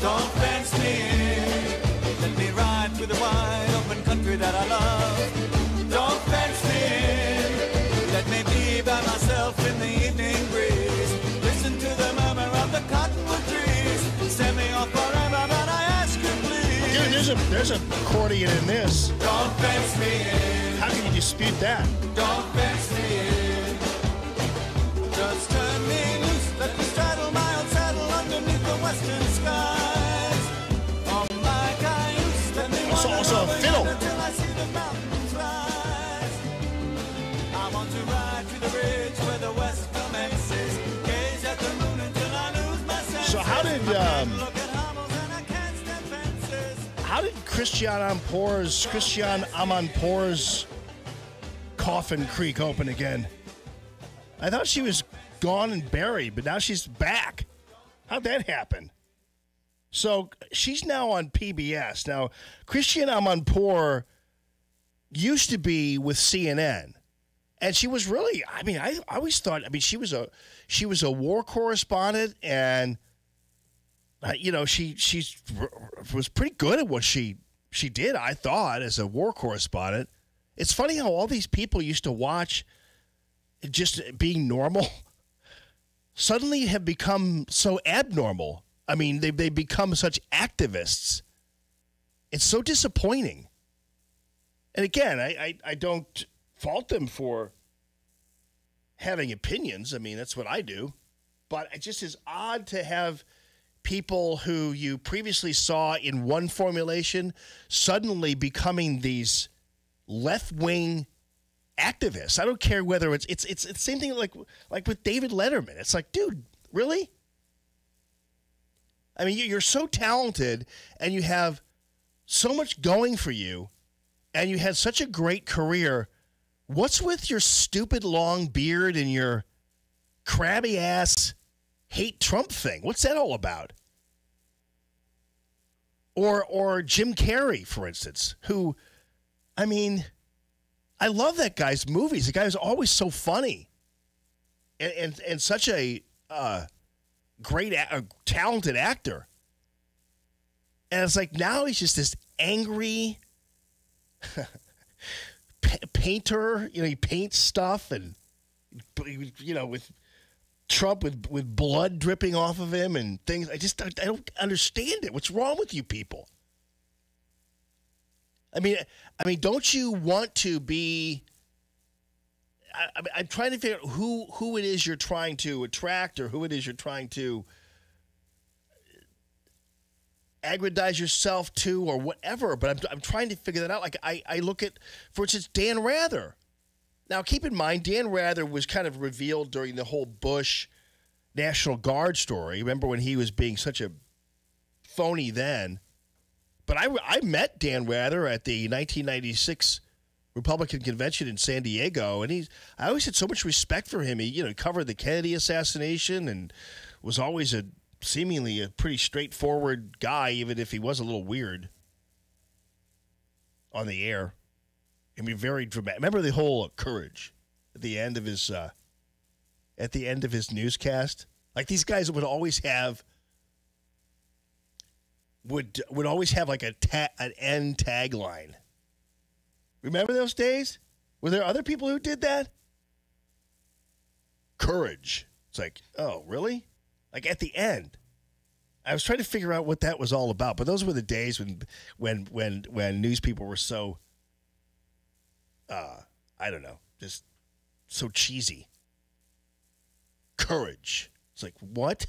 Don't fence me in. Let me ride through the wide open country that I love. Don't fence me in. Let me be by myself in the evening breeze. Listen to the murmur of the cottonwood trees. Send me off forever, but I ask you please. Dude, there's a accordion in this. Don't fence me in. How can you dispute that? Don't fence me in. Just turn me loose. Let me straddle my old saddle underneath the western skies. On my cayuse, let me It's also a fiddle. until I see the mountains rise. I want to ride to the ridge where the west commences. Gaze at the moon until I lose my senses. So how did Look at hovels and I can't stand fences. how did Christian Amanpour's coffin creak open again? I thought she was gone and buried, but now she's back. How'd that happen? So she's now on PBS. Now, Christian Amanpour used to be with CNN, and she was really, I mean, I always thought, I mean, she was a war correspondent, and you know, she was pretty good at what she did, I thought, as a war correspondent. It's funny how all these people used to watch just being normal suddenly have become so abnormal. I mean, they become such activists. It's so disappointing. And again, I don't fault them for having opinions. I mean, that's what I do. But it just is odd to have people who you previously saw in one formulation suddenly becoming these left-wing activists. I don't care whether it's the same thing like with David Letterman. It's like, dude, really? I mean, you're so talented and you have so much going for you and you had such a great career. What's with your stupid long beard and your crabby ass hate Trump thing? What's that all about? Or Jim Carrey, for instance, who, I mean, I love that guy's movies. The guy was always so funny and such a great, talented actor. And it's like now he's just this angry painter. You know, he paints stuff and, you know, with Trump with blood dripping off of him and things. I don't understand it. What's wrong with you people? I mean, don't you want to be? I'm trying to figure out who it is you're trying to attract or who it is you're trying to aggrandize yourself to or whatever. But I'm trying to figure that out. Like I look at, for instance, Dan Rather. Now, keep in mind, Dan Rather was kind of revealed during the whole Bush National Guard story. Remember when he was being such a phony then? But I met Dan Rather at the 1996 Republican convention in San Diego, and I always had so much respect for him. He covered the Kennedy assassination and was always seemingly a pretty straightforward guy, even if he was a little weird on the air. I mean, very dramatic. Remember the whole courage at the end of his newscast? Like these guys would always have like an end tagline. Remember those days? Were there other people who did that? Courage. It's like, oh, really? Like at the end. I was trying to figure out what that was all about, but those were the days when news people were so I don't know, just so cheesy. Courage. It's like, what?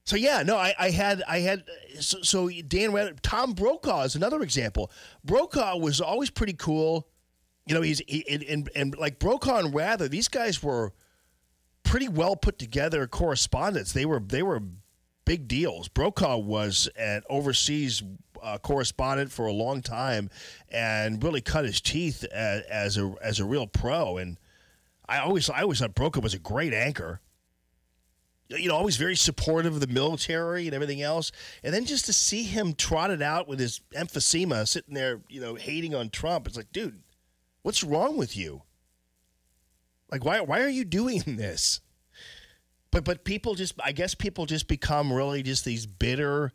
So yeah, no, I had so Dan Rather, Tom Brokaw is another example. Brokaw was always pretty cool. You know, and like Brokaw and Rather, these guys were pretty well put together correspondents. They were big deals. Brokaw was an overseas correspondent for a long time and really cut his teeth as a real pro. And I always thought Brokaw was a great anchor. You know, always very supportive of the military and everything else. And then just to see him trotted out with his emphysema sitting there, you know, hating on Trump. It's like, dude, what's wrong with you? Like, why are you doing this? But people I guess people just become really just these bitter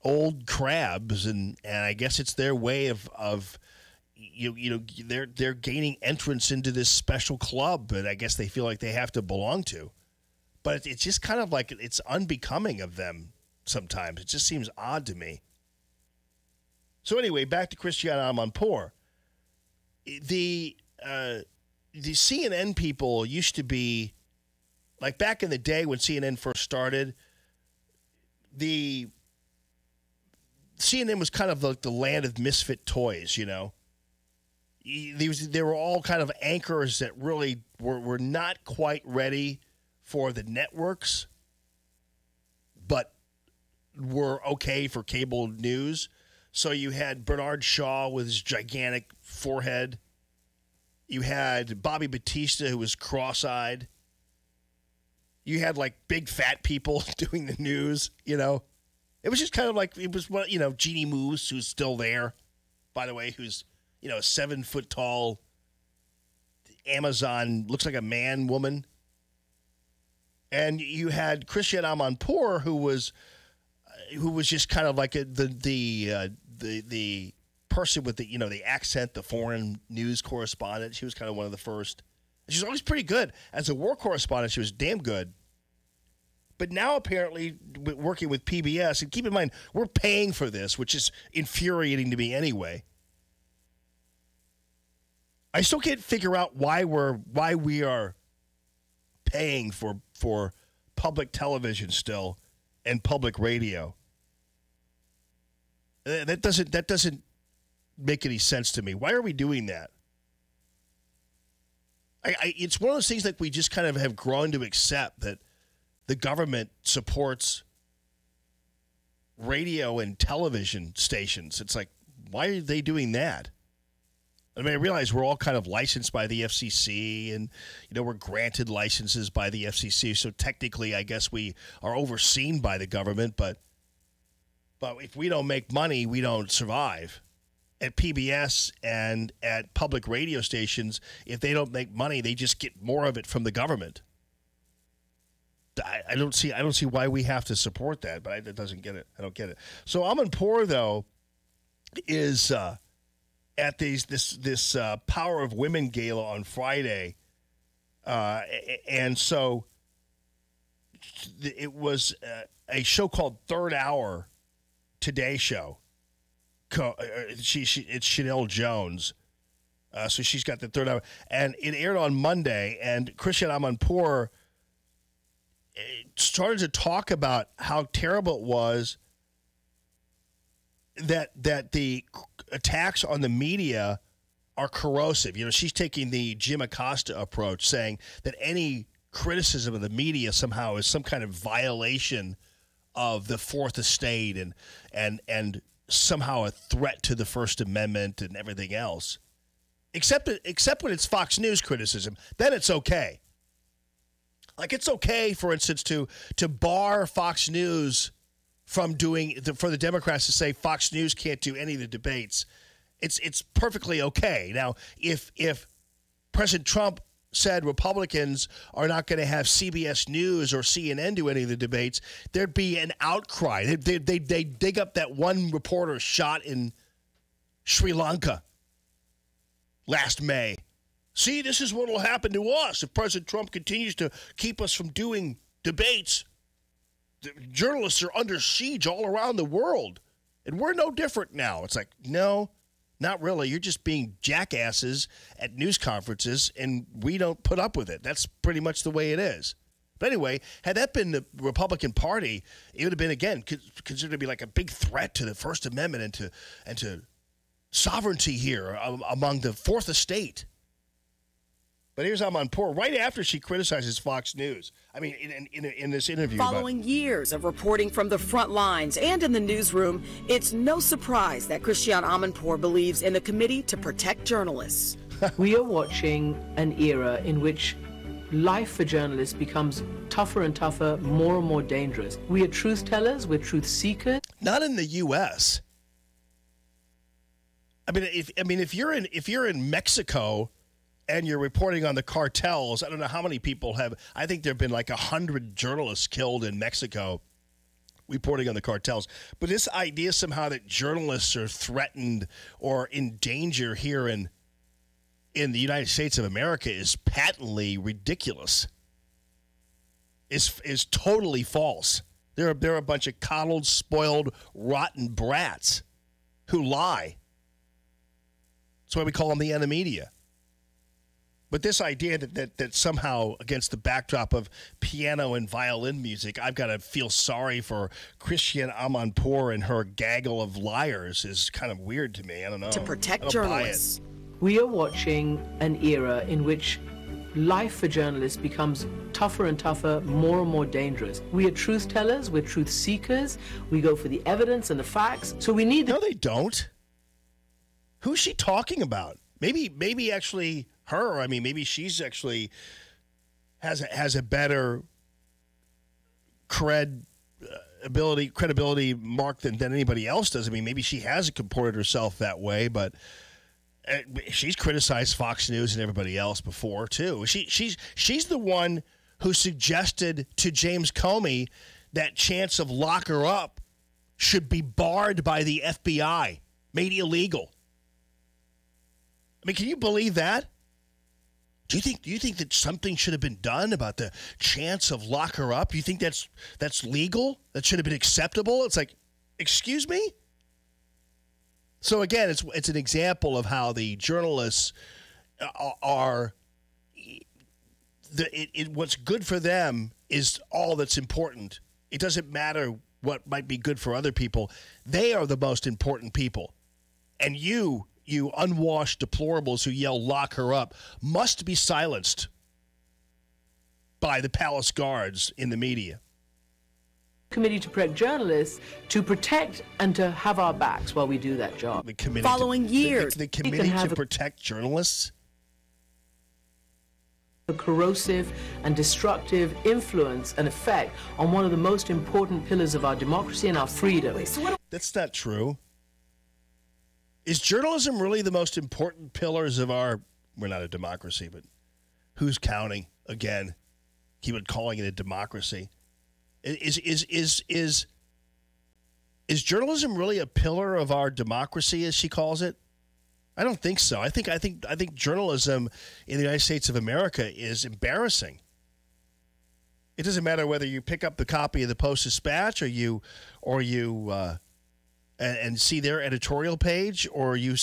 old crabs, and I guess it's their way of they're gaining entrance into this special club, and I guess they feel like they have to belong to. But it's just kind of like it's unbecoming of them sometimes. It just seems odd to me. So anyway, back to Christiane Amanpour. The CNN people used to be, like back in the day when CNN first started, the CNN was kind of like the land of misfit toys, you know. They were all kind of anchors that really were not quite ready for the networks, but were okay for cable news. So you had Bernard Shaw with his gigantic forehead. You had Bobby Batista, who was cross-eyed. You had, like, big fat people doing the news, you know. It was just kind of like, it was, you know, Jeannie Moose, who's still there, by the way, who's, you know, a 7-foot-tall Amazon, looks like a man woman. And you had Christiane Amanpour, who was just kind of like the person with the accent, the foreign news correspondent. She was kind of one of the first. She's always pretty good. As a war correspondent, she was damn good. But now apparently working with PBS, and keep in mind, we're paying for this, which is infuriating to me anyway. I still can't figure out why we are paying for public television still and public radio. That doesn't make any sense to me. Why are we doing that? It's one of those things like we just kind of have grown to accept that the government supports radio and television stations. It's like, why are they doing that? I mean, I realize we're all kind of licensed by the FCC and, we're granted licenses by the FCC. So technically, I guess we are overseen by the government. But if we don't make money, we don't survive. At PBS and at public radio stations, if they don't make money, they just get more of it from the government. I don't see why we have to support that, but I don't get it. So Amanpour, though, is at this Power of Women gala on Friday, and so it was a show called Third Hour Today Show. It's Chanel Jones, so she's got the Third Hour, and it aired on Monday, and Christiane Amanpour started to talk about how terrible it was that the attacks on the media are corrosive. She's taking the Jim Acosta approach, saying that any criticism of the media somehow is some kind of violation of the Fourth Estate and somehow a threat to the First Amendment and everything else. Except when it's Fox News criticism, then it's okay. Like, it's okay, for instance, to bar Fox News from for the Democrats to say Fox News can't do any of the debates. It's perfectly okay. Now, if President Trump said Republicans are not going to have CBS News or CNN do any of the debates, there'd be an outcry. They dig up that one reporter shot in Sri Lanka last May. See, this is what will happen to us if President Trump continues to keep us from doing debates. The journalists are under siege all around the world, and we're no different now. It's like, no, not really. You're just being jackasses at news conferences, and we don't put up with it. That's pretty much the way it is. But anyway, had that been the Republican Party, it would have been, again, considered to be like a big threat to the First Amendment and to sovereignty here among the Fourth Estate. But here's Amanpour right after she criticizes Fox News. I mean, in this interview. Following years of reporting from the front lines and in the newsroom, it's no surprise that Christiane Amanpour believes in the Committee to Protect Journalists. We are watching an era in which life for journalists becomes tougher and tougher, more and more dangerous. We are truth tellers, we're truth seekers. Not in the U.S. I mean, if you're in Mexico and you're reporting on the cartels, I don't know how many people have. I think there have been like 100 journalists killed in Mexico reporting on the cartels. But this idea somehow that journalists are threatened or in danger here in the United States of America is patently ridiculous. Is totally false. They're a bunch of coddled, spoiled, rotten brats who lie. That's why we call them the media. But this idea that somehow, against the backdrop of piano and violin music, I've got to feel sorry for Christiane Amanpour and her gaggle of liars is kind of weird to me. I don't know. To protect journalists. We are watching an era in which life for journalists becomes tougher and tougher, more and more dangerous. We are truth tellers, we're truth seekers, we go for the evidence and the facts. So we need... No, they don't. Who's she talking about? Maybe actually... her. I mean, maybe she's actually has a better credibility mark than anybody else does. I mean, maybe she has comported herself that way, but she's criticized Fox News and everybody else before too. She's the one who suggested to James Comey that chance of lock her up should be barred by the FBI, made illegal. I mean, can you believe that? Do you think that something should have been done about the chance of lock her up? Do you think that's legal? That should have been acceptable? It's like, excuse me? So again, it's an example of how the journalists are what's good for them is all that's important. It doesn't matter what might be good for other people. They are the most important people. And you unwashed deplorables who yell, lock her up, must be silenced by the palace guards in the media. Committee to protect journalists, to protect and to have our backs while we do that job. The committee Following years. The committee to protect journalists? A corrosive and destructive influence and effect on one of the most important pillars of our democracy and our freedom. That's not true. Is journalism really the most important pillars of our... We're not a democracy, but who's counting? Again, keep on calling it a democracy. Is journalism really a pillar of our democracy, as she calls it? I don't think so. I think journalism in the United States of America is embarrassing. It doesn't matter whether you pick up the copy of the Post-Dispatch or you see their editorial page or even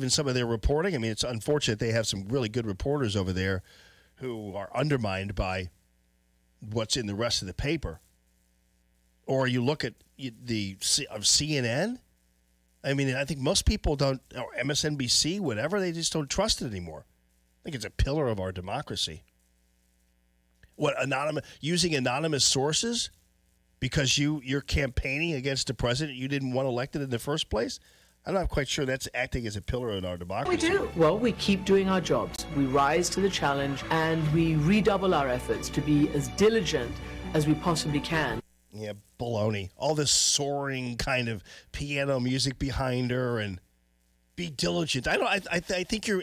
some of their reporting. I mean, it's unfortunate they have some really good reporters over there who are undermined by what's in the rest of the paper. Or you look at the CNN. I mean, I think most people don't, or MSNBC, whatever, they just don't trust it anymore. I think it's a pillar of our democracy. What, using anonymous sources because you're campaigning against a president you didn't want elected in the first place? I'm not quite sure that's acting as a pillar in our democracy. We do. Well, we keep doing our jobs. We rise to the challenge and we redouble our efforts to be as diligent as we possibly can. Yeah, baloney. All this soaring kind of piano music behind her and be diligent. I think you're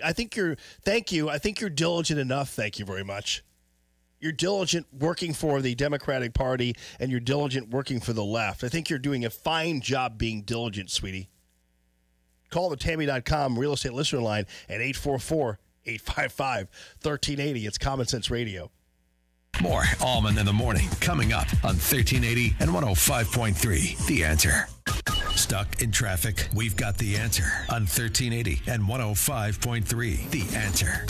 diligent enough. Thank you very much. You're diligent working for the Democratic Party and you're diligent working for the left. I think you're doing a fine job being diligent, sweetie. Call the Tammy.com real estate listener line at 844-855-1380. It's Common Sense Radio. More Allman in the Morning coming up on 1380 and 105.3. The Answer. Stuck in traffic? We've got the answer on 1380 and 105.3. The Answer.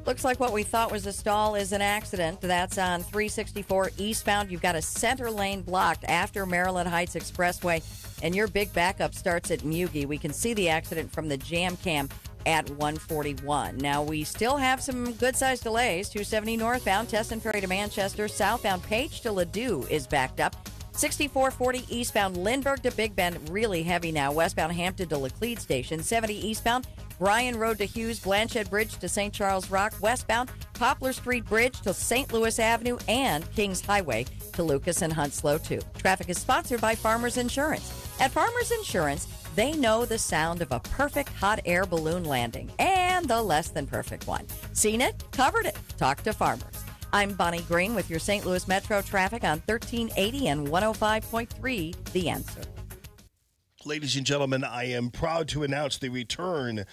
Looks like what we thought was a stall is an accident. That's on 364 eastbound. You've got a center lane blocked after Maryland Heights Expressway, and your big backup starts at Mugie. We can see the accident from the jam cam at 141. Now, we still have some good-sized delays. 270 northbound, Teston Ferry to Manchester. Southbound, Page to Ladue is backed up. 6440 eastbound, Lindbergh to Big Bend, really heavy now. Westbound, Hampton to Laclede Station. 70 eastbound, Bryan Road to Hughes, Blanchette Bridge to St. Charles Rock. Westbound, Poplar Street Bridge to St. Louis Avenue and Kings Highway to Lucas and Hunslow, too. Traffic is sponsored by Farmers Insurance. At Farmers Insurance, they know the sound of a perfect hot air balloon landing and the less than perfect one. Seen it? Covered it. Talk to Farmers. I'm Bonnie Green with your St. Louis Metro traffic on 1380 and 105.3 The Answer. Ladies and gentlemen, I am proud to announce the return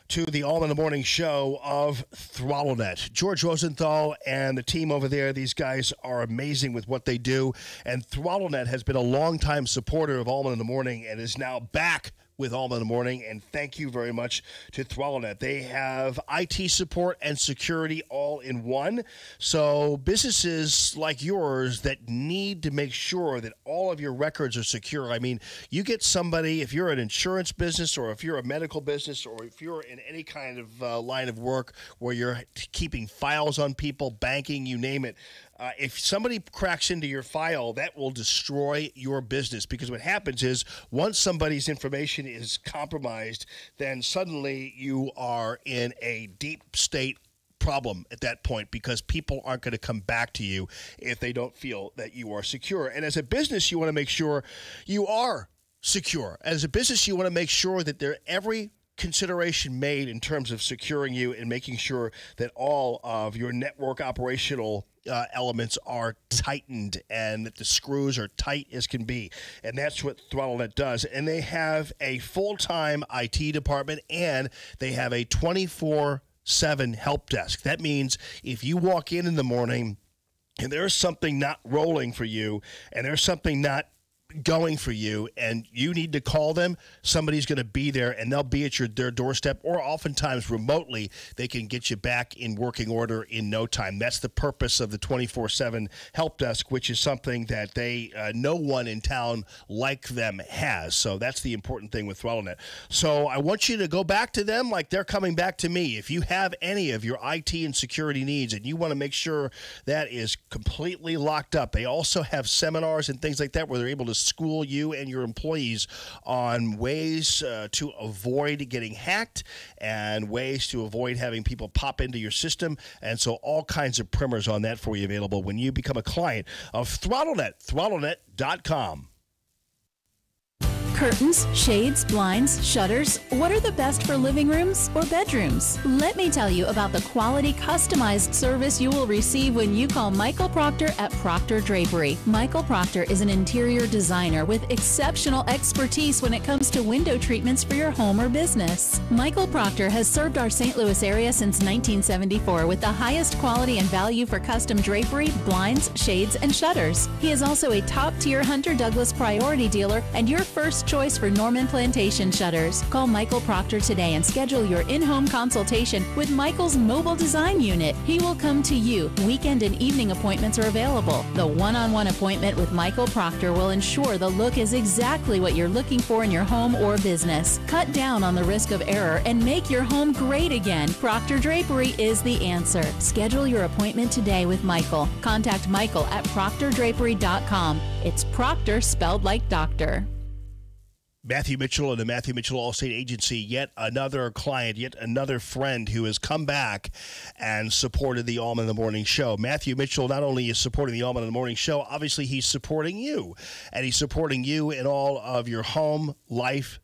to the Allman in the Morning show of ThrottleNet. George Rosenthal and the team over there, these guys are amazing with what they do. And ThrottleNet has been a longtime supporter of Allman in the Morning and is now back with Allman in the Morning, and thank you very much to ThrottleNet. They have IT support and security all in one. So businesses like yours that need to make sure that all of your records are secure. I mean, you get somebody, if you're an insurance business or if you're a medical business or if you're in any kind of line of work where you're keeping files on people, banking, you name it, if somebody cracks into your file, that will destroy your business, because what happens is once somebody's information is compromised, then suddenly you are in a deep state problem at that point, because people aren't going to come back to you if they don't feel that you are secure. And as a business, you want to make sure you are secure. As a business, you want to make sure that every consideration made in terms of securing you and making sure that all of your network operational elements are tightened and that the screws are tight as can be. And that's what ThrottleNet does. And they have a full-time IT department, and they have a 24/7 help desk. That means if you walk in the morning and there's something not rolling for you and there's something not going for you and you need to call them, somebody's going to be there, and they'll be at their doorstep, or oftentimes remotely they can get you back in working order in no time. That's the purpose of the 24/7 help desk, which is something that no one in town like them has. So that's the important thing with ThrottleNet. So I want you to go back to them like they're coming back to me. If you have any of your IT and security needs and you want to make sure that is completely locked up, they also have seminars and things like that where they're able to school you and your employees on ways to avoid getting hacked and ways to avoid having people pop into your system. And so all kinds of primers on that for you available when you become a client of ThrottleNet, ThrottleNet.com. Curtains, shades, blinds, shutters, what are the best for living rooms or bedrooms? Let me tell you about the quality customized service you will receive when you call Michael Proctor at Proctor Drapery. Michael Proctor is an interior designer with exceptional expertise when it comes to window treatments for your home or business. Michael Proctor has served our St. Louis area since 1974 with the highest quality and value for custom drapery, blinds, shades, and shutters. He is also a top-tier Hunter Douglas priority dealer and your first choice for Norman Plantation shutters. Call Michael Proctor today and schedule your in-home consultation with Michael's mobile design unit. He will come to you. Weekend and evening appointments are available. The one-on-one appointment with Michael Proctor will ensure the look is exactly what you're looking for in your home or business. Cut down on the risk of error and make your home great again. Proctor Drapery is the answer. Schedule your appointment today with Michael. Contact Michael at proctordrapery.com. It's Proctor spelled like doctor. Matthew Mitchell and the Matthew Mitchell Allstate Agency, yet another client, yet another friend who has come back and supported the Allman in the Morning Show. Matthew Mitchell not only is supporting the Allman in the Morning Show, obviously he's supporting you. And he's supporting you in all of your home, life,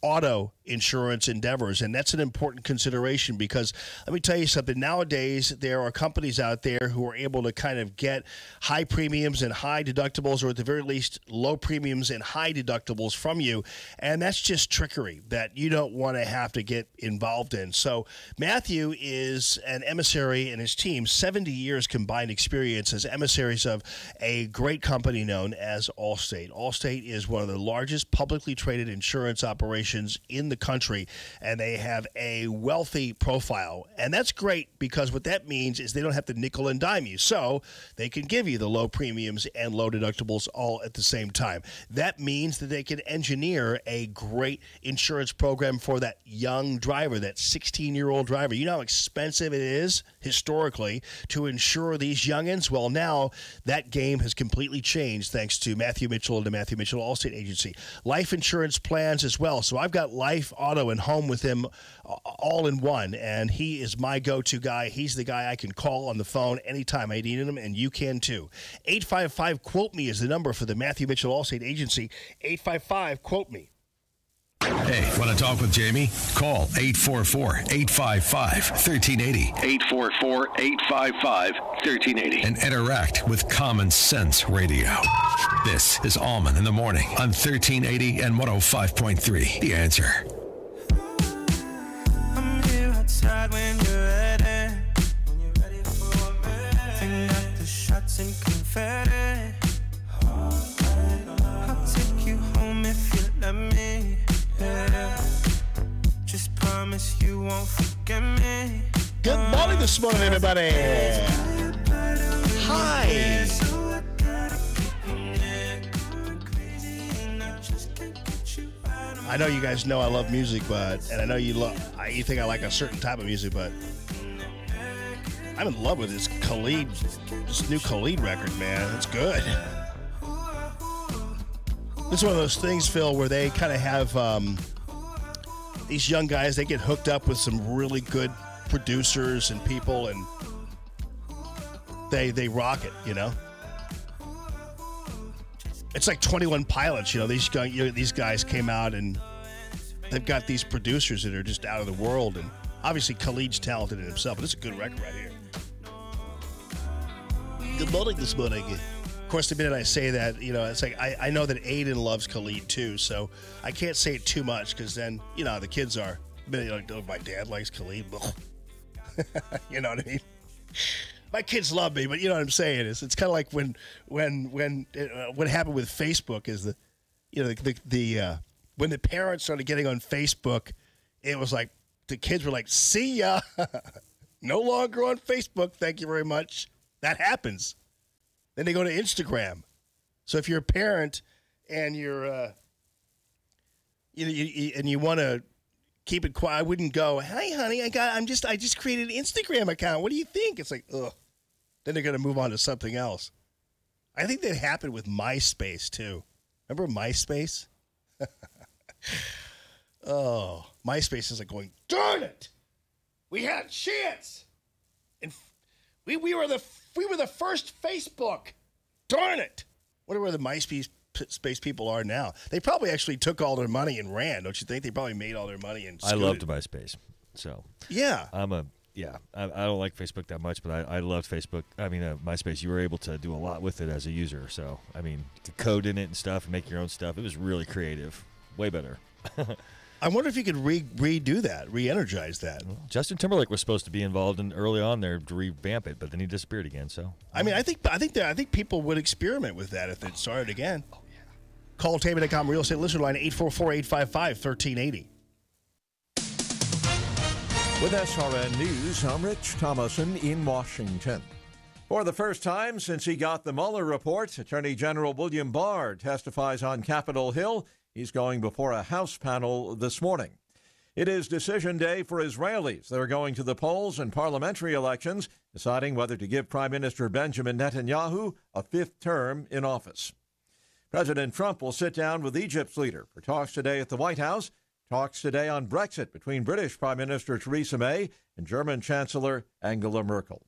auto insurance endeavors. And that's an important consideration because let me tell you something. Nowadays, there are companies out there who are able to kind of get high premiums and high deductibles, or at the very least, low premiums and high deductibles from you. And that's just trickery that you don't want to have to get involved in. So Matthew is an emissary and his team, 70 years combined experience as emissaries of a great company known as Allstate. Allstate is one of the largest publicly traded insurance operations in the country, and they have a wealthy profile. And that's great because what that means is they don't have to nickel and dime you. So they can give you the low premiums and low deductibles all at the same time. That means that they can engineer a great insurance program for that young driver, that 16-year-old driver. You know how expensive it is historically to insure these youngins? Well, now that game has completely changed thanks to Matthew Mitchell and the Matthew Mitchell Allstate Agency. Life insurance plans as well. So I've got life, auto, and home with him all in one, and he is my go-to guy. He's the guy I can call on the phone anytime I need him, and you can too. 855-QUOTE-ME is the number for the Matthew Mitchell Allstate Agency. 855-QUOTE-ME. Hey, want to talk with Jamie? Call 844-855-1380. 844-855-1380. And interact with Common Sense Radio. This is Allman in the Morning on 1380 and 105.3. The Answer. I'm here outside when you're ready. When you're ready for me. Bring out the shots and confetti. I'll take you home if you let me. Yeah. Just promise you won't forget me. Good morning this morning, everybody. Hi. I know you guys know I love music, and I know you think I like a certain type of music, but I'm in love with this new Khalid record, man. It's good. This is one of those things, Phil, where they kind of have these young guys, they get hooked up with some really good producers and people, and they rock it, you know? It's like 21 Pilots, you know, these guys came out and they've got these producers that are just out of the world, and obviously Khalid's talented in himself, but it's a good record right here. Good morning this morning. Of course, the minute I say that, it's like I know that Aiden loves Khalid too, so I can't say it too much because then, the kids are, like, oh, my dad likes Khalid. You know what I mean? My kids love me, but you know what I'm saying? It's kind of like when what happened with Facebook is when the parents started getting on Facebook, it was like the kids were like, see ya. No longer on Facebook. Thank you very much. That happens. Then they go to Instagram. So if you're a parent and you're, you want to keep it quiet, I wouldn't go, "Hi, honey, I just created an Instagram account. What do you think?" It's like, ugh. Then they're going to move on to something else. I think that happened with MySpace too. Remember MySpace? Oh, MySpace is like going, darn it, we had a chance, and we were the first Facebook. Darn it! Wonder where the MySpace people are now. They probably actually took all their money and ran. Don't you think? They probably made all their money and scooted. I loved MySpace. So yeah, I don't like Facebook that much, but I loved Facebook. I mean, MySpace. You were able to do a lot with it as a user. So I mean, you could code in it and stuff and make your own stuff. It was really creative. Way better. I wonder if you could redo that, re-energize that. Justin Timberlake was supposed to be involved early on there to revamp it, but then he disappeared again. So I mean, I think people would experiment with that if it started again. Oh yeah. Call Table.com real estate listener line 844-855-1380. With SRN News, I'm Rich Thomason in Washington. For the first time since he got the Mueller report, Attorney General William Barr testifies on Capitol Hill. He's going before a House panel this morning. It is decision day for Israelis. They're going to the polls in parliamentary elections, deciding whether to give Prime Minister Benjamin Netanyahu a fifth term in office. President Trump will sit down with Egypt's leader for talks today at the White House. Talks today on Brexit between British Prime Minister Theresa May and German Chancellor Angela Merkel.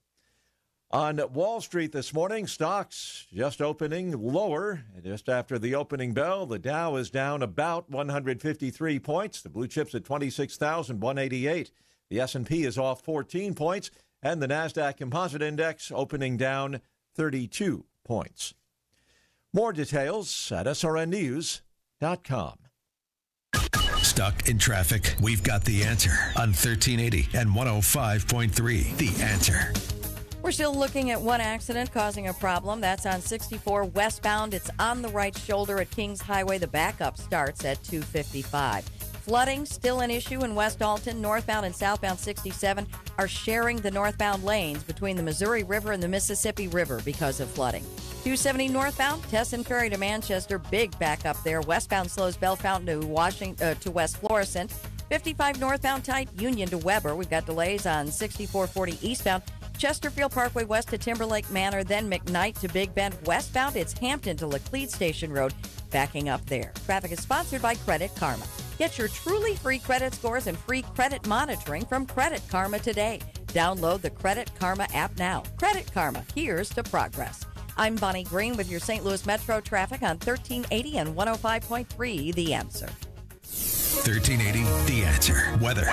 On Wall Street this morning, stocks just opening lower. Just after the opening bell, the Dow is down about 153 points. The blue chips at 26,188. The S&P is off 14 points, and the NASDAQ Composite Index opening down 32 points. More details at srnnews.com. Stuck in traffic? We've got the answer on 1380 and 105.3. The Answer. We're still looking at one accident causing a problem. That's on 64 westbound. It's on the right shoulder at Kings Highway. The backup starts at 255. Flooding still an issue in West Alton. Northbound and southbound 67 are sharing the northbound lanes between the Missouri River and the Mississippi River because of flooding. 270 northbound, Tesson Ferry to Manchester, big backup there. Westbound slows Bell Fountain to West Florissant. 55 northbound tight, Union to Weber. We've got delays on 6440 eastbound. Chesterfield Parkway west to Timberlake Manor, then McKnight to Big Bend. Westbound, it's Hampton to Laclede Station Road, backing up there. Traffic is sponsored by Credit Karma. Get your truly free credit scores and free credit monitoring from Credit Karma today. Download the Credit Karma app now. Credit Karma, here's to progress. I'm Bonnie Green with your St. Louis Metro traffic on 1380 and 105.3 The Answer. 1380 The Answer. Weather.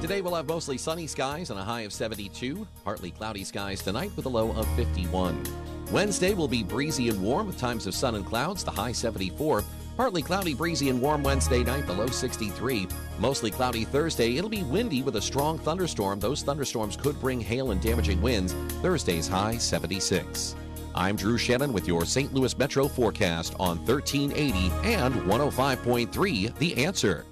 Today we'll have mostly sunny skies and a high of 72. Partly cloudy skies tonight with a low of 51. Wednesday will be breezy and warm with times of sun and clouds, the high 74. Partly cloudy, breezy, and warm Wednesday night, the low 63. Mostly cloudy Thursday. It'll be windy with a strong thunderstorm. Those thunderstorms could bring hail and damaging winds. Thursday's high 76. I'm Drew Shannon with your St. Louis Metro forecast on 1380 and 105.3 The Answer.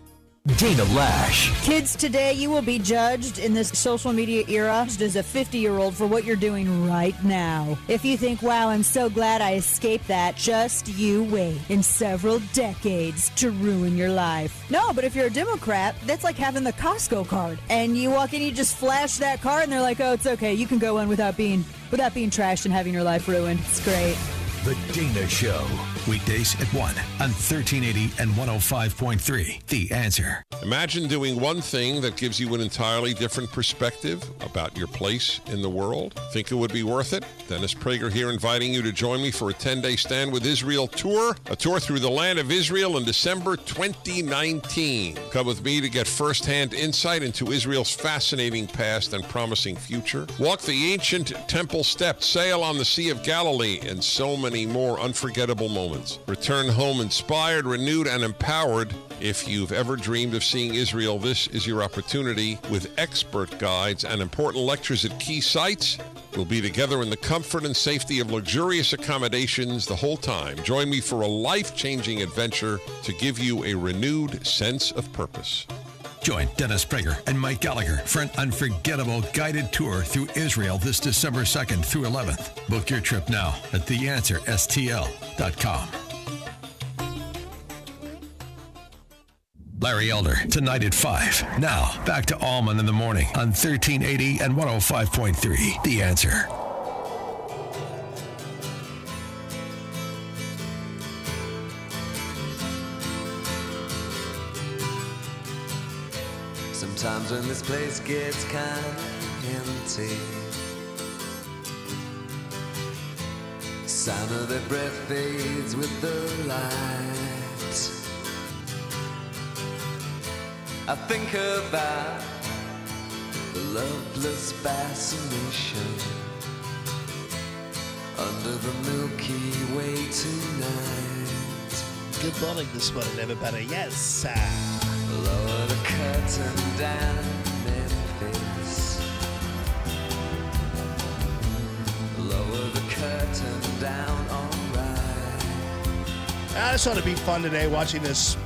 Dana Lash. Kids, today you will be judged in this social media era as a 50-year-old for what you're doing right now. If you think, wow, I'm so glad I escaped that, just you wait in several decades to ruin your life. No, but if you're a Democrat, that's like having the Costco card. And you walk in, you just flash that card, and they're like, oh, it's okay. You can go in without being trashed and having your life ruined. It's great. The Dana Show. Weekdays at 1 on 1380 and 105.3. The Answer. Imagine doing one thing that gives you an entirely different perspective about your place in the world. Think it would be worth it? Dennis Prager here, inviting you to join me for a 10-day Stand with Israel tour, a tour through the land of Israel in December 2019. Come with me to get firsthand insight into Israel's fascinating past and promising future. Walk the ancient temple steps, sail on the Sea of Galilee, and so many more unforgettable moments. Return home inspired, renewed, and empowered. If you've ever dreamed of seeing Israel, this is your opportunity. With expert guides and important lectures at key sites, we'll be together in the comfort and safety of luxurious accommodations the whole time. Join me for a life-changing adventure to give you a renewed sense of purpose. Join Dennis Prager and Mike Gallagher for an unforgettable guided tour through Israel this December 2nd through 11th. Book your trip now at theanswerstl.com. Larry Elder, tonight at 5. Now, back to Allman in the Morning on 1380 and 105.3. The Answer. Sometimes when this place gets kind of empty, sound of their breath fades with the light. I think about the loveless fascination under the Milky Way tonight. Good morning, this morning, everybody. Yes. Lower the curtain down, Memphis. Lower the curtain down, alright. This ought to be fun today, watching this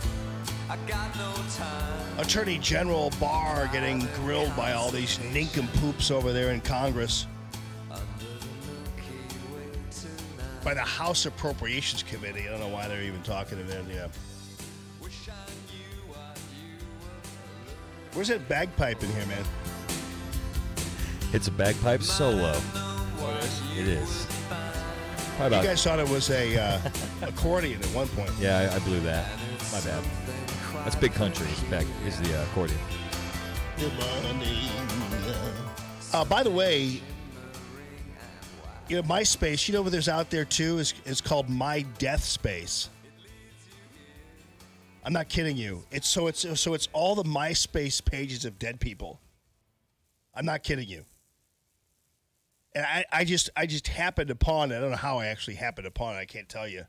I got no time. Attorney General Barr getting grilled by all these nincompoops over there in Congress. By the House Appropriations Committee. I don't know why they're even talking to them. Yeah. Where's that bagpipe in here, man? It's a bagpipe solo. Oh, it is. You guys thought it was a accordion at one point. Yeah, I blew that. My bad. That's Big Country. Is the accordion. Good morning. By the way, MySpace. You know what there's out there too? Is called My Death Space. I'm not kidding you. It's all the MySpace pages of dead people. I'm not kidding you. And I just happened upon it. I don't know how I actually happened upon it. I can't tell you.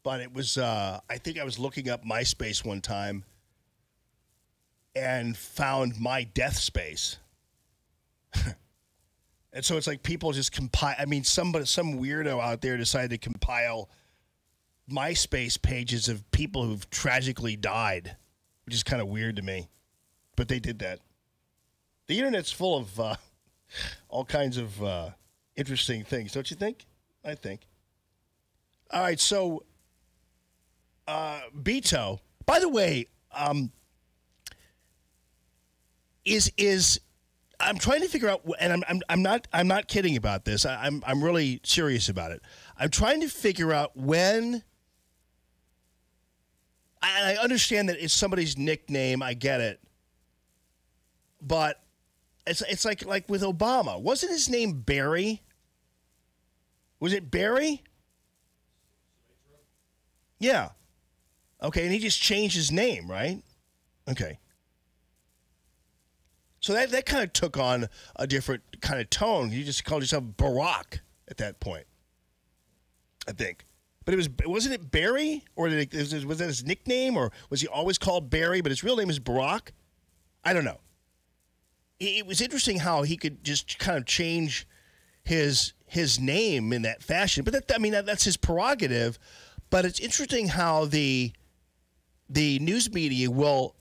But it was, I think I was looking up MySpace one time and found My Death Space. And so it's like people just compile. I mean, some weirdo out there decided to compile MySpace pages of people who've tragically died, which is kind of weird to me. But they did that. The internet's full of all kinds of interesting things, don't you think? I think. All right, so Beto. By the way, is I'm trying to figure out, and I'm not kidding about this. I'm really serious about it. I'm trying to figure out when. I understand that it's somebody's nickname. I get it, but it's like with Obama. Wasn't his name Barry? Was it Barry? Yeah. Okay, and he just changed his name, right? Okay. So that kind of took on a different kind of tone. You just called yourself Barack at that point, I think. But wasn't it Barry, or was that his nickname, or was he always called Barry, but his real name is Barack? I don't know. It was interesting how he could just kind of change his name in that fashion. But that's his prerogative. But it's interesting how the news media will,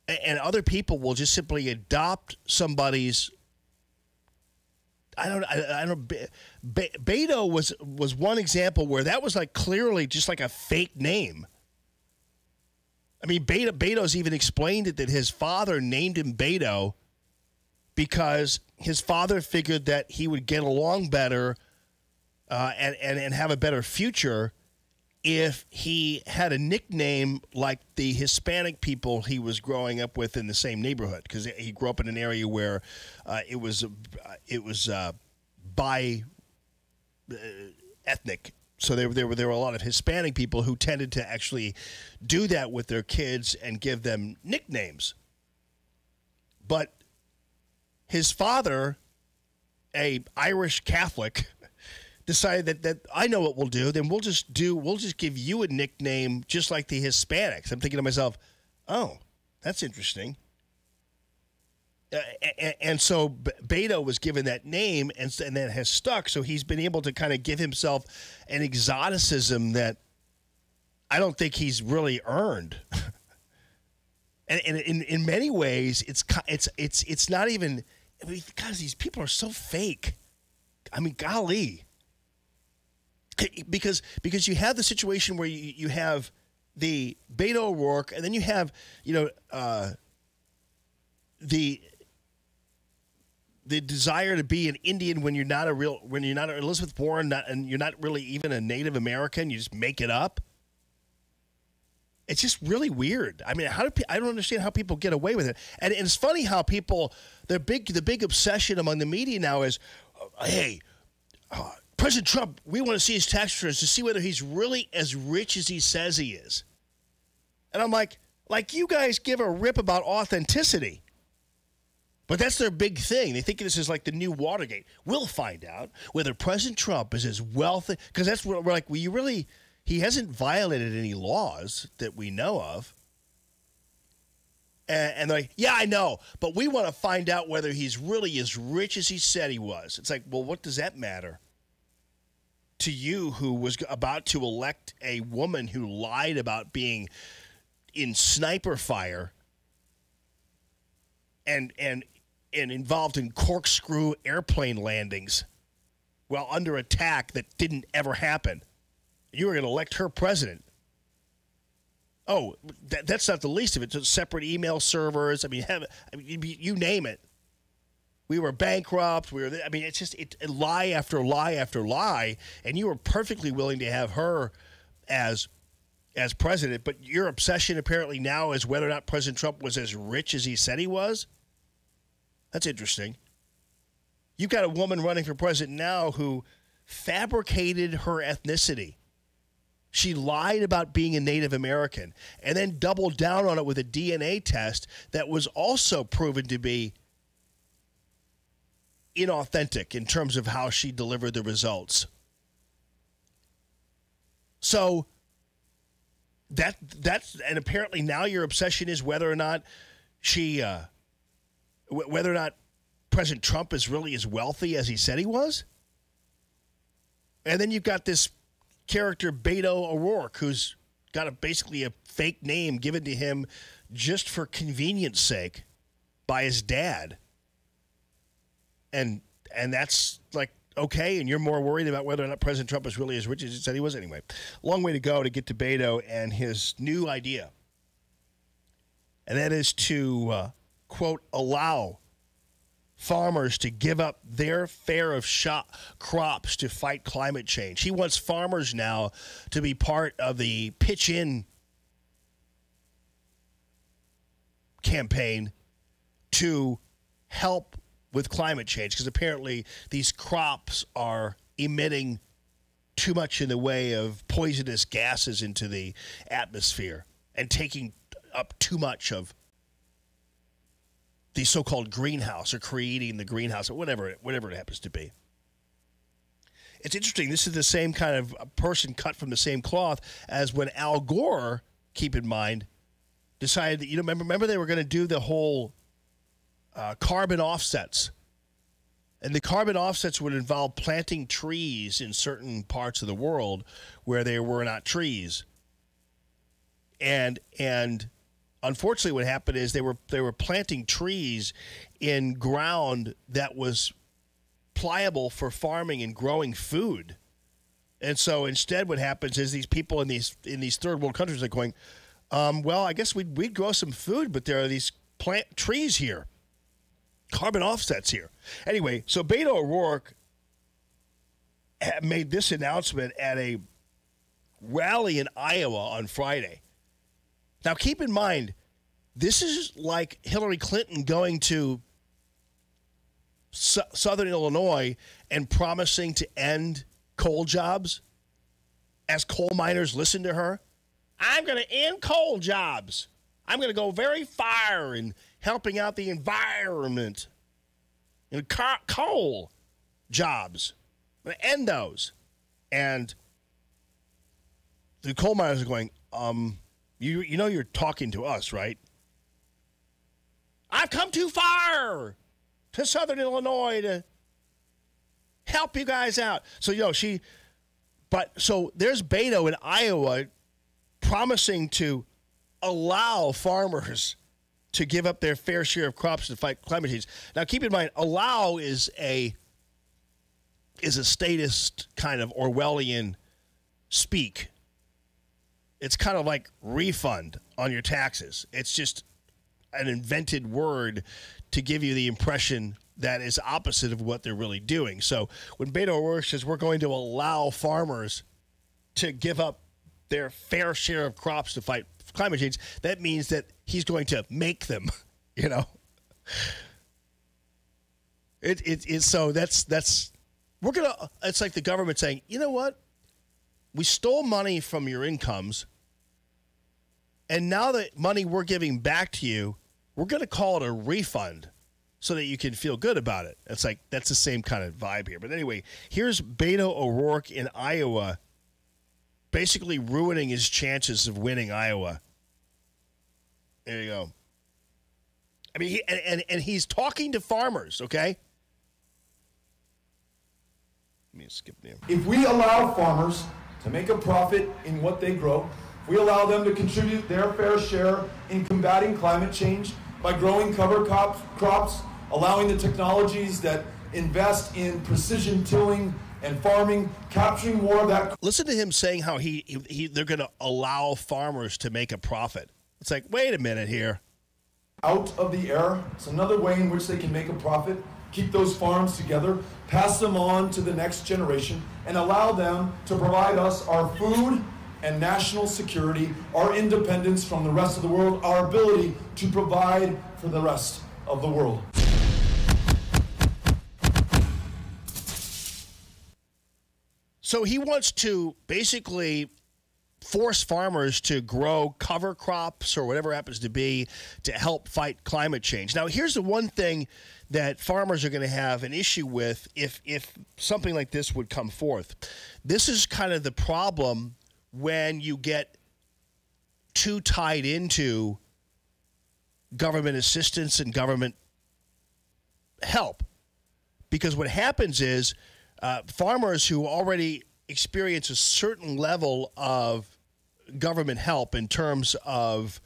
and other people will just simply adopt somebody's. I don't. Beto was one example where that was like clearly just like a fake name. I mean, Beto's even explained it that his father named him Beto because his father figured that he would get along better and have a better future if he had a nickname like the Hispanic people he was growing up with in the same neighborhood, because he grew up in an area where it was bi ethnic. So there were a lot of Hispanic people who tended to actually do that with their kids and give them nicknames. But his father, a Irish Catholic, decided that I know what we'll do. Then we'll just give you a nickname just like the Hispanics. I'm thinking to myself, oh, that's interesting. And so Beto was given that name, and that has stuck. So he's been able to kind of give himself an exoticism that I don't think he's really earned. and in many ways, it's not even. I mean, guys, these people are so fake. I mean, golly. Because you have the situation where you have the Beto O'Rourke, and then you have the desire to be an Indian when you're not Elizabeth Warren, and you're not really even a Native American. You just make it up. It's just really weird. I mean, I don't understand how people get away with it. And it's funny how the big obsession among the media now is, hey, President Trump, we want to see his tax returns to see whether he's really as rich as he says he is. And I'm like you guys give a rip about authenticity. But that's their big thing. They think this is like the new Watergate. We'll find out whether President Trump is as wealthy, because that's what we're like, he hasn't violated any laws that we know of. And they're like, yeah, I know, but we want to find out whether he's really as rich as he said he was. It's like, well, what does that matter to you, who was about to elect a woman who lied about being in sniper fire and involved in corkscrew airplane landings while under attack that didn't ever happen? You were going to elect her president. Oh, that's not the least of it. Just separate email servers. I mean, you name it. We were bankrupt. It's just lie after lie after lie, and you were perfectly willing to have her as president. But your obsession apparently now is whether or not President Trump was as rich as he said he was. That's interesting. You've got a woman running for president now who fabricated her ethnicity. She lied about being a Native American and then doubled down on it with a DNA test that was also proven to be inauthentic in terms of how she delivered the results. So that's and apparently now your obsession is whether or not President Trump is really as wealthy as he said he was. And then you've got this character Beto O'Rourke, who's got basically a fake name given to him just for convenience sake by his dad. And that's like, okay, and you're more worried about whether or not President Trump is really as rich as he said he was anyway. Long way to go to get to Beto and his new idea. And that is to, quote, allow farmers to give up their fare of crops to fight climate change. He wants farmers now to be part of the Pitch In campaign to help with climate change, because apparently these crops are emitting too much in the way of poisonous gases into the atmosphere and taking up too much of the so-called greenhouse, or creating the greenhouse, or whatever it happens to be. It's interesting. This is the same kind of person cut from the same cloth as when Al Gore, keep in mind, decided that, remember they were going to do the whole carbon offsets. And the carbon offsets would involve planting trees in certain parts of the world where there were not trees. And unfortunately, what happened is they were planting trees in ground that was pliable for farming and growing food. And so instead, what happens is these people in these third world countries are going, well, I guess we'd grow some food, but there are these plant trees here, carbon offsets here. Anyway, so Beto O'Rourke made this announcement at a rally in Iowa on Friday. Now, keep in mind, this is like Hillary Clinton going to Southern Illinois and promising to end coal jobs as coal miners listen to her. I'm going to end coal jobs. I'm going to go very far in helping out the environment. And coal jobs. I'm going to end those. And the coal miners are going, you know you're talking to us, right? I've come too far to Southern Illinois to help you guys out. So, so there's Beto in Iowa promising to allow farmers to give up their fair share of crops to fight climate change. Now, keep in mind, allow is a statist kind of Orwellian speak. It's kind of like refund on your taxes. It's just an invented word to give you the impression that is opposite of what they're really doing. So when Beto O'Rourke says we're going to allow farmers to give up their fair share of crops to fight climate change, that means that he's going to make them, you know. So that's we're going to, it's like the government saying, you know what? We stole money from your incomes, and now the money we're giving back to you, we're going to call it a refund so that you can feel good about it. It's like, that's the same kind of vibe here. But anyway, here's Beto O'Rourke in Iowa basically ruining his chances of winning Iowa. There you go. I mean, and he's talking to farmers, okay? Let me skip there. If we allow farmers to make a profit in what they grow, if we allow them to contribute their fair share in combating climate change by growing cover crops, allowing the technologies that invest in precision tilling and farming, capturing more of that. Listen to him saying how they're going to allow farmers to make a profit. It's like, wait a minute here. Out of the air. It's another way in which they can make a profit, keep those farms together, pass them on to the next generation, and allow them to provide us our food and national security, our independence from the rest of the world, our ability to provide for the rest of the world. So he wants to basically force farmers to grow cover crops or whatever it happens to be to help fight climate change. Now, here's the one thing that farmers are going to have an issue with if something like this would come forth. This is kind of the problem when you get too tied into government assistance and government help. Because what happens is farmers who already experience a certain level of government help in terms of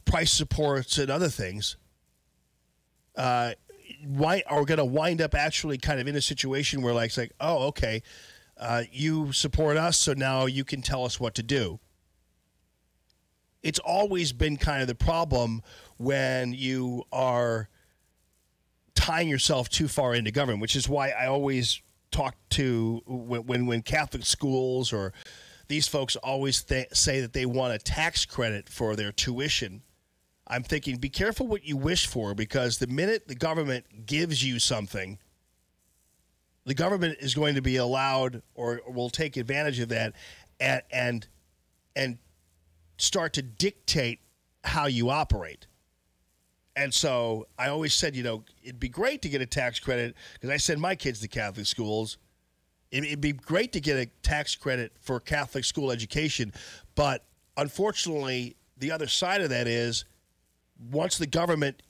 price supports and other things are going to wind up actually kind of in a situation where it's like, oh, okay, you support us, so now you can tell us what to do. It's always been kind of the problem when you are tying yourself too far into government, which is why I always talk to when Catholic schools or these folks always say that they want a tax credit for their tuition. I'm thinking, be careful what you wish for, because the minute the government gives you something, the government is going to be allowed or will take advantage of that and start to dictate how you operate. And so I always said, it'd be great to get a tax credit because I send my kids to Catholic schools. It'd be great to get a tax credit for Catholic school education. But unfortunately, the other side of that is once the government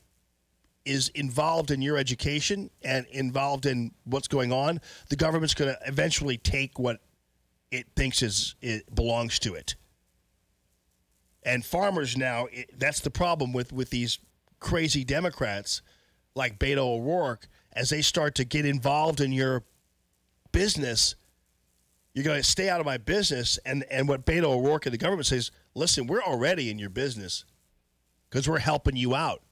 is involved in your education and involved in what's going on, the government's going to eventually take what it thinks it belongs to it. And farmers now, that's the problem with these crazy Democrats like Beto O'Rourke. As they start to get involved in your business, you're going to stay out of my business. And what Beto O'Rourke and the government says, listen, we're already in your business because we're helping you out.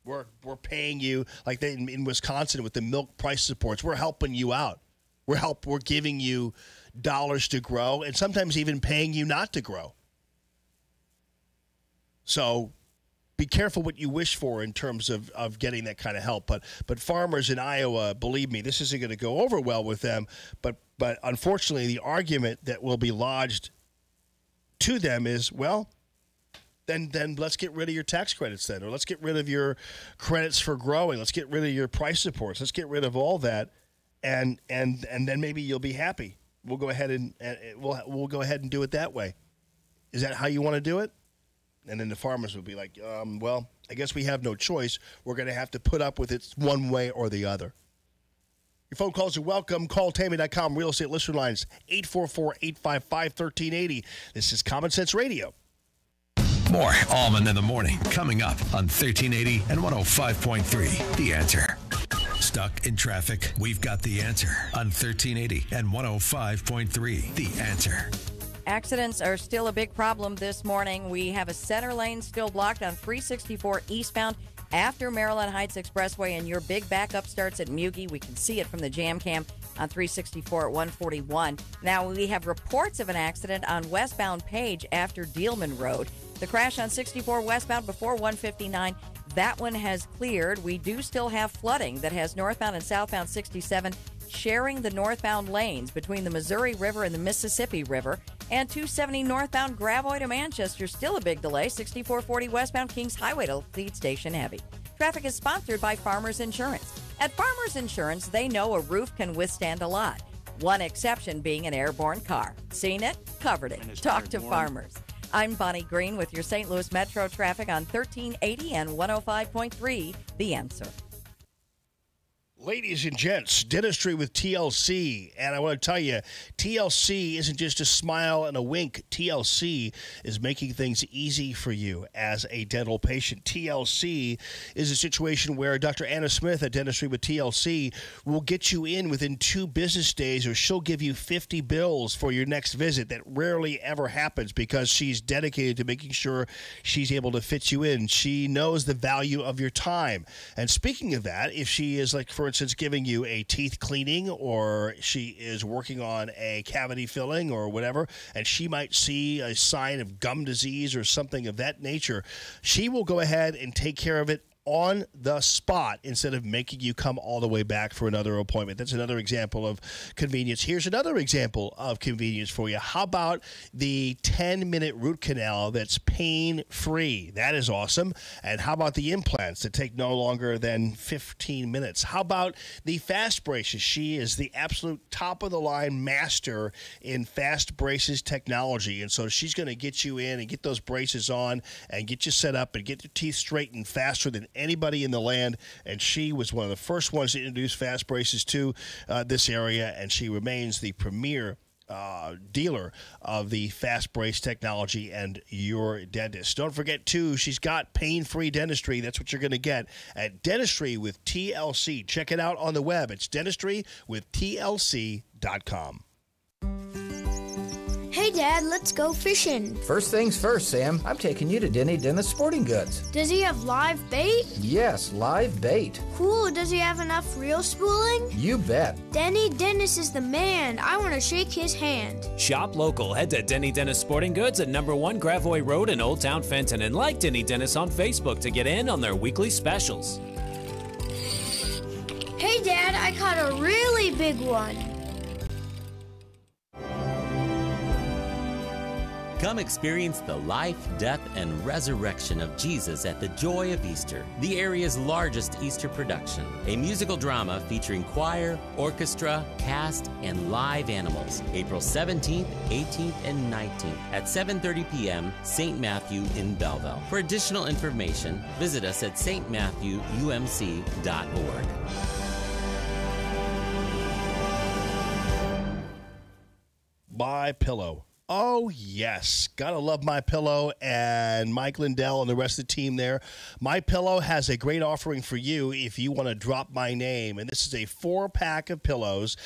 We're paying you, like in Wisconsin with the milk price supports. We're helping you out. We're giving you dollars to grow, and sometimes even paying you not to grow. So be careful what you wish for in terms of getting that kind of help. But farmers in Iowa, believe me, this isn't going to go over well with them. But unfortunately, the argument that will be lodged to them is, well, then let's get rid of your tax credits then, or let's get rid of your credits for growing. Let's get rid of your price supports. Let's get rid of all that, and then maybe you'll be happy. We'll go ahead and we'll go ahead and do it that way. Is that how you want to do it? And then the farmers would be like, well, I guess we have no choice. We're going to have to put up with it one way or the other. Your phone calls are welcome. Call Tammy.com. Real estate listener lines 844-855-1380. This is Common Sense Radio. More Allman in the Morning coming up on 1380 and 105.3. The Answer. Stuck in traffic? We've got the answer on 1380 and 105.3. The Answer. Accidents are still a big problem this morning. We have a center lane still blocked on 364 eastbound after Maryland Heights Expressway, and your big backup starts at Mugie. We can see it from the jam cam on 364 at 141. Now, we have reports of an accident on westbound Page after Dealman Road. The crash on 64 westbound before 159, that one has cleared. We do still have flooding that has northbound and southbound 67 sharing the northbound lanes between the Missouri River and the Mississippi River. And 270 northbound Gravois to Manchester, still a big delay. 6440 westbound Kings Highway to Lead Station heavy. Traffic is sponsored by Farmers Insurance. At Farmers Insurance, they know a roof can withstand a lot. One exception being an airborne car. Seen it? Covered it. Talk to Farmers. I'm Bonnie Green with your St. Louis Metro traffic on 1380 and 105.3. The Answer. Ladies and gents, dentistry with TLC. And I want to tell you, TLC isn't just a smile and a wink. TLC is making things easy for you as a dental patient. TLC is a situation where Dr. Anna Smith at Dentistry with TLC will get you in within 2 business days, or she'll give you 50 bills for your next visit. That rarely ever happens because she's dedicated to making sure she's able to fit you in. She knows the value of your time. And speaking of that, if she is, like, for instance, giving you a teeth cleaning, or she is working on a cavity filling or whatever, and she might see a sign of gum disease or something of that nature, she will go ahead and take care of it on the spot instead of making you come all the way back for another appointment. That's another example of convenience. Here's another example of convenience for you. How about the 10-minute root canal that's pain-free? That is awesome. And how about the implants that take no longer than 15 minutes? How about the fast braces? She is the absolute top-of-the-line master in fast braces technology. And so she's going to get you in and get those braces on and get you set up and get your teeth straightened faster than anybody in the land, and she was one of the first ones to introduce fast braces to this area, and she remains the premier dealer of the fast brace technology and your dentist. Don't forget, too, she's got pain-free dentistry. That's what you're going to get at Dentistry with TLC. Check it out on the web. It's DentistryWithTLC.com. Hey, Dad, let's go fishing. First things first, Sam. I'm taking you to Denny Dennis Sporting Goods. Does he have live bait? Yes, live bait. Cool. Does he have enough reel spooling? You bet. Denny Dennis is the man. I want to shake his hand. Shop local. Head to Denny Dennis Sporting Goods at number 1 Gravois Road in Old Town Fenton, and like Denny Dennis on Facebook to get in on their weekly specials. Hey, Dad, I caught a really big one. Come experience the life, death, and resurrection of Jesus at the Joy of Easter, the area's largest Easter production. A musical drama featuring choir, orchestra, cast, and live animals. April 17th, 18th, and 19th at 7:30 p.m. St. Matthew in Belleville. For additional information, visit us at stmatthewumc.org. My Pillow. Oh, yes. Gotta love MyPillow and Mike Lindell and the rest of the team there. MyPillow has a great offering for you if you want to drop my name. And this is a 4-pack of pillows,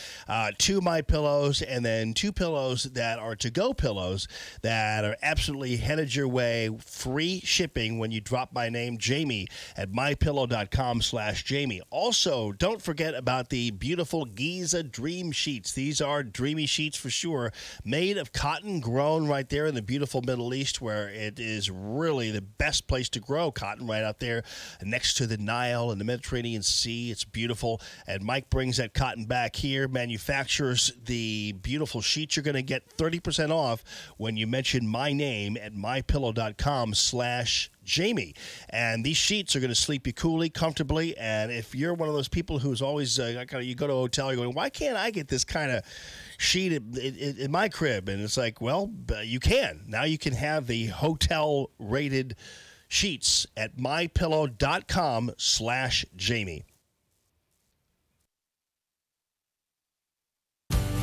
2 MyPillows, and then 2 pillows that are to-go pillows that are absolutely headed your way. Free shipping when you drop my name, Jamie, at mypillow.com/Jamie. Also, don't forget about the beautiful Giza Dream Sheets. These are dreamy sheets for sure, made of cotton grown right there in the beautiful Middle East, where it is really the best place to grow cotton, right out there next to the Nile and the Mediterranean Sea. It's beautiful. And Mike brings that cotton back here, manufactures the beautiful sheets. You're going to get 30% off when you mention my name at mypillow.com/Jamie. And these sheets are going to sleep you coolly, comfortably. And if you're one of those people who's always, you go to a hotel, you're going, why can't I get this kind of sheet in my crib? And it's like, well, you can. Now you can have the hotel-rated sheets at mypillow.com/Jamie.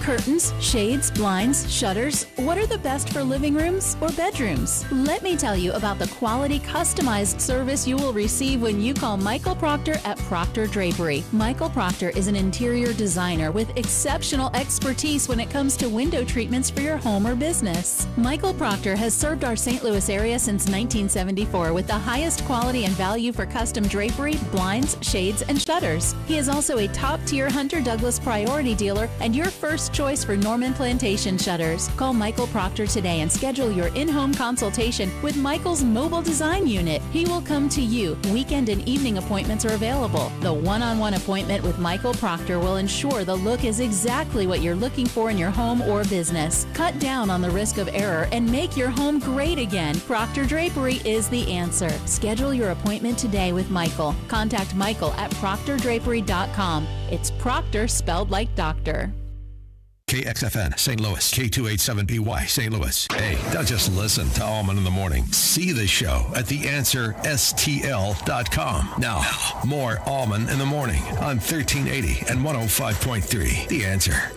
Curtains, shades, blinds, shutters. What are the best for living rooms or bedrooms? Let me tell you about the quality customized service you will receive when you call Michael Proctor at Proctor Drapery. Michael Proctor is an interior designer with exceptional expertise when it comes to window treatments for your home or business. Michael Proctor has served our St. Louis area since 1974 with the highest quality and value for custom drapery, blinds, shades, and shutters. He is also a top-tier Hunter Douglas priority dealer and your first choice for Norman Plantation shutters. Call Michael Proctor today and schedule your in-home consultation with Michael's mobile design unit. He will come to you. Weekend and evening appointments are available. The one-on-one appointment with Michael Proctor will ensure the look is exactly what you're looking for in your home or business. Cut down on the risk of error and make your home great again. Proctor Drapery is the answer. Schedule your appointment today with Michael. Contact Michael at proctordrapery.com. It's Proctor spelled like doctor. KXFN St. Louis, K287BY St. Louis. Hey, don't just listen to Allman in the Morning. See the show at theanswerstl.com. Now, more Allman in the Morning on 1380 and 105.3. The Answer.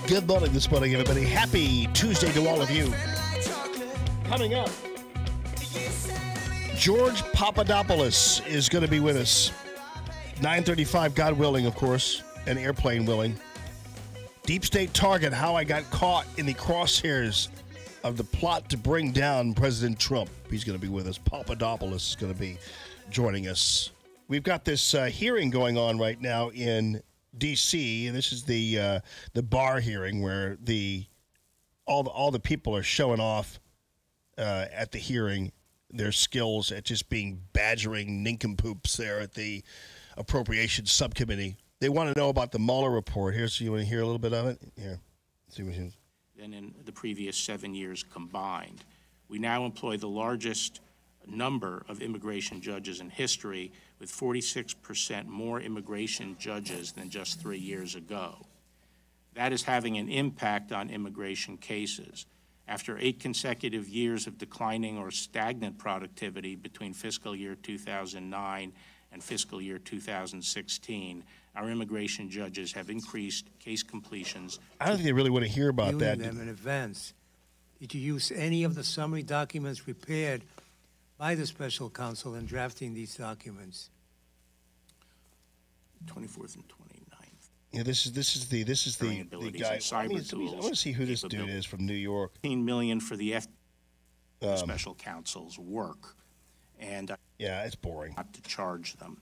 Good morning this morning, everybody. Happy Tuesday to all of you. Coming up, George Papadopoulos is going to be with us. 9:35, God willing, of course, and airplane willing. Deep State Target, how I got caught in the crosshairs of the plot to bring down President Trump. He's going to be with us. Papadopoulos is going to be joining us. We've got this hearing going on right now in D.C., and this is the bar hearing where all the people are showing off at the hearing their skills at just being badgering nincompoops there at the Appropriations Subcommittee. They want to know about the Mueller report. Here, so you want to hear a little bit of it? Here, let's see what it is. Than in the previous 7 years combined. We now employ the largest number of immigration judges in history, with 46% more immigration judges than just 3 years ago. That is having an impact on immigration cases. After 8 consecutive years of declining or stagnant productivity between fiscal year 2009 and fiscal year 2016, our immigration judges have increased case completions. I don't think they really want to hear about that. Them in advance. Did you use any of the summary documents prepared by the special counsel in drafting these documents? 24th and 29th. Yeah, this is the guy. I want to see who this dude is from New York. $15 million for the special counsel's work, and yeah, it's boring. Not to charge them.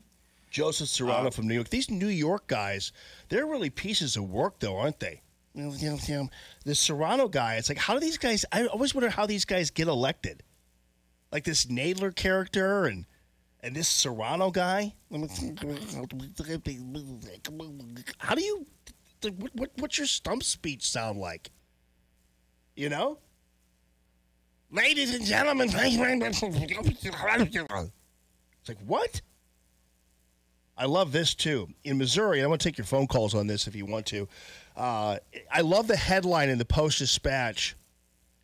Joseph Serrano from New York. These New York guys, they're really pieces of work, though, aren't they? The Serrano guy. It's like, how do these guys? I always wonder how these guys get elected. Like this Nadler character and this Serrano guy. How do you? What's your stump speech sound like? You know, ladies and gentlemen. It's like, what? I love this, too. In Missouri, and I want to take your phone calls on this if you want to. I love the headline in the Post-Dispatch.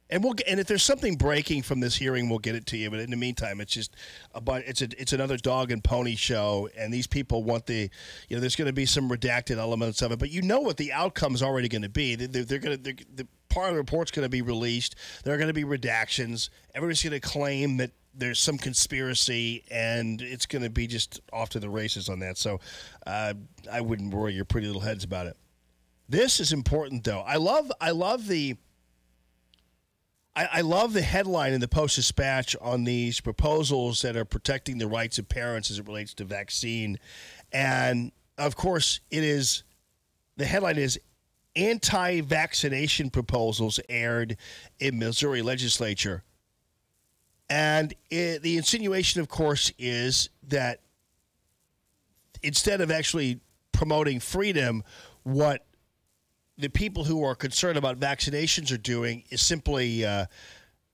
And if there's something breaking from this hearing, we'll get it to you. But in the meantime, it's just it's another dog and pony show, and these people want there's going to be some redacted elements of it. But you know what the outcome's already going to be. The part of the report's going to be released. There are going to be redactions. Everybody's going to claim that there's some conspiracy, and it's going to be just off to the races on that. So I wouldn't worry your pretty little heads about it. This is important, though. I love the headline in the Post-Dispatch on these proposals that are protecting the rights of parents as it relates to vaccine. And, of course, the headline is anti-vaccination proposals aired in Missouri legislature. And the insinuation, of course, is that instead of actually promoting freedom, what the people who are concerned about vaccinations are doing is simply they're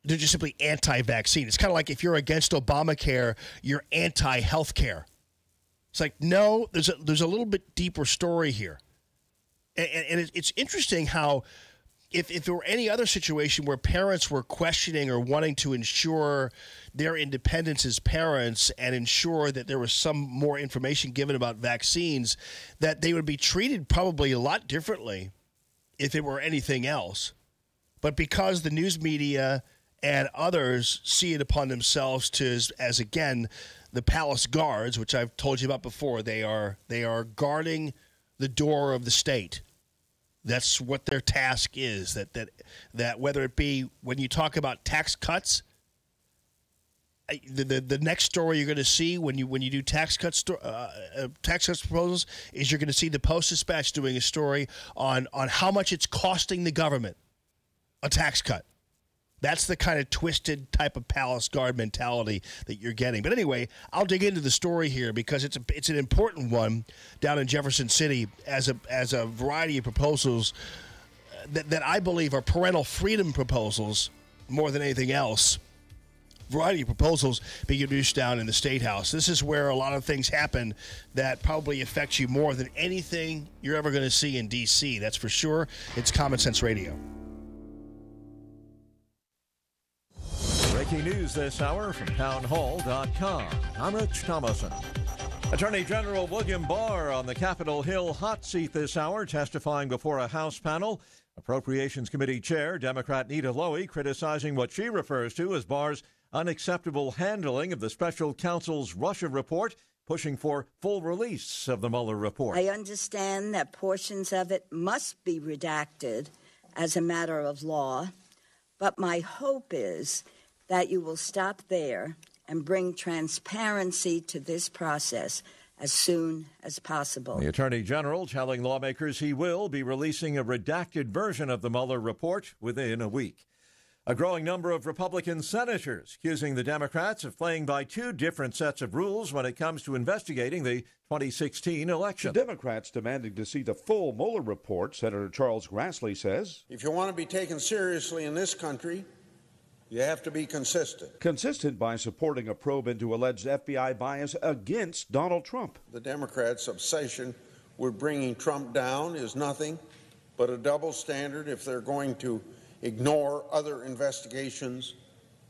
just simply anti-vaccine. It's kind of like if you're against Obamacare, you're anti-healthcare. It's like, no, there's a little bit deeper story here. And it's interesting how if there were any other situation where parents were questioning or wanting to ensure their independence as parents and ensure that there was some more information given about vaccines, that they would be treated probably a lot differently if it were anything else. But because the news media and others see it upon themselves as again, the palace guards, which I've told you about before, they are guarding the door of the state. That's what their task is. That whether it be when you talk about tax cuts, the next story you're going to see when you do tax cuts proposals is you're going to see the Post-Dispatch doing a story on how much it's costing the government a tax cut. That's the kind of twisted type of palace guard mentality that you're getting. But anyway, I'll dig into the story here because it's an important one down in Jefferson City as a variety of proposals that I believe are parental freedom proposals more than anything else. Variety of proposals being introduced down in the State House. This is where a lot of things happen that probably affect you more than anything you're ever going to see in D.C. That's for sure. It's Common Sense Radio. Breaking news this hour from townhall.com. I'm Rich Thomason. Attorney General William Barr on the Capitol Hill hot seat this hour, testifying before a House panel. Appropriations Committee Chair, Democrat Nita Lowey, criticizing what she refers to as Barr's unacceptable handling of the special counsel's Russia report, pushing for full release of the Mueller report. I understand that portions of it must be redacted as a matter of law, but my hope is that you will stop there and bring transparency to this process as soon as possible. The Attorney General telling lawmakers he will be releasing a redacted version of the Mueller report within a week. A growing number of Republican senators accusing the Democrats of playing by two different sets of rules when it comes to investigating the 2016 election. The Democrats demanding to see the full Mueller report, Senator Charles Grassley says. If you want to be taken seriously in this country, you have to be consistent. Consistent by supporting a probe into alleged FBI bias against Donald Trump. The Democrats' obsession with bringing Trump down is nothing but a double standard if they're going to ignore other investigations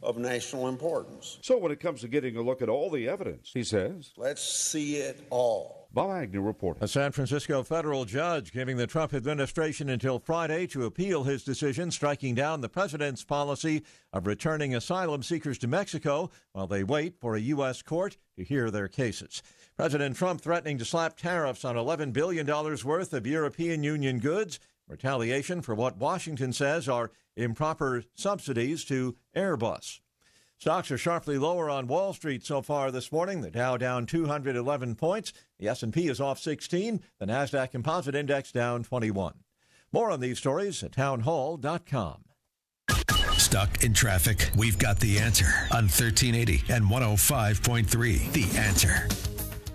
of national importance. So when it comes to getting a look at all the evidence, he says, let's see it all. Bob Agnew reporting. A San Francisco federal judge giving the Trump administration until Friday to appeal his decision, striking down the president's policy of returning asylum seekers to Mexico while they wait for a U.S. court to hear their cases. President Trump threatening to slap tariffs on $11 billion worth of European Union goods, retaliation for what Washington says are improper subsidies to Airbus. Stocks are sharply lower on Wall Street so far this morning. The Dow down 211 points. The S&P is off 16. The NASDAQ Composite Index down 21. More on these stories at townhall.com. Stuck in traffic? We've got the answer on 1380 and 105.3. The Answer.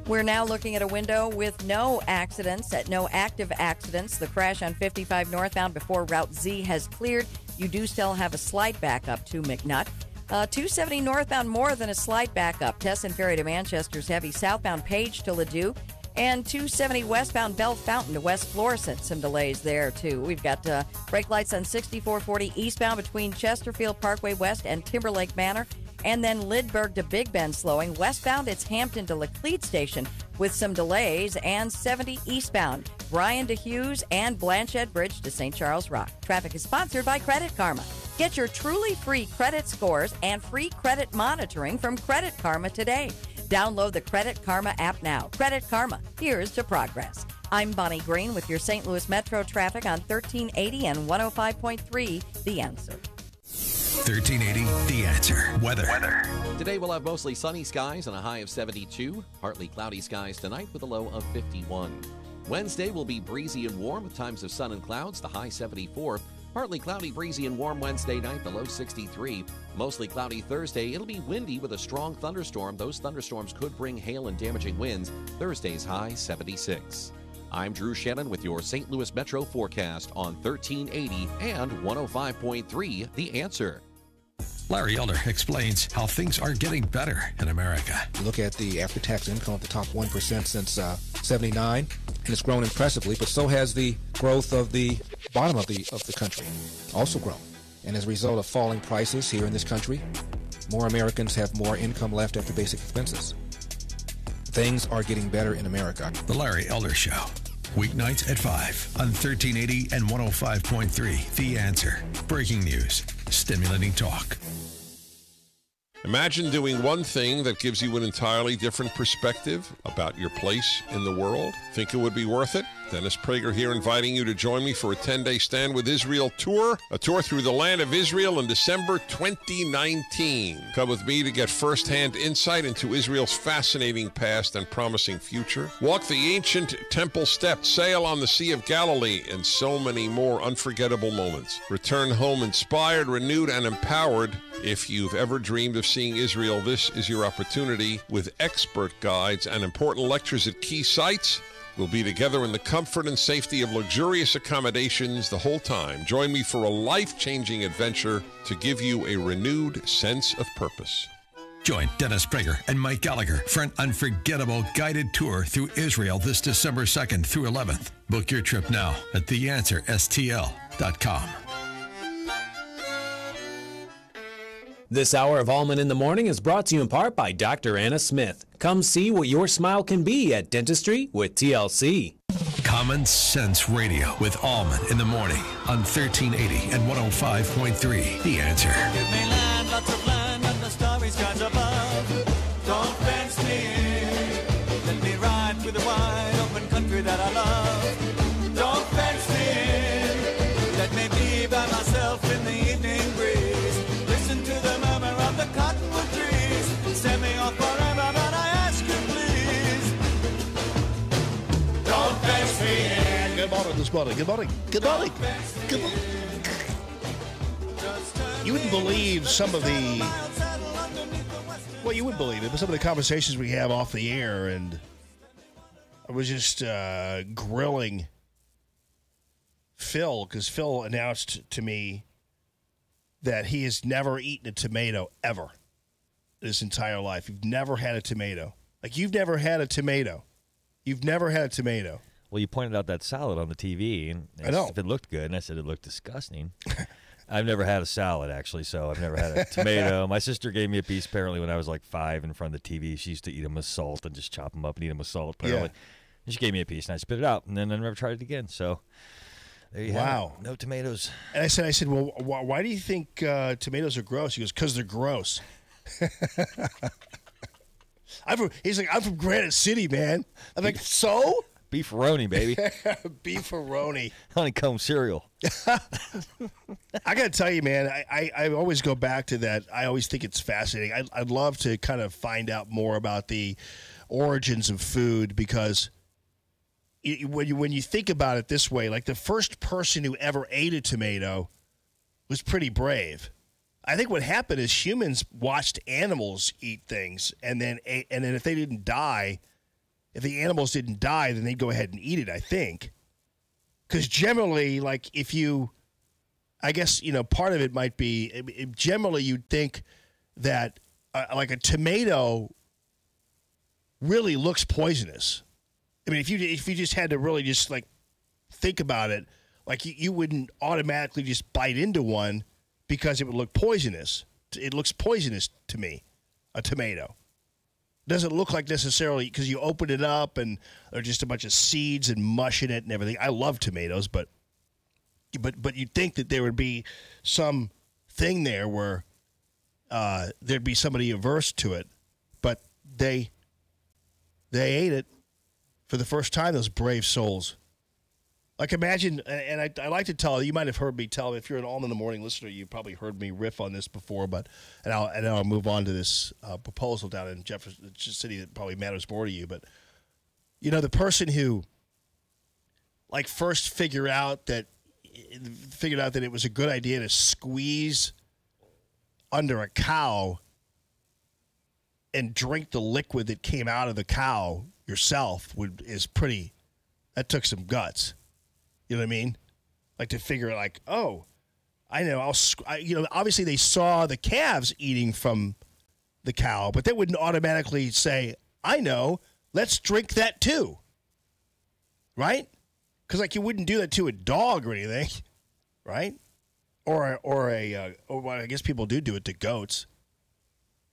We're now looking at a window with no accidents, no active accidents. The crash on 55 northbound before Route Z has cleared. You do still have a slight backup to McNutt. 270 northbound, more than a slight backup. Tesson Ferry to Manchester's heavy. Southbound Page to Ladue. And 270 westbound Bell Fountain to West Florissant, some delays there, too. We've got brake lights on 6440 eastbound between Chesterfield Parkway West and Timberlake Manor. And then Lydberg to Big Bend slowing. Westbound, it's Hampton to Laclede Station with some delays. And 70 eastbound, Bryan to Hughes and Blanchette Bridge to St. Charles Rock. Traffic is sponsored by Credit Karma. Get your truly free credit scores and free credit monitoring from Credit Karma today. Download the Credit Karma app now. Credit Karma, here's to progress. I'm Bonnie Green with your St. Louis Metro traffic on 1380 and 105.3 The Answer. 1380 The Answer. Weather. Today we'll have mostly sunny skies and a high of 72. Partly cloudy skies tonight with a low of 51. Wednesday will be breezy and warm with times of sun and clouds, the high 74. Partly cloudy, breezy, and warm Wednesday night, the low 63. Mostly cloudy Thursday. It'll be windy with a strong thunderstorm. Those thunderstorms could bring hail and damaging winds. Thursday's high 76. I'm Drew Shannon with your St. Louis Metro forecast on 1380 and 105.3 The Answer. Larry Elder explains how things are getting better in America. You look at the after-tax income of the top 1% since 79, and it's grown impressively, but so has the growth of the bottom of the country also grown. And as a result of falling prices here in this country, more Americans have more income left after basic expenses. Things are getting better in America. The Larry Elder Show. Weeknights at 5 on 1380 and 105.3 The Answer. Breaking news. Stimulating talk. Imagine doing one thing that gives you an entirely different perspective about your place in the world. Think it would be worth it? Dennis Prager here, inviting you to join me for a 10-day Stand with Israel tour, a tour through the land of Israel in December 2019. Come with me to get first-hand insight into Israel's fascinating past and promising future. Walk the ancient temple steps, sail on the Sea of Galilee, and so many more unforgettable moments. Return home inspired, renewed, and empowered. If you've ever dreamed of seeing Israel, this is your opportunity. With expert guides and important lectures at key sites, we'll be together in the comfort and safety of luxurious accommodations the whole time. Join me for a life-changing adventure to give you a renewed sense of purpose. Join Dennis Prager and Mike Gallagher for an unforgettable guided tour through Israel this December 2nd through 11th. Book your trip now at theanswerstl.com. This hour of Allman in the Morning is brought to you in part by Dr. Anna Smith. Come see what your smile can be at Dentistry with TLC. Common Sense Radio with Allman in the Morning on 1380 and 105.3 The Answer. Give me land, lots of land, and the starry skies above. Don't fence me in. Let me ride through the wide open country that I love. Don't fence me in. Let me be by myself in the evening breeze. Listen to the murmur of the cottonwood trees. Send me off forever, but I ask you please. Don't fence me in. Good morning this morning. Good morning. Good morning. Good morning. You wouldn't believe some of the... Well, you wouldn't believe it, but some of the conversations we have off the air, and I was just grilling Phil, because Phil announced to me that he has never eaten a tomato ever in his entire life. You've never had a tomato. Like, you've never had a tomato. You've never had a tomato. Well, you pointed out that salad on the TV, and I know. If it looked good, and I said it looked disgusting. I've never had a salad, actually, so I've never had a tomato. My sister gave me a piece, apparently, when I was like 5 in front of the TV. She used to eat them with salt and just chop them up and eat them with salt, apparently. Yeah. And she gave me a piece, and I spit it out, and then I never tried it again. So there you have it. No tomatoes. And I said, well, why do you think tomatoes are gross? He goes, because they're gross. He's like, I'm from Granite City, man. I'm like, so? Beefaroni, baby. Beefaroni. Honeycomb cereal. I got to tell you, man, I always go back to that. I always think it's fascinating. I'd love to kind of find out more about the origins of food, because when you think about it this way, like the first person who ever ate a tomato was pretty brave. I think what happened is humans watched animals eat things, and then if they didn't die, if the animals didn't die, then they'd go ahead and eat it, I think. Because generally, like I guess, part of it might be, generally you'd think that like a tomato really looks poisonous. I mean, if you just had to really just like think about it, like you wouldn't automatically just bite into one because it would look poisonous. It looks poisonous to me, a tomato. Doesn't look like necessarily because you open it up and there's just a bunch of seeds and mush in it and everything. I love tomatoes, but you'd think that there would be some thing there where there'd be somebody averse to it, but they ate it for the first time. Those brave souls. Like imagine, and I like to tell you might have heard me tell. If you're an Allman in the Morning listener, you probably heard me riff on this before. But I'll move on to this proposal down in Jefferson City that probably matters more to you. But you know, the person who like first figured out that it was a good idea to squeeze under a cow and drink the liquid that came out of the cow yourself that took some guts. You know what I mean? Like to figure like, oh, I know. Obviously they saw the calves eating from the cow, but they wouldn't automatically say, I know, let's drink that too. Right? Because like you wouldn't do that to a dog or anything, right? Or I guess people do it to goats.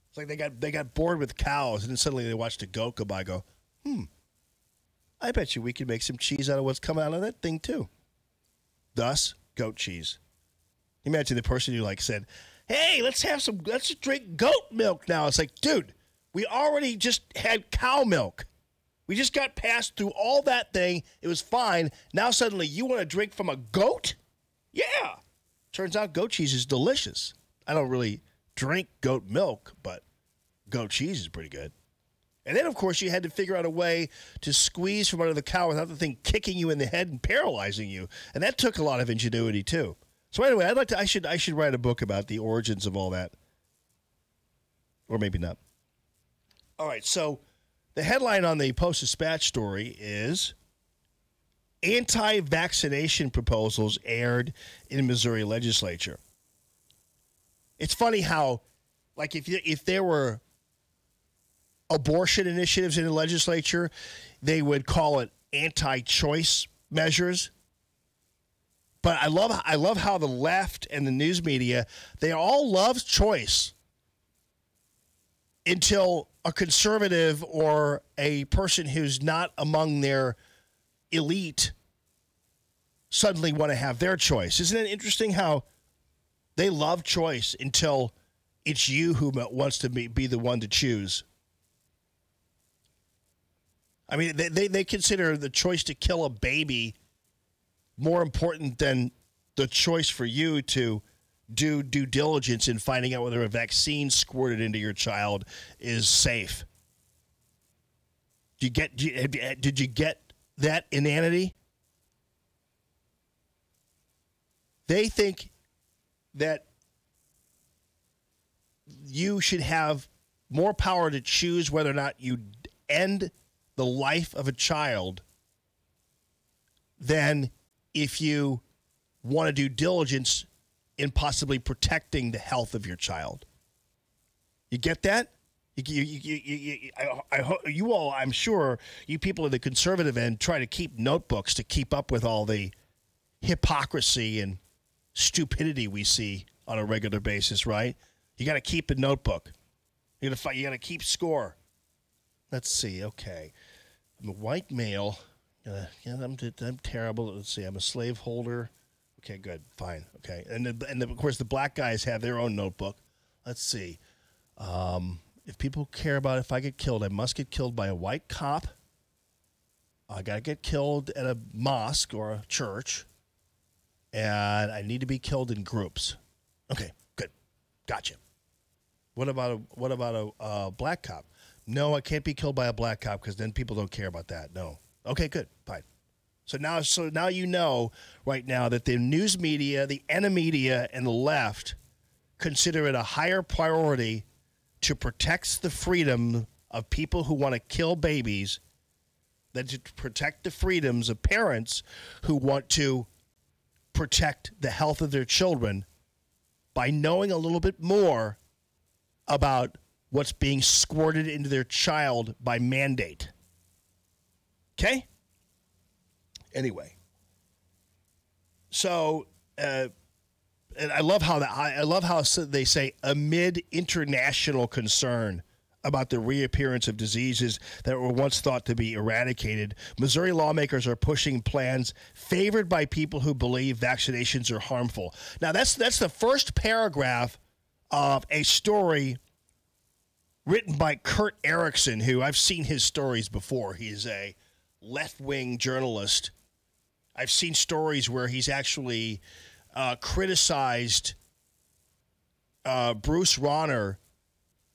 It's like they got bored with cows, and then suddenly they watched a goat go by and go, I bet you we could make some cheese out of what's coming out of that thing too. Thus, goat cheese. Imagine the person who like said, hey, let's drink goat milk now. It's like, dude, we already just had cow milk. We just got passed through all that thing. It was fine. Now suddenly you want to drink from a goat? Yeah. Turns out goat cheese is delicious. I don't really drink goat milk, but goat cheese is pretty good. And then, of course, you had to figure out a way to squeeze from under the cow without the thing kicking you in the head and paralyzing you. And that took a lot of ingenuity, too. So anyway, I should write a book about the origins of all that. Or maybe not. All right, so the headline on the Post-Dispatch story is anti-vaccination proposals aired in Missouri legislature. It's funny how, like, if there were abortion initiatives in the legislature, they would call it anti-choice measures. But I love how the left and the news media, they all love choice until a conservative or a person who's not among their elite suddenly want to have their choice. Isn't it interesting how they love choice until it's you who wants to be the one to choose? I mean, they consider the choice to kill a baby more important than the choice for you to do due diligence in finding out whether a vaccine squirted into your child is safe. Did you get that inanity? They think that you should have more power to choose whether or not you end the life of a child than if you want to do diligence in possibly protecting the health of your child. You get that? You all, I'm sure, you people at the conservative end try to keep notebooks to keep up with all the hypocrisy and stupidity we see on a regular basis, right? You got to keep a notebook. You got to keep score. Let's see. Okay, I'm a white male. I'm terrible. Let's see. I'm a slaveholder. Okay, good, fine. Okay, and of course the black guys have their own notebook. Let's see. If people care about if I get killed, I must get killed by a white cop. I got to get killed at a mosque or a church, and I need to be killed in groups. Okay, good, gotcha. What about a black cop? No, I can't be killed by a black cop because then people don't care about that. No. Okay, good, fine. So now you know right now that the news media, the enemy media, and the left consider it a higher priority to protect the freedom of people who want to kill babies than to protect the freedoms of parents who want to protect the health of their children by knowing a little bit more about what's being squirted into their child by mandate. Okay? Anyway. So, and I love how they say amid international concern about the reappearance of diseases that were once thought to be eradicated, Missouri lawmakers are pushing plans favored by people who believe vaccinations are harmful. Now, that's the first paragraph of a story written by Kurt Erickson, who I've seen his stories before. He's a left-wing journalist. I've seen stories where he's actually criticized Bruce Rauner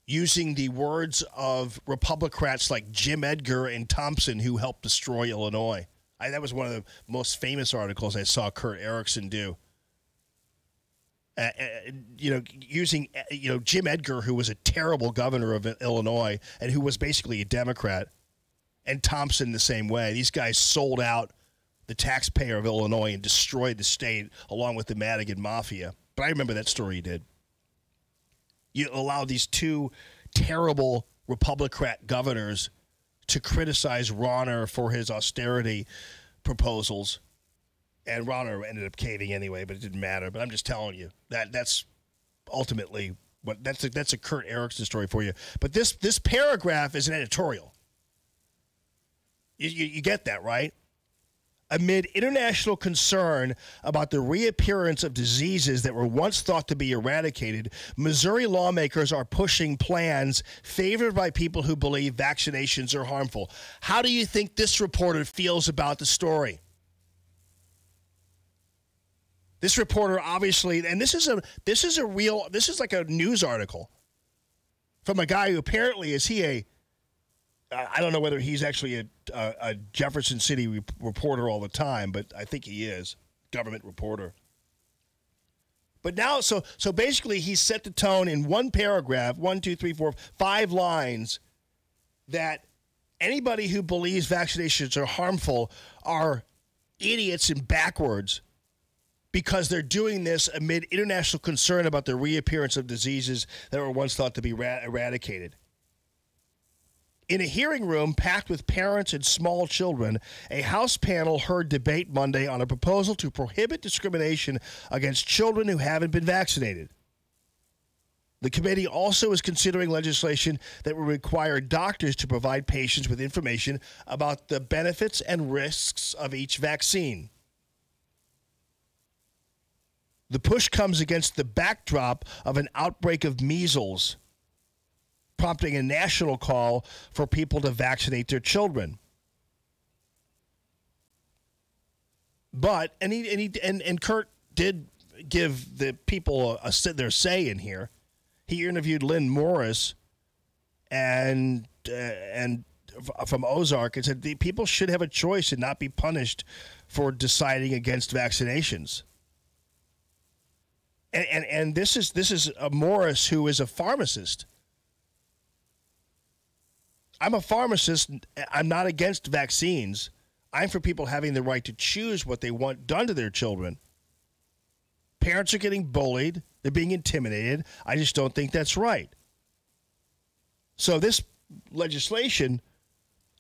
using the words of Republicrats like Jim Edgar and Thompson, who helped destroy Illinois. That was one of the most famous articles I saw Kurt Erickson do. Using Jim Edgar, who was a terrible governor of Illinois and who was basically a Democrat, and Thompson the same way. These guys sold out the taxpayer of Illinois and destroyed the state along with the Madigan Mafia. But I remember that story he did. You allow these two terrible Republican governors to criticize Rauner for his austerity proposals. And Rauner ended up caving anyway, but it didn't matter. But I'm just telling you that's ultimately that's a Kurt Erickson story for you. But this paragraph is an editorial. You get that, right? Amid international concern about the reappearance of diseases that were once thought to be eradicated, Missouri lawmakers are pushing plans favored by people who believe vaccinations are harmful. How do you think this reporter feels about the story? This reporter obviously, and this is like a news article from a guy who apparently I don't know whether he's actually a Jefferson City reporter all the time, but I think he is, government reporter. But now, so basically he set the tone in one paragraph, 5 lines, that anybody who believes vaccinations are harmful are idiots and backwards because they're doing this amid international concern about the reappearance of diseases that were once thought to be eradicated. In a hearing room packed with parents and small children, a House panel heard debate Monday on a proposal to prohibit discrimination against children who haven't been vaccinated. The committee also is considering legislation that will require doctors to provide patients with information about the benefits and risks of each vaccine. The push comes against the backdrop of an outbreak of measles, prompting a national call for people to vaccinate their children. But and Kurt did give the people their say in here. He interviewed Lynn Morris and from Ozark and said the people should have a choice and not be punished for deciding against vaccinations. And this is a Morris who is a pharmacist. I'm a pharmacist. I'm not against vaccines. I'm for people having the right to choose what they want done to their children. Parents are getting bullied. They're being intimidated. I just don't think that's right. So this legislation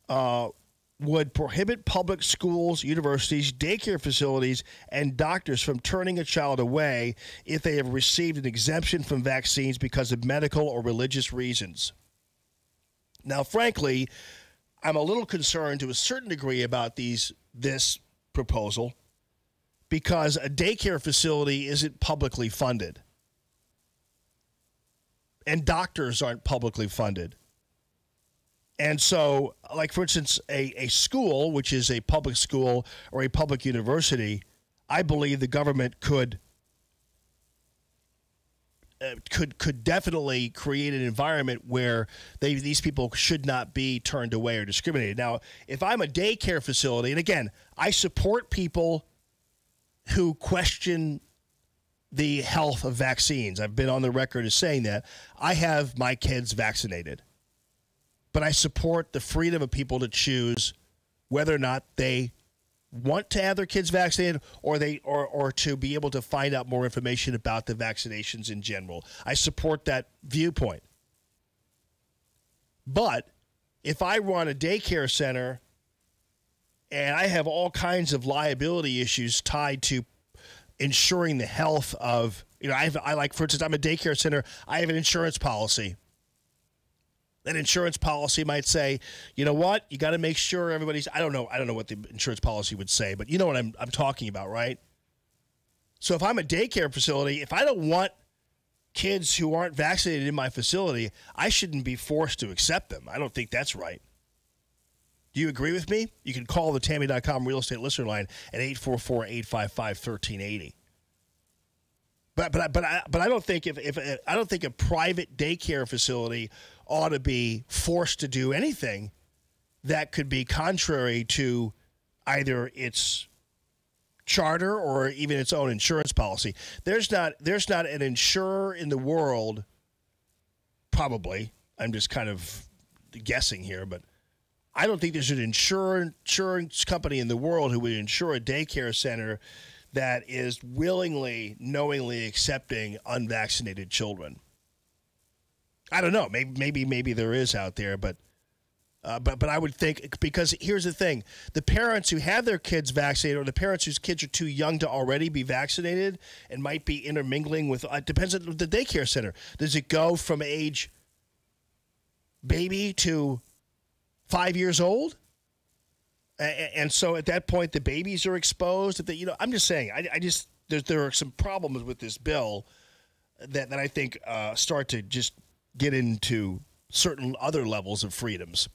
would prohibit public schools, universities, daycare facilities, and doctors from turning a child away if they have received an exemption from vaccines because of medical or religious reasons. Now, frankly, I'm a little concerned to a certain degree about this proposal because a daycare facility isn't publicly funded. And doctors aren't publicly funded. And so, like, for instance, a school, which is a public school or a public university, I believe the government could definitely create an environment where these people should not be turned away or discriminated. Now, if I'm a daycare facility, and again, I support people who question the health of vaccines. I've been on the record as saying that. I have my kids vaccinated. But I support the freedom of people to choose whether or not they want to have their kids vaccinated or to be able to find out more information about the vaccinations in general. I support that viewpoint. But if I run a daycare center And I have all kinds of liability issues tied to ensuring the health of, I like, for instance, I'm a daycare center. I have an insurance policy. That insurance policy might say, you know what? You got to make sure everybody's, I don't know what the insurance policy would say, but you know what I'm talking about, right? So if I'm a daycare facility, if I don't want kids who aren't vaccinated in my facility, I shouldn't be forced to accept them. I don't think that's right. Do you agree with me? You can call the Tammy.com real estate listener line at 844-855-1380. But I don't think I don't think a private daycare facility ought to be forced to do anything that could be contrary to either its charter or even its own insurance policy. There's not an insurer in the world, probably, I'm just kind of guessing here, but I don't think there's an insurance company in the world who would insure a daycare center that is willingly, knowingly accepting unvaccinated children. I don't know. Maybe there is out there, but I would think, because here's the thing: the parents who have their kids vaccinated, or the parents whose kids are too young to already be vaccinated and might be intermingling with, it depends on the daycare center. Does it go from age baby to 5 years old? And so at that point, the babies are exposed. I'm just saying, there are some problems with this bill that I think start to just get into certain other levels of freedoms.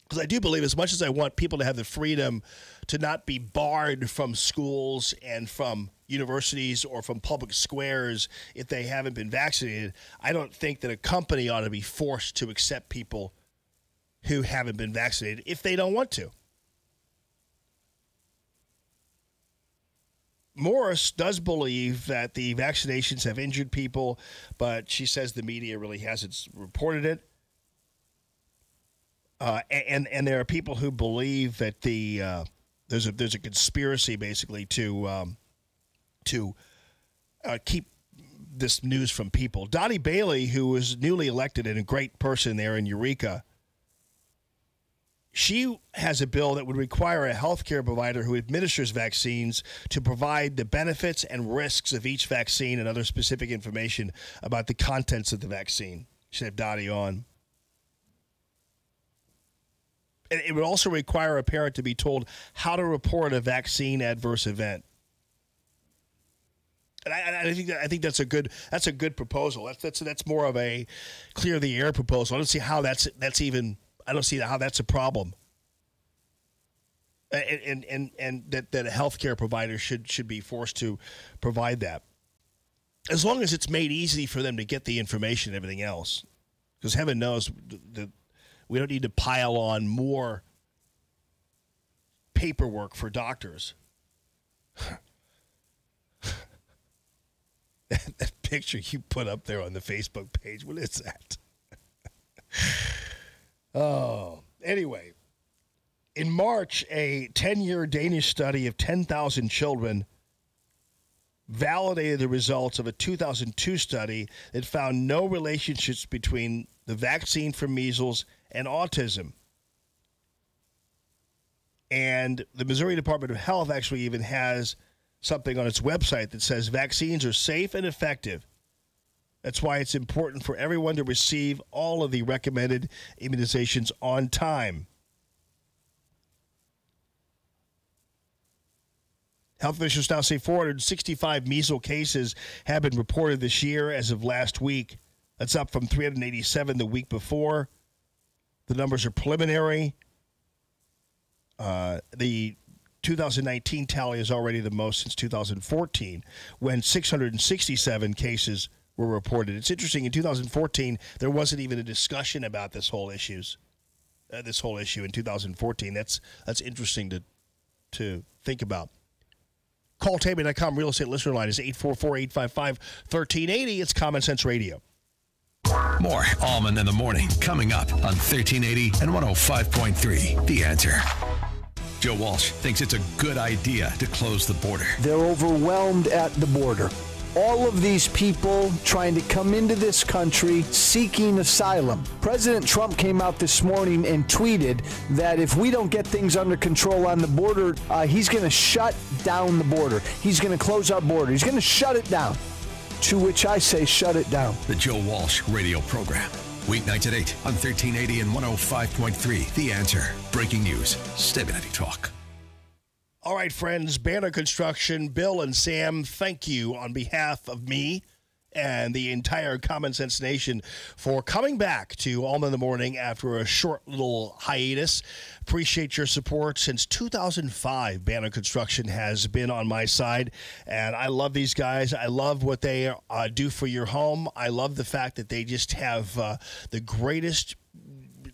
Because I do believe, as much as I want people to have the freedom to not be barred from schools and from universities or from public squares if they haven't been vaccinated, I don't think that a company ought to be forced to accept people who haven't been vaccinated if they don't want to. Morris does believe that the vaccinations have injured people, but she says the media really hasn't reported it. And there are people who believe that there's a conspiracy basically to keep this news from people. Dottie Bailey, who was newly elected and a great person there in Eureka, she has a bill that would require a healthcare provider who administers vaccines to provide the benefits and risks of each vaccine and other specific information about the contents of the vaccine. Should have Dottie on. And it would also require a parent to be told how to report a vaccine adverse event. And I think that's a good proposal. That's more of a clear the air proposal. I don't see how that's even. I don't see how that's a problem. And that a healthcare provider should be forced to provide that, as long as it's made easy for them to get the information and everything else. Because heaven knows that we don't need to pile on more paperwork for doctors. That picture you put up there on the Facebook page, what is that? Oh, anyway, in March, a 10-year Danish study of 10,000 children validated the results of a 2002 study that found no relationships between the vaccine for measles and autism. And the Missouri Department of Health actually even has something on its website that says vaccines are safe and effective. That's why it's important for everyone to receive all of the recommended immunizations on time. Health officials now say 465 measles cases have been reported this year as of last week. That's up from 387 the week before. The numbers are preliminary. The 2019 tally is already the most since 2014, when 667 cases were reported. It's interesting. In 2014, there wasn't even a discussion about this whole issue in 2014. That's interesting to think about. Call Tammy.com real estate listener line is 844-855-1380. It's Common Sense Radio. More Allman in the Morning coming up on 1380 and 105.3. The Answer. Joe Walsh thinks it's a good idea to close the border. They're overwhelmed at the border. all of these people trying to come into this country seeking asylum. President Trump came out this morning and tweeted that if we don't get things under control on the border, he's going to shut down the border. He's going to close our border. He's going to shut it down. To which I say, shut it down. The Joe Walsh Radio Program. Weeknights at 8 on 1380 and 105.3. The Answer. Breaking news. Stimulating talk. All right, friends. Banner Construction, Bill and Sam, thank you on behalf of me and the entire Common Sense Nation for coming back to Allman in the Morning after a short little hiatus. Appreciate your support. Since 2005, Banner Construction has been on my side, and I love these guys. I love what they do for your home. I love the fact that they just have the greatest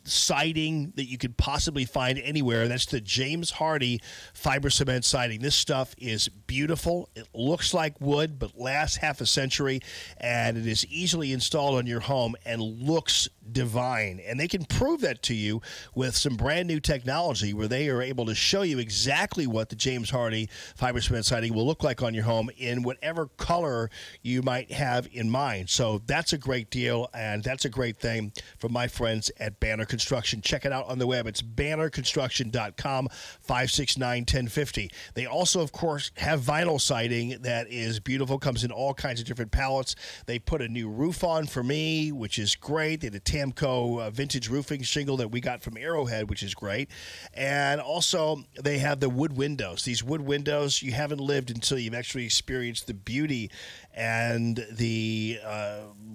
siding that you could possibly find anywhere. That's the James Hardy fiber cement siding. This stuff is beautiful. It looks like wood, but lasts half a century, and it is easily installed on your home and looks divine. And they can prove that to you with some brand new technology where they are able to show you exactly what the James Hardy fiber cement siding will look like on your home in whatever color you might have in mind. So that's a great deal, and that's a great thing from my friends at Banner Construction. Check it out on the web. It's bannerconstruction.com, 569-1050. They also, of course, have vinyl siding that is beautiful, comes in all kinds of different pallets. They put a new roof on for me, which is great. They had a Tamco vintage roofing shingle that we got from Arrowhead, which is great. And also, they have the wood windows. These wood windows, you haven't lived until you've actually experienced the beauty and the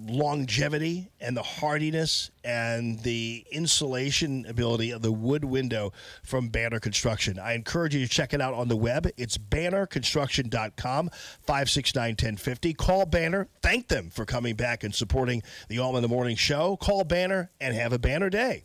longevity and the hardiness and the insulation ability of the wood window from Banner Construction. I encourage you to check it out on the web. It's bannerconstruction.com, 569-1050. Call Banner. Thank them for coming back and supporting the Allman in the Morning show. Call Banner and have a Banner day.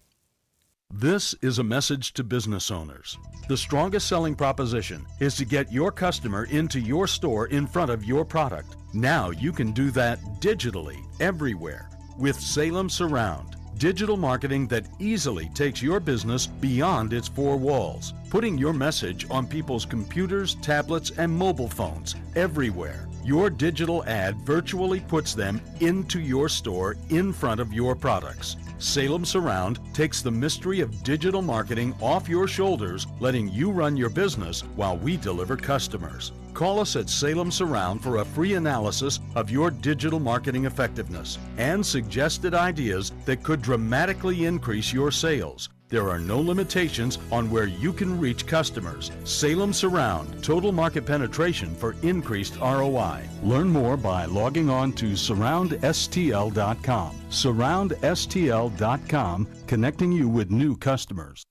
This is a message to business owners. The strongest selling proposition is to get your customer into your store in front of your product. Now you can do that digitally everywhere with Salem Surround. Digital marketing that easily takes your business beyond its four walls, putting your message on people's computers, tablets, and mobile phones everywhere. Your digital ad virtually puts them into your store in front of your products. Salem Surround takes the mystery of digital marketing off your shoulders, letting you run your business while we deliver customers. Call us at Salem Surround for a free analysis of your digital marketing effectiveness and suggested ideas that could dramatically increase your sales. There are no limitations on where you can reach customers. Salem Surround, total market penetration for increased ROI. Learn more by logging on to surroundstl.com. Surroundstl.com, connecting you with new customers.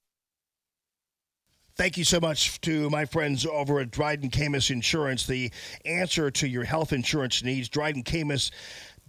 Thank you so much to my friends over at Dryden Camus Insurance, the answer to your health insurance needs. Dryden Camus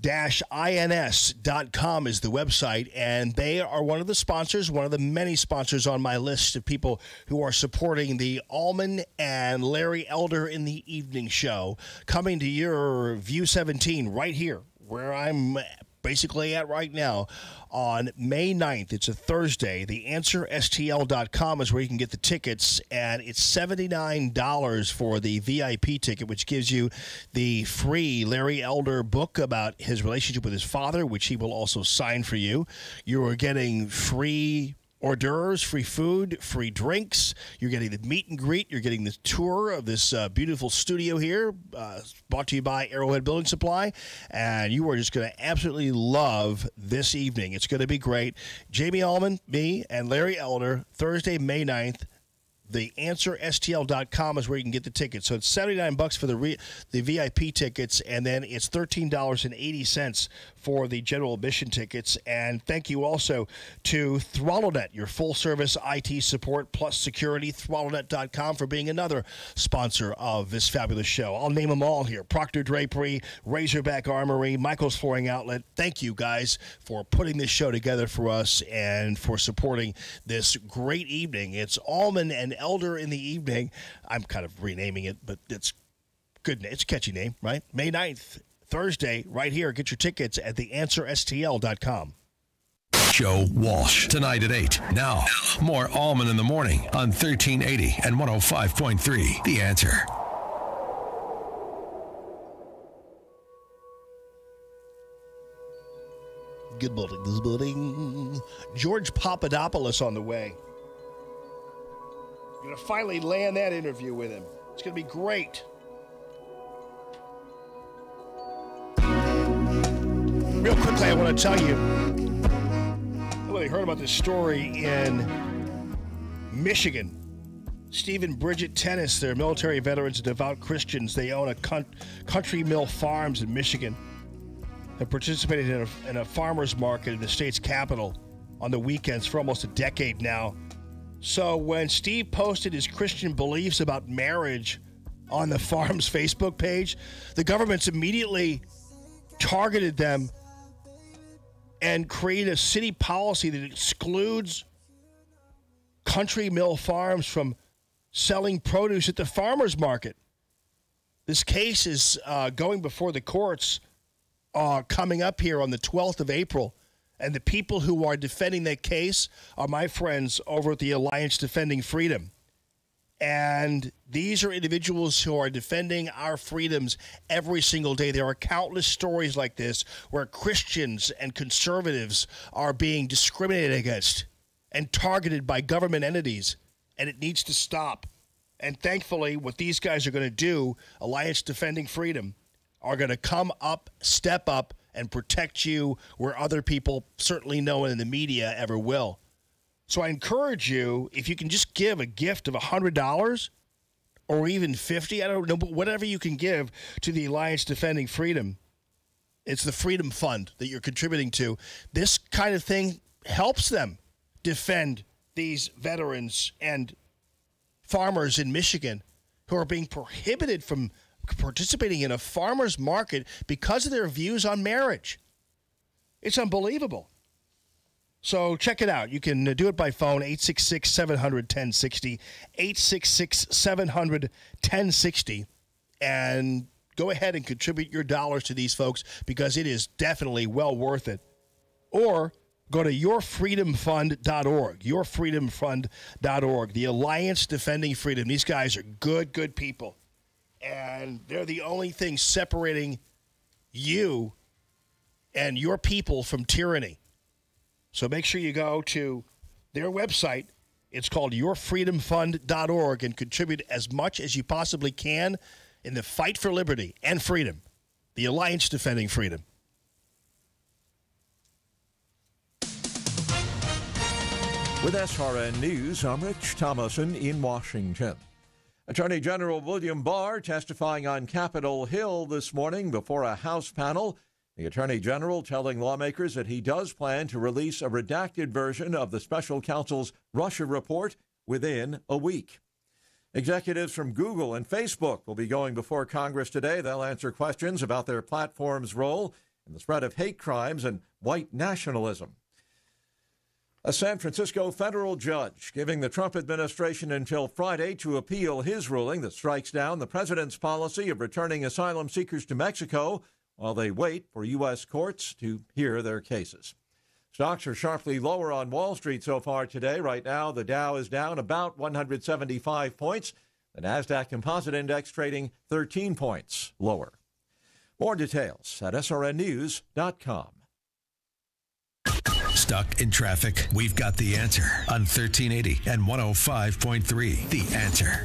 ins.com is the website, and they are one of the sponsors, one of the many sponsors on my list of people who are supporting the Allman and Larry Elder in the Evening show, coming to your View 17 right here, where I'm basically at right now on May 9th. It's a Thursday. TheAnswerSTL.com is where you can get the tickets, and it's $79 for the VIP ticket, which gives you the free Larry Elder book about his relationship with his father, which he will also sign for you. You are getting free hors d'oeuvres, free food, free drinks. You're getting the meet and greet. You're getting the tour of this beautiful studio here, brought to you by Arrowhead Building Supply. And you are just going to absolutely love this evening. It's going to be great. Jamie Allman, me, and Larry Elder, Thursday, May 9th. TheAnswerSTL.com is where you can get the tickets. So it's $79 for the VIP tickets, and then it's $13.80 for the general admission tickets. And thank you also to ThrottleNet, your full-service IT support plus security, ThrottleNet.com, for being another sponsor of this fabulous show. I'll name them all here. Proctor Drapery, Razorback Armory, Michael's Flooring Outlet. Thank you, guys, for putting this show together for us and for supporting this great evening. It's Allman and Elder in the Evening. I'm kind of renaming it, but it's good. It's a catchy name, right? May 9th, Thursday, right here. Get your tickets at TheAnswerSTL.com. Joe Walsh, tonight at 8. Now, more Allman in the Morning on 1380 and 105.3. The Answer. Good morning this morning. George Papadopoulos on the way. Going to finally land that interview with him. It's going to be great. Real quickly, I want to tell you, I really heard about this story in Michigan. Steve and Bridget Tennis, they're military veterans and devout Christians. They own a Country Mill Farms in Michigan. Have participated in a farmer's market in the state's capital on the weekends for almost a decade now. So when Steve posted his Christian beliefs about marriage on the farm's Facebook page, the government's immediately targeted them and created a city policy that excludes Country Mill Farms from selling produce at the farmer's market. This case is going before the courts coming up here on the 12th of April. And the people who are defending that case are my friends over at the Alliance Defending Freedom. And these are individuals who are defending our freedoms every single day. There are countless stories like this where Christians and conservatives are being discriminated against and targeted by government entities, and it needs to stop. And thankfully, what these guys are going to do, Alliance Defending Freedom, are going to come up, step up, and protect you where other people, certainly no one in the media, ever will. So I encourage you, if you can just give a gift of $100 or even $50, I don't know, but whatever you can give to the Alliance Defending Freedom, it's the Freedom Fund that you're contributing to. This kind of thing helps them defend these veterans and farmers in Michigan who are being prohibited from participating in a farmer's market because of their views on marriage. It's unbelievable. So check it out. You can do it by phone, 866-700-1060, 866-700-1060, and go ahead and contribute your dollars to these folks because it is definitely well worth it. Or go to yourfreedomfund.org, yourfreedomfund.org, the Alliance Defending Freedom. These guys are good, good people. And they're the only thing separating you and your people from tyranny. So make sure you go to their website. It's called yourfreedomfund.org and contribute as much as you possibly can in the fight for liberty and freedom. The Alliance Defending Freedom. With SRN News, I'm Rich Thomason in Washington. Attorney General William Barr testifying on Capitol Hill this morning before a House panel. The Attorney General telling lawmakers that he does plan to release a redacted version of the special counsel's Russia report within a week. Executives from Google and Facebook will be going before Congress today. They'll answer questions about their platform's role in the spread of hate crimes and white nationalism. A San Francisco federal judge giving the Trump administration until Friday to appeal his ruling that strikes down the president's policy of returning asylum seekers to Mexico while they wait for U.S. courts to hear their cases. Stocks are sharply lower on Wall Street so far today. Right now, the Dow is down about 175 points. The NASDAQ Composite Index trading 13 points lower. More details at srnnews.com. Stuck in traffic? We've got the answer on 1380 and 105.3. The Answer.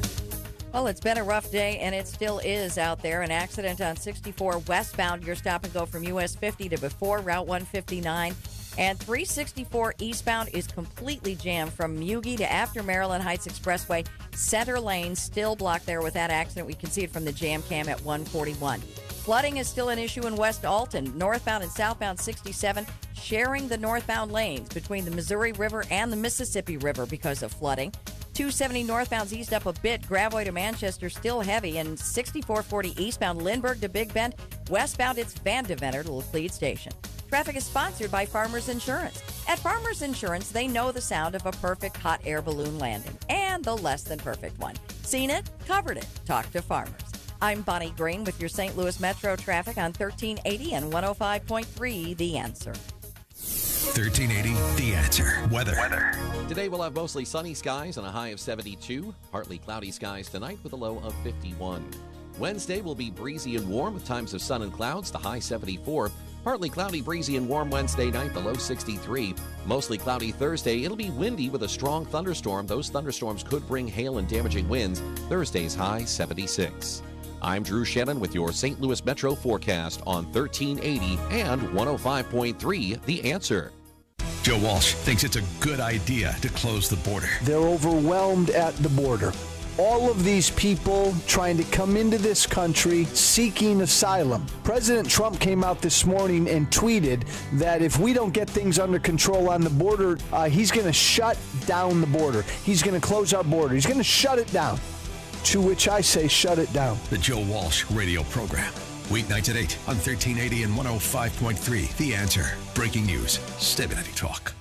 Well, it's been a rough day, and it still is out there. An accident on 64 westbound. Your stop and go from US 50 to before Route 159. And 364 eastbound is completely jammed from Mugi to after Maryland Heights Expressway. Center lane still blocked there with that accident. We can see it from the jam cam at 141. Flooding is still an issue in West Alton. Northbound and southbound 67 sharing the northbound lanes between the Missouri River and the Mississippi River because of flooding. 270 northbound's eased up a bit. Gravois to Manchester still heavy. And 6440 eastbound Lindbergh to Big Bend. Westbound it's Van Deventer to Laclede Station. Traffic is sponsored by Farmers Insurance. At Farmers Insurance, they know the sound of a perfect hot air balloon landing and the less than perfect one. Seen it? Covered it. Talk to Farmers. I'm Bonnie Green with your St. Louis Metro traffic on 1380 and 105.3 The Answer. 1380 The Answer. Weather. Today we'll have mostly sunny skies and a high of 72. Partly cloudy skies tonight with a low of 51. Wednesday will be breezy and warm with times of sun and clouds, the high 74. Partly cloudy, breezy, and warm Wednesday night, the low 63. Mostly cloudy Thursday. It'll be windy with a strong thunderstorm. Those thunderstorms could bring hail and damaging winds. Thursday's high 76. I'm Drew Shannon with your St. Louis Metro forecast on 1380 and 105.3 The Answer. Joe Walsh thinks it's a good idea to close the border. They're overwhelmed at the border. All of these people trying to come into this country seeking asylum. President Trump came out this morning and tweeted that if we don't get things under control on the border, he's going to shut down the border. He's going to close our border. He's going to shut it down. To which I say, shut it down. The Joe Walsh radio program. Weeknights at 8 on 1380 and 105.3. The Answer. Breaking news. Stability Talk.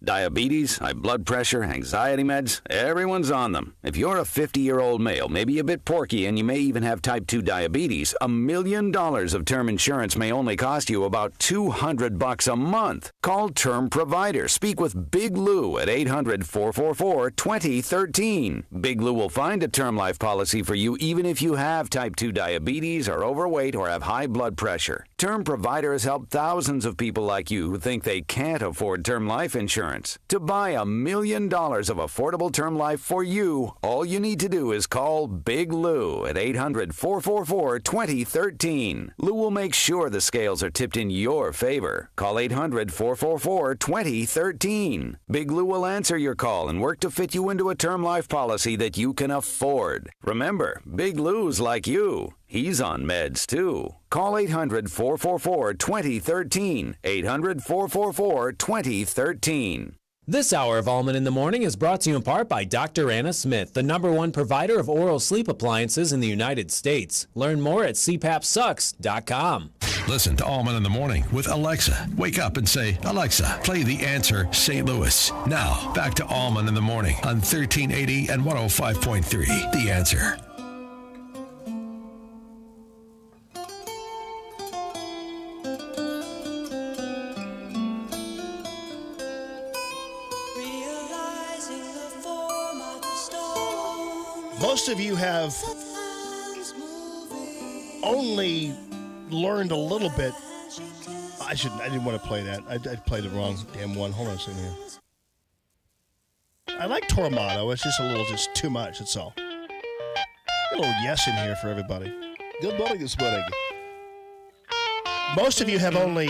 Diabetes, high blood pressure, anxiety meds, everyone's on them. If you're a 50-year-old male, maybe a bit porky, and you may even have type 2 diabetes, $1 million of term insurance may only cost you about $200 a month. Call Term Provider. Speak with Big Lou at 800-444-2013. Big Lou will find a term life policy for you even if you have type 2 diabetes, are overweight, or have high blood pressure. Term Provider has helped thousands of people like you who think they can't afford term life insurance. To buy $1 million of affordable term life for you, all you need to do is call Big Lou at 800-444-2013. Lou will make sure the scales are tipped in your favor. Call 800-444-2013. Big Lou will answer your call and work to fit you into a term life policy that you can afford. Remember, Big Lou's like you. He's on meds, too. Call 800-444-2013. 800-444-2013. This hour of Allman in the Morning is brought to you in part by Dr. Anna Smith, the #1 provider of oral sleep appliances in the United States. Learn more at cpapsucks.com. Listen to Allman in the Morning with Alexa. Wake up and say, Alexa, play The Answer St. Louis. Now, back to Allman in the Morning on 1380 and 105.3. The Answer. Most of you have only learned a little bit. I didn't want to play that. I played the wrong damn one. Hold on a second here. I like Tormato. It's just too much. That's all. A little yes in here for everybody. Good morning this morning. Most of you have only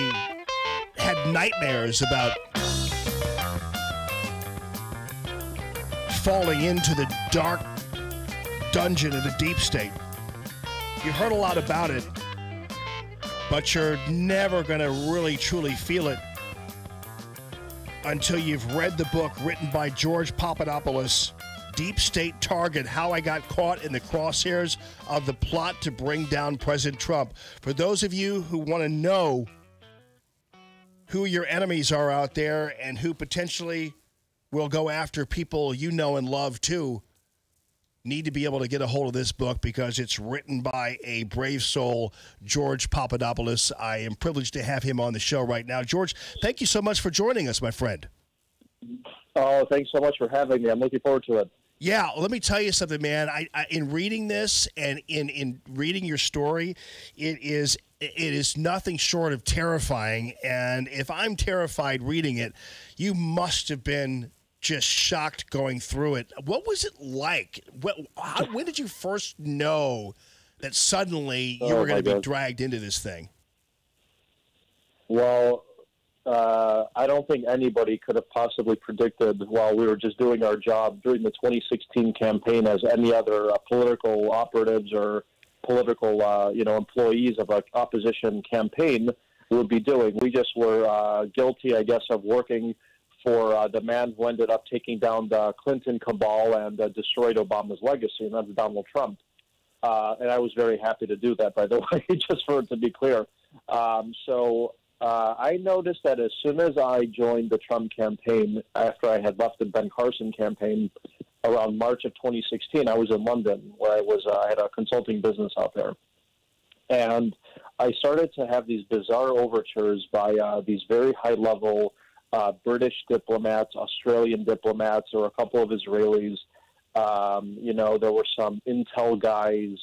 had nightmares about falling into the dark dungeon of the deep state. You heard a lot about it, but you're never going to really truly feel it until you've read the book written by George Papadopoulos, Deep State Target, How I Got Caught in the Crosshairs of the Plot to Bring Down President Trump. For those of you who want to know who your enemies are out there and who potentially will go after people you know and love too, need to be able to get a hold of this book because it's written by a brave soul, George Papadopoulos. I am privileged to have him on the show right now. George, thank you so much for joining us, my friend. Oh, thanks so much for having me. I'm looking forward to it. Yeah, let me tell you something, man. I in reading this and in reading your story, it is nothing short of terrifying. And if I'm terrified reading it, you must have been just shocked going through it. What was it like? When did you first know that suddenly you were going to be dragged into this thing? Well, I don't think anybody could have possibly predicted while we were just doing our job during the 2016 campaign as any other political operatives or political employees of an opposition campaign would be doing. We just were guilty, I guess, of working for the man who ended up taking down the Clinton cabal and destroyed Obama's legacy, and that's Donald Trump. And I was very happy to do that, by the way, just for it to be clear. So I noticed that as soon as I joined the Trump campaign, after I had left the Ben Carson campaign around March of 2016, I was in London, where I had a consulting business out there. And I started to have these bizarre overtures by these very high-level British diplomats, Australian diplomats, or a couple of Israelis. There were some intel guys,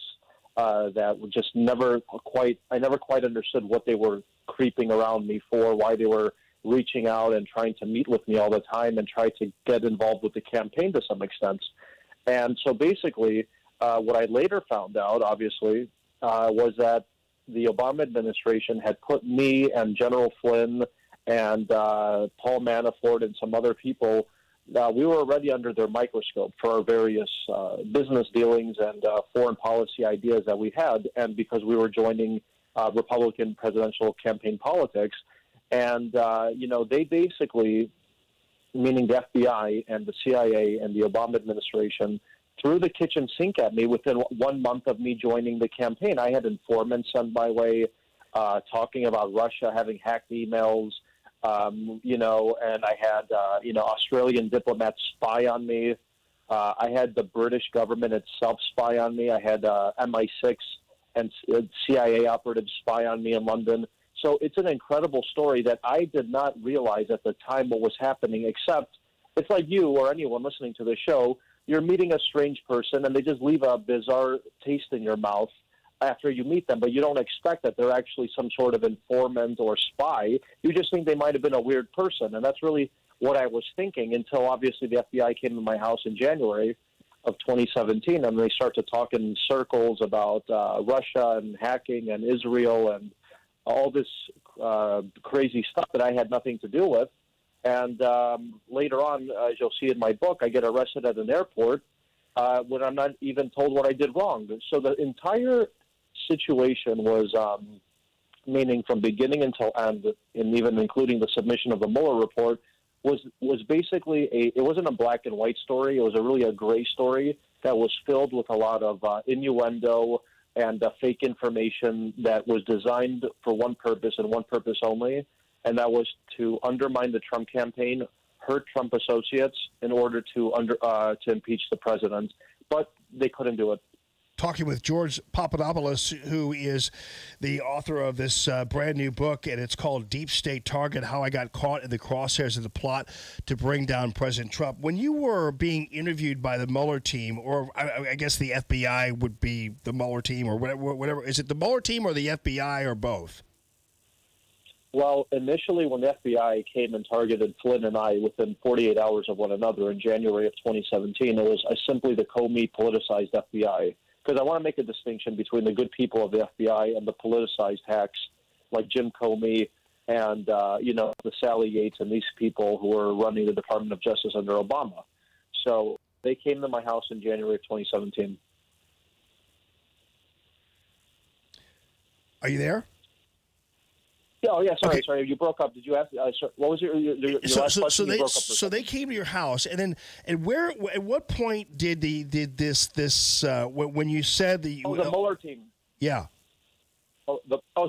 that were just never quite understood what they were creeping around me for, why they were reaching out and trying to meet with me all the time and try to get involved with the campaign to some extent. And so basically, what I later found out, obviously, was that the Obama administration had put me and General Flynn and Paul Manafort and some other people, we were already under their microscope for our various business dealings and foreign policy ideas that we had, and because we were joining Republican presidential campaign politics. And, they basically, meaning the FBI and the CIA and the Obama administration, threw the kitchen sink at me within 1 month of me joining the campaign. I had informants sent my way talking about Russia having hacked emails, and I had, Australian diplomats spy on me. I had the British government itself spy on me. I had MI6 and CIA operatives spy on me in London. So it's an incredible story that I did not realize at the time what was happening, except it's like you or anyone listening to the show, you're meeting a strange person and they just leave a bizarre taste in your mouth after you meet them, but you don't expect that they're actually some sort of informant or spy. You just think they might have been a weird person, and that's really what I was thinking until obviously the FBI came to my house in January of 2017, and they start to talk in circles about Russia and hacking and Israel and all this crazy stuff that I had nothing to do with. And later on, as you'll see in my book, I get arrested at an airport when I'm not even told what I did wrong. So the entire situation was, meaning from beginning until end, and even including the submission of the Mueller report, was basically it wasn't a black and white story. It was really a gray story that was filled with a lot of innuendo and fake information that was designed for one purpose and one purpose only, and that was to undermine the Trump campaign, hurt Trump associates in order to impeach the president. But they couldn't do it. Talking with George Papadopoulos, who is the author of this brand new book, and it's called Deep State Target, How I Got Caught in the Crosshairs of the Plot to Bring Down President Trump. When you were being interviewed by the Mueller team, or I guess the FBI would be the Mueller team, or whatever, is it the Mueller team or the FBI or both? Well, initially when the FBI came and targeted Flynn and I within 48 hours of one another in January of 2017, it was simply the Comey politicized FBI. Because I want to make a distinction between the good people of the FBI and the politicized hacks like Jim Comey and, the Sally Yates and these people who were running the Department of Justice under Obama. So they came to my house in January of 2017. Are you there? Yeah, oh, yeah, sorry. You broke up. Did you ask? What was your last question? So they came to your house, and where? At what point did this? When you said that the Mueller team. Yeah.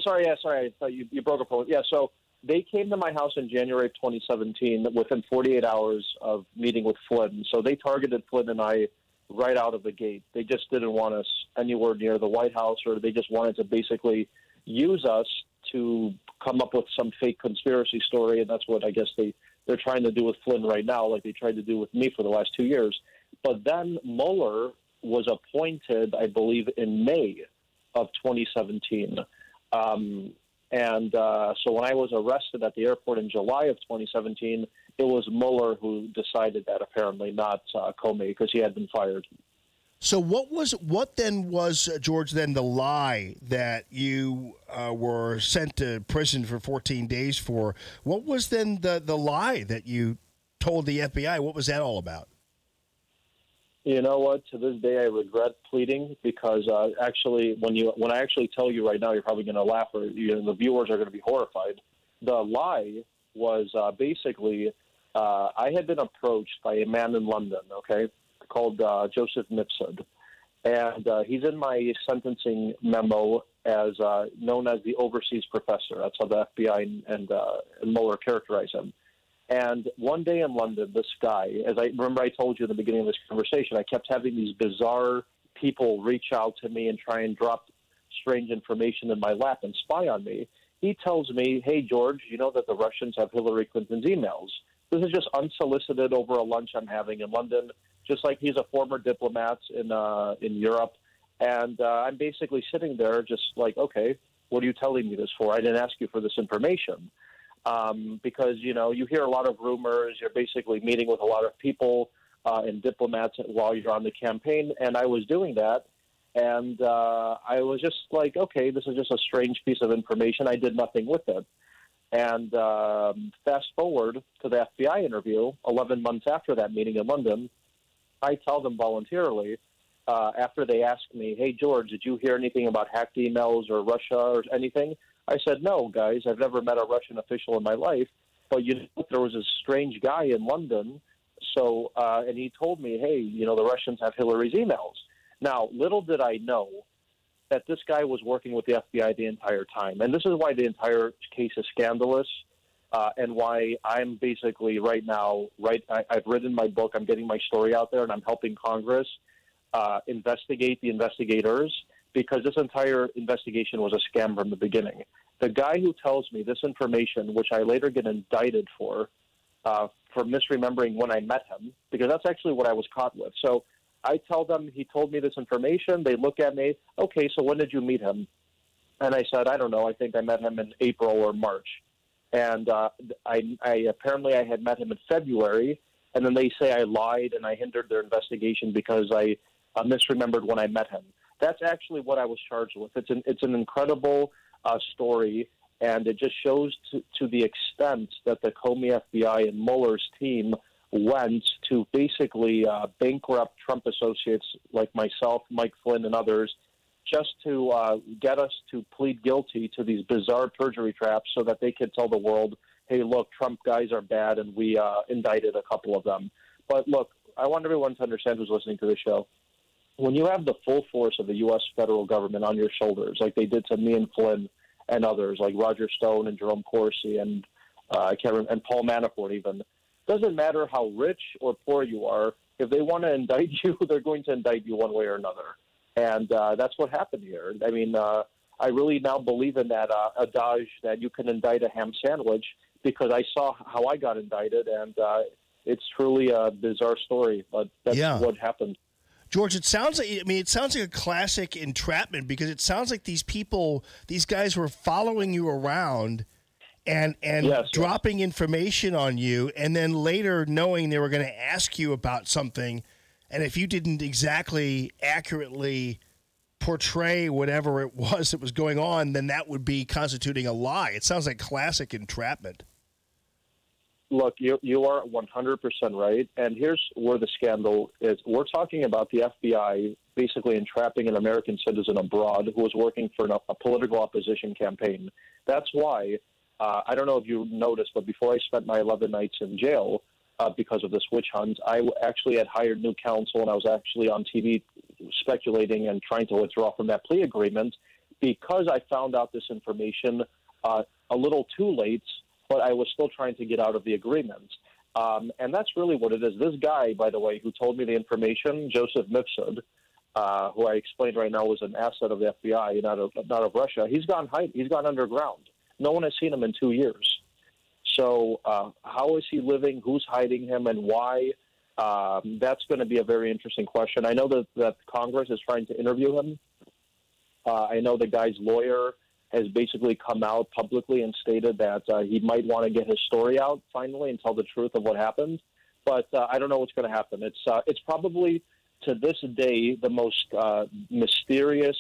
Sorry. I thought you broke up. Yeah. So they came to my house in January of 2017 within 48 hours of meeting with Flynn. So they targeted Flynn and I right out of the gate. They just didn't want us anywhere near the White House, or they just wanted to basically use us to come up with some fake conspiracy story, and that's what I guess they're trying to do with Flynn right now, like they tried to do with me for the last 2 years. But then Mueller was appointed, I believe, in May of 2017. So when I was arrested at the airport in July of 2017, it was Mueller who decided that, apparently, not Comey, because he had been fired. So what then was, George, then the lie that you were sent to prison for 14 days for? What was then the lie that you told the FBI? What was that all about? You know what? To this day, I regret pleading because actually, when I actually tell you right now, you're probably going to laugh, or the viewers are going to be horrified. The lie was basically I had been approached by a man in London, called Joseph Mifsud. And he's in my sentencing memo as known as the overseas professor. That's how the FBI and Mueller characterize him. And one day in London, this guy, as I remember I told you in the beginning of this conversation, I kept having these bizarre people reach out to me and try and drop strange information in my lap and spy on me. He tells me, hey, George, you know that the Russians have Hillary Clinton's emails. This is just unsolicited over a lunch I'm having in London, just like he's a former diplomat in Europe. And I'm basically sitting there just like, okay, what are you telling me this for? I didn't ask you for this information. Because, you hear a lot of rumors. You're basically meeting with a lot of people and diplomats while you're on the campaign. And I was doing that. And I was just like, okay, this is just a strange piece of information. I did nothing with it. And fast forward to the FBI interview, 11 months after that meeting in London, I tell them voluntarily, after they asked me, hey, George, did you hear anything about hacked emails or Russia or anything? I said, no, guys, I've never met a Russian official in my life. But there was a strange guy in London. So, and he told me, hey, the Russians have Hillary's emails. Now, little did I know that this guy was working with the FBI the entire time. And this is why the entire case is scandalous and why I'm basically right now, I've written my book, I'm getting my story out there, and I'm helping Congress investigate the investigators, because this entire investigation was a scam from the beginning. The guy who tells me this information, which I later get indicted for misremembering when I met him, because that's actually what I was caught with. So I tell them he told me this information. They look at me, okay, so when did you meet him? And I said, I don't know. I think I met him in April or March. And I apparently I had met him in February, and then they say I lied and I hindered their investigation because I misremembered when I met him. That's actually what I was charged with. It's an incredible story, and it just shows to the extent that the Comey FBI and Mueller's team went to basically bankrupt Trump associates like myself, Mike Flynn, and others, just to get us to plead guilty to these bizarre perjury traps so that they could tell the world, hey, look, Trump guys are bad, and we indicted a couple of them. But look, I want everyone to understand who's listening to the show. When you have the full force of the U.S. federal government on your shoulders, like they did to me and Flynn and others, like Roger Stone and Jerome Corsi and and Paul Manafort even, doesn't matter how rich or poor you are. If they want to indict you, they're going to indict you one way or another. And that's what happened here. I mean, I really now believe in that adage that you can indict a ham sandwich, because I saw how I got indicted, and it's truly a bizarre story, but that's what happened. George, it sounds like a classic entrapment, because it sounds like these guys were following you around and dropping information on you, and then later knowing they were going to ask you about something, and if you didn't exactly accurately portray whatever it was that was going on, then that would be constituting a lie. It sounds like classic entrapment. Look, you are 100% right, and here's where the scandal is. We're talking about the FBI basically entrapping an American citizen abroad who was working for a political opposition campaign. That's why, I don't know if you noticed, but before I spent my 11 nights in jail because of this witch hunt, I actually had hired new counsel, and I was actually on TV speculating and trying to withdraw from that plea agreement because I found out this information a little too late, but I was still trying to get out of the agreement. And that's really what it is. This guy, by the way, who told me the information, Joseph Mifsud, who I explained right now was an asset of the FBI, not of Russia, he's gone underground. No one has seen him in 2 years. So how is he living? Who's hiding him, and why? That's going to be a very interesting question. I know that Congress is trying to interview him. I know the guy's lawyer has basically come out publicly and stated that he might want to get his story out finally and tell the truth of what happened. But I don't know what's going to happen. It's probably, to this day, the most mysterious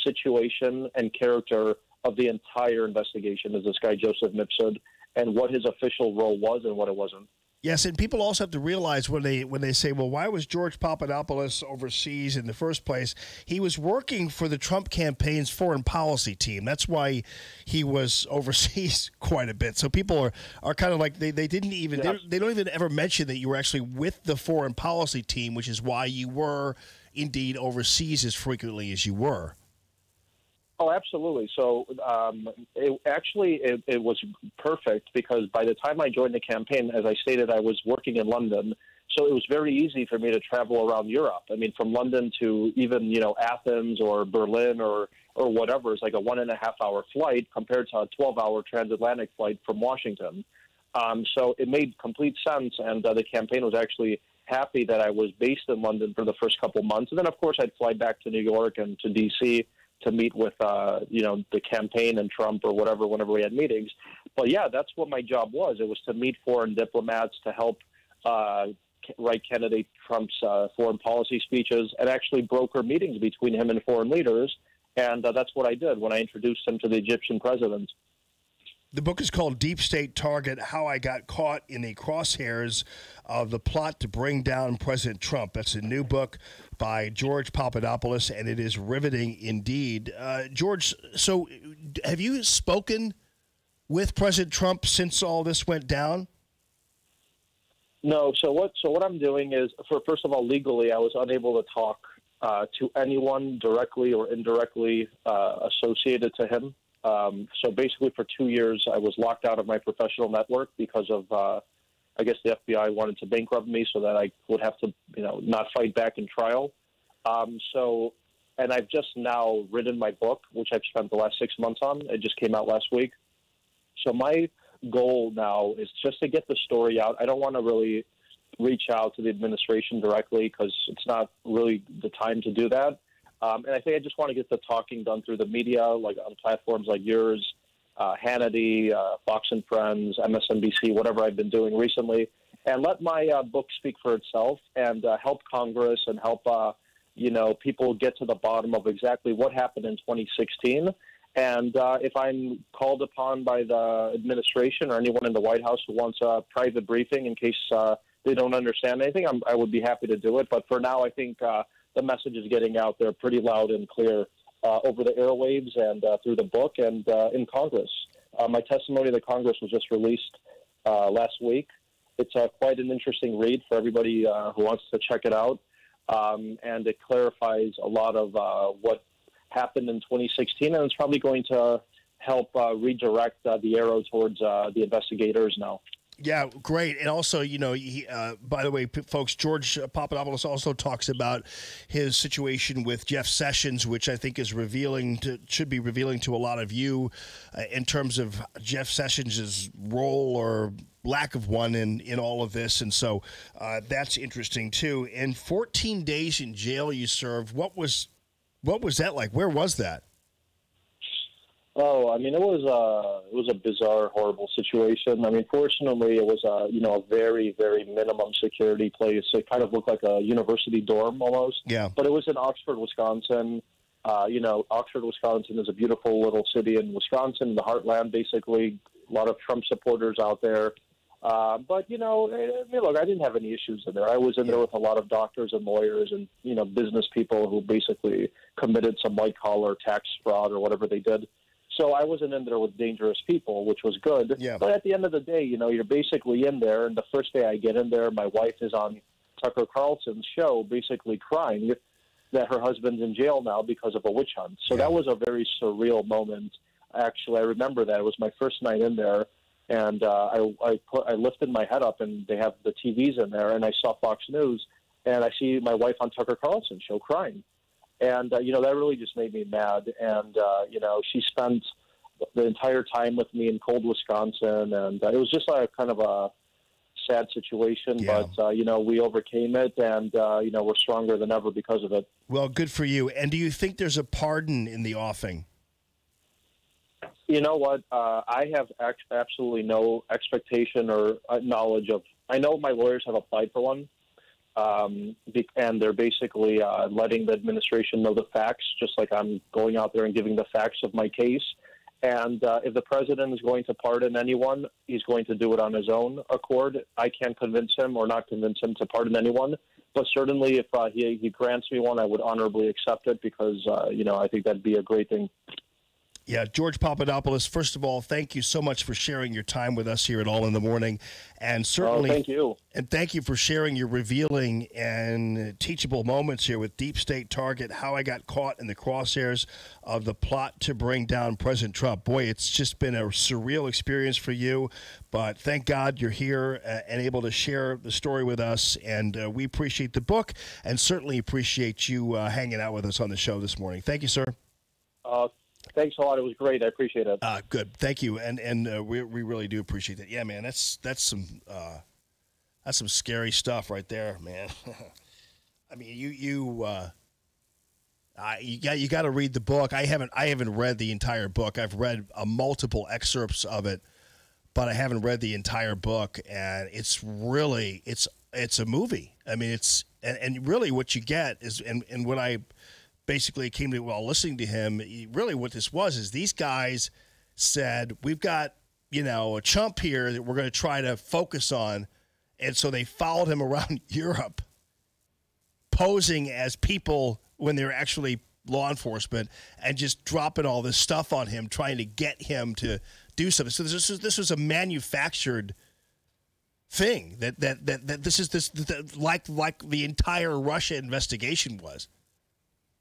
situation and character of the entire investigation is this guy, Joseph Mifsud, and what his official role was and what it wasn't. Yes, and people also have to realize when they say, well, why was George Papadopoulos overseas in the first place? He was working for the Trump campaign's foreign policy team. That's why he was overseas quite a bit. So people are kind of like, they didn't even, they don't even ever mention that you were actually with the foreign policy team, which is why you were indeed overseas as frequently as you were. Oh, absolutely. So it was perfect, because by the time I joined the campaign, as I stated, I was working in London. So it was very easy for me to travel around Europe. I mean, from London to even, Athens or Berlin or whatever is like a 1.5-hour flight compared to a 12-hour transatlantic flight from Washington. So it made complete sense. And the campaign was actually happy that I was based in London for the first couple months. And then, of course, I'd fly back to New York and to D.C. to meet with, the campaign and Trump or whatever, whenever we had meetings. But, yeah, that's what my job was. It was to meet foreign diplomats, to help write candidate Trump's foreign policy speeches, and actually broker meetings between him and foreign leaders. And that's what I did when I introduced him to the Egyptian president. The book is called Deep State Target, How I Got Caught in the Crosshairs of the Plot to Bring Down President Trump. That's a new book by George Papadopoulos, and it is riveting indeed. George, so have you spoken with President Trump since all this went down? No. So what I'm doing is, first of all, legally, I was unable to talk to anyone directly or indirectly associated to him. So basically for 2 years, I was locked out of my professional network because of, I guess the FBI wanted to bankrupt me so that I would have to, not fight back in trial. And I've just now written my book, which I've spent the last 6 months on. It just came out last week. So my goal now is just to get the story out. I don't want to really reach out to the administration directly because it's not really the time to do that. And I think I just want to get the talking done through the media, like on platforms like yours, Hannity, Fox and Friends, MSNBC, whatever I've been doing recently, and let my book speak for itself and help Congress and help, people get to the bottom of exactly what happened in 2016. And if I'm called upon by the administration or anyone in the White House who wants a private briefing in case they don't understand anything, I would be happy to do it. But for now, I think the message is getting out there pretty loud and clear over the airwaves and through the book and in Congress. My testimony to Congress was just released last week. It's quite an interesting read for everybody who wants to check it out. And it clarifies a lot of what happened in 2016, and it's probably going to help redirect the arrow towards the investigators now. Yeah, great. And also, by the way, folks, George Papadopoulos also talks about his situation with Jeff Sessions, which I think is should be revealing to a lot of you in terms of Jeff Sessions' role or lack of one in all of this. And so that's interesting, too. And 14 days in jail you served. What was that like? Where was that? Oh, I mean, it was a bizarre, horrible situation. I mean, fortunately, it was a very, very minimum security place. It kind of looked like a university dorm almost. Yeah. But it was in Oxford, Wisconsin. Oxford, Wisconsin is a beautiful little city in Wisconsin, the heartland, basically. A lot of Trump supporters out there. But look, I didn't have any issues in there. I was in there with a lot of doctors and lawyers and business people who basically committed some white collar tax fraud or whatever they did. So I wasn't in there with dangerous people, which was good. Yeah. But at the end of the day, you're basically in there. And the first day I get in there, my wife is on Tucker Carlson's show basically crying that her husband's in jail now because of a witch hunt. So that was a very surreal moment. Actually, I remember that. It was my first night in there. And I lifted my head up, and they have the TVs in there, and I saw Fox News, and I see my wife on Tucker Carlson's show crying. And, that really just made me mad. And, she spent the entire time with me in cold Wisconsin. And it was just kind of a sad situation. Yeah. But, we overcame it. And, we're stronger than ever because of it. Well, good for you. And do you think there's a pardon in the offing? You know what? I have absolutely no expectation or knowledge of. I know my lawyers have applied for one. And they're basically letting the administration know the facts, just like I'm going out there and giving the facts of my case. And if the president is going to pardon anyone, he's going to do it on his own accord. I can't convince him or not convince him to pardon anyone. But certainly if he grants me one, I would honorably accept it because, I think that'd be a great thing. Yeah, George Papadopoulos, first of all, thank you so much for sharing your time with us here at All in the Morning. And certainly, thank you. And thank you for sharing your revealing and teachable moments here with Deep State Target, How I Got Caught in the Crosshairs of the Plot to Bring Down President Trump. Boy, it's just been a surreal experience for you, but thank God you're here and able to share the story with us. And we appreciate the book and certainly appreciate you hanging out with us on the show this morning. Thank you, sir. Thanks a lot. It was great. I appreciate it. Good. Thank you. And we really do appreciate that. Yeah, man, that's some That's some scary stuff right there, man. I mean, you got to read the book. I haven't read the entire book. I've read multiple excerpts of it, but I haven't read the entire book. And it's really it's a movie. I mean, and really what you get is and what I basically came to while listening to him. Really, what this was is these guys said, we've got a chump here that we're going to try to focus on, and so they followed him around Europe, posing as people when they're actually law enforcement, and just dropping all this stuff on him, trying to get him to do something. So this was a manufactured thing that like the entire Russia investigation was.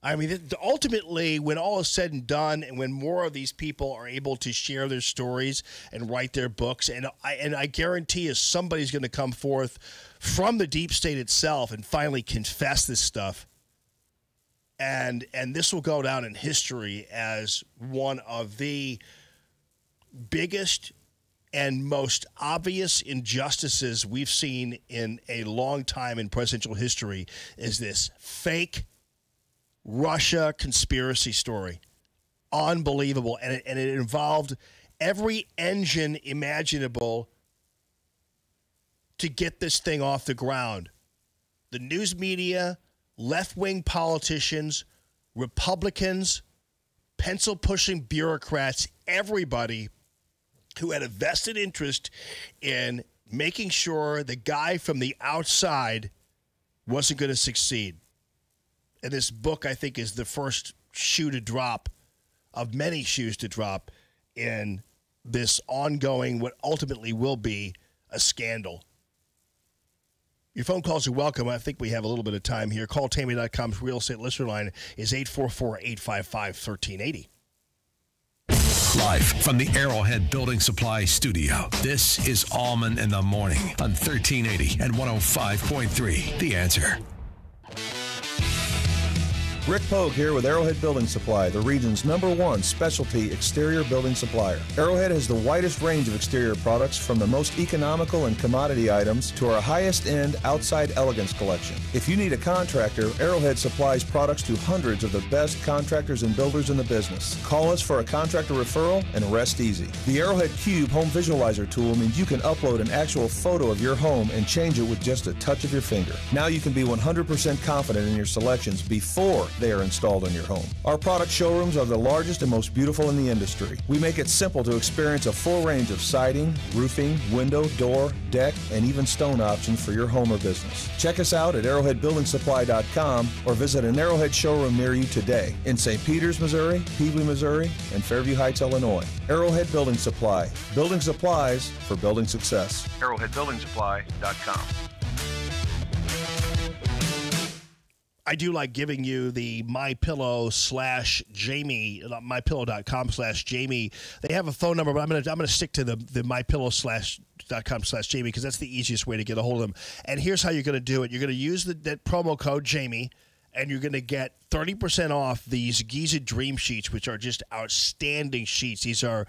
I mean, ultimately, when all is said and done, and when more of these people are able to share their stories and write their books, and I guarantee you somebody's going to come forth from the deep state itself and finally confess this stuff, and this will go down in history as one of the biggest and most obvious injustices we've seen in a long time in presidential history. Is this fake Russia conspiracy story. Unbelievable. And it involved every engine imaginable to get this thing off the ground. The news media, left-wing politicians, Republicans, pencil-pushing bureaucrats, everybody who had a vested interest in making sure the guy from the outside wasn't going to succeed. And this book, I think, is the first shoe to drop of many shoes to drop in this ongoing, what ultimately will be a scandal. Your phone calls are welcome. I think we have a little bit of time here. Call Tammy.com's real estate listener line is 844-855-1380. Live from the Arrowhead Building Supply Studio, this is Allman in the Morning on 1380 and 105.3. The Answer. Rick Pogue here with Arrowhead Building Supply, the region's #1 specialty exterior building supplier. Arrowhead has the widest range of exterior products, from the most economical and commodity items to our highest-end outside elegance collection. If you need a contractor, Arrowhead supplies products to hundreds of the best contractors and builders in the business. Call us for a contractor referral and rest easy. The Arrowhead Cube Home Visualizer tool means you can upload an actual photo of your home and change it with just a touch of your finger. Now you can be 100% confident in your selections before they are installed on your home. Our product showrooms are the largest and most beautiful in the industry. We make it simple to experience a full range of siding, roofing, window, door, deck, and even stone options for your home or business. Check us out at arrowheadbuildingsupply.com or visit an Arrowhead showroom near you today in St. Peters, Missouri, Peebly, Missouri, and Fairview Heights, Illinois. Arrowhead Building Supply. Building supplies for building success. arrowheadbuildingsupply.com. I do like giving you the MyPillow/Jamie, MyPillow.com/Jamie. They have a phone number, but I'm gonna stick to the MyPillow.com/Jamie because that's the easiest way to get a hold of them. And here's how you're gonna do it. You're gonna use that promo code Jamie, and you're gonna get 30% off these Giza Dream Sheets, which are just outstanding sheets. These are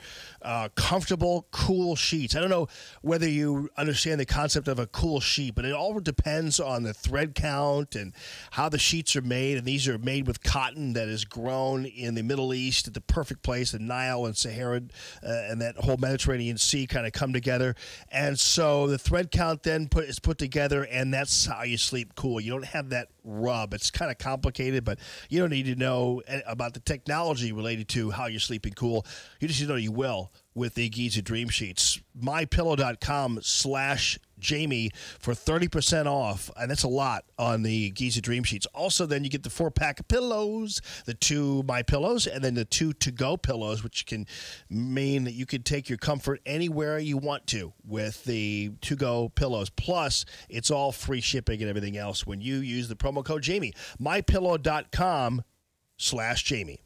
comfortable, cool sheets. I don't know whether you understand the concept of a cool sheet, but it all depends on the thread count and how the sheets are made. And these are made with cotton that is grown in the Middle East at the perfect place. The Nile and Sahara and that whole Mediterranean Sea kind of come together. And so the thread count then is put together, and that's how you sleep cool. You don't have that rub. It's kind of complicated, but you don't need to know about the technology related to how you're sleeping cool. You just need to know you will with the Giza Dream Sheets. MyPillow.com/Jamie for 30% off, and that's a lot on the Giza Dream Sheets. Also, then you get the 4-pack of pillows, the 2 My Pillows, and then the 2 to-go pillows, which can mean that you can take your comfort anywhere you want to with the to-go pillows. Plus, it's all free shipping and everything else when you use the promo code Jamie. MyPillow.com/Jamie.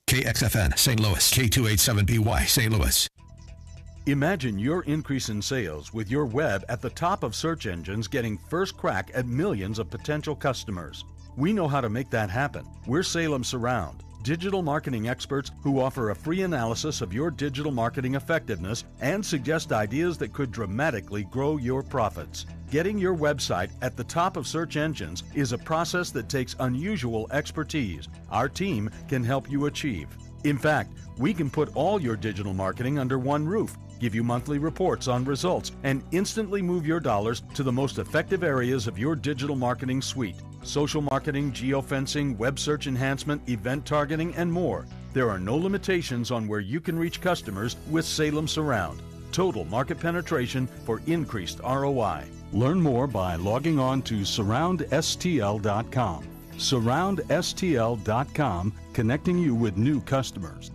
KXFN St. Louis, K287BY St. Louis. Imagine your increase in sales with your web at the top of search engines, getting first crack at millions of potential customers. We know how to make that happen. We're Salem Surround. digital marketing experts who offer a free analysis of your digital marketing effectiveness and suggest ideas that could dramatically grow your profits. Getting your website at the top of search engines is a process that takes unusual expertise. Our team can help you achieve. In fact, we can put all your digital marketing under one roof, give you monthly reports on results, and instantly move your dollars to the most effective areas of your digital marketing suite. Social marketing, geofencing, web search enhancement, event targeting, and more. There are no limitations on where you can reach customers with Salem Surround. Total market penetration for increased ROI. Learn more by logging on to surroundstl.com. Surroundstl.com, connecting you with new customers.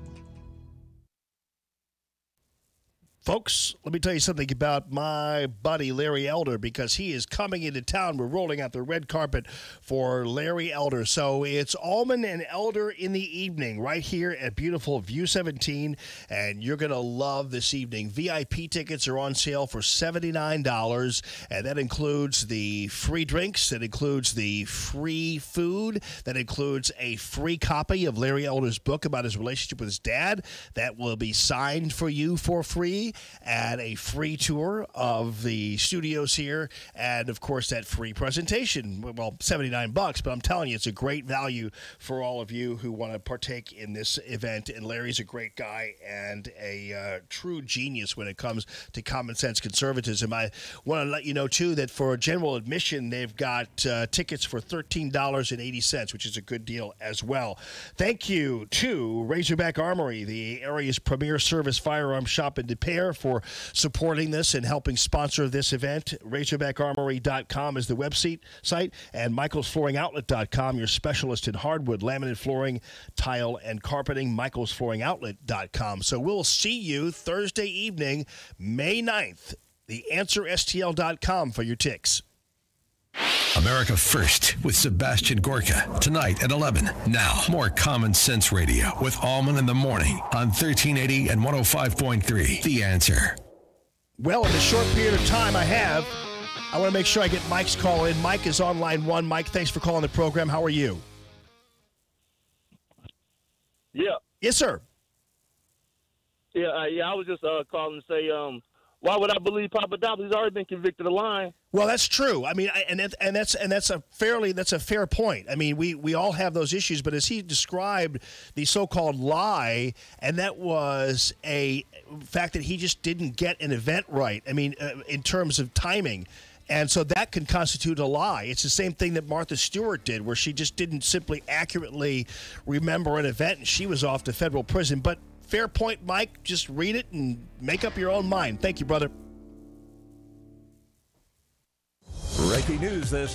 Folks, let me tell you something about my buddy Larry Elder, because he is coming into town. We're rolling out the red carpet for Larry Elder. So it's Allman and Elder in the evening right here at beautiful View 17, and you're going to love this evening. VIP tickets are on sale for $79, and that includes the free drinks, that includes the free food, that includes a free copy of Larry Elder's book about his relationship with his dad that will be signed for you for free, and a free tour of the studios here, and of course that free presentation. Well, $79, but I'm telling you, it's a great value for all of you who want to partake in this event. And Larry's a great guy and a true genius when it comes to common sense conservatism. I want to let you know too that for general admission, they've got tickets for $13.80, which is a good deal as well. Thank you to Razorback Armory, the area's premier service firearm shop in Des Peres, for supporting this and helping sponsor this event. RazorbackArmory.com is the website, and MichaelsFlooringOutlet.com, your specialist in hardwood, laminate flooring, tile, and carpeting. MichaelsFlooringOutlet.com. So we'll see you Thursday evening, May 9th. TheAnswerSTL.com for your ticks. America First with Sebastian Gorka, tonight at 11. Now, more Common Sense Radio with Allman in the Morning on 1380 and 105.3. The Answer. Well, in the short period of time I want to make sure I get Mike's call in. Mike is on line one. Mike, thanks for calling the program. How are you? Yeah. Yes, sir. Yeah, I was just calling to say, why would I believe Papa Dobbs? He's already been convicted of lying. Well, that's true. I mean, that's a fair point. I mean, we all have those issues, but as he described the so-called lie, and that was a fact that he just didn't get an event right. I mean, in terms of timing. And so that can constitute a lie. It's the same thing that Martha Stewart did, where she just didn't simply accurately remember an event, and she was off to federal prison. But fair point, Mike. Just read it and make up your own mind. Thank you, brother. Breaking news this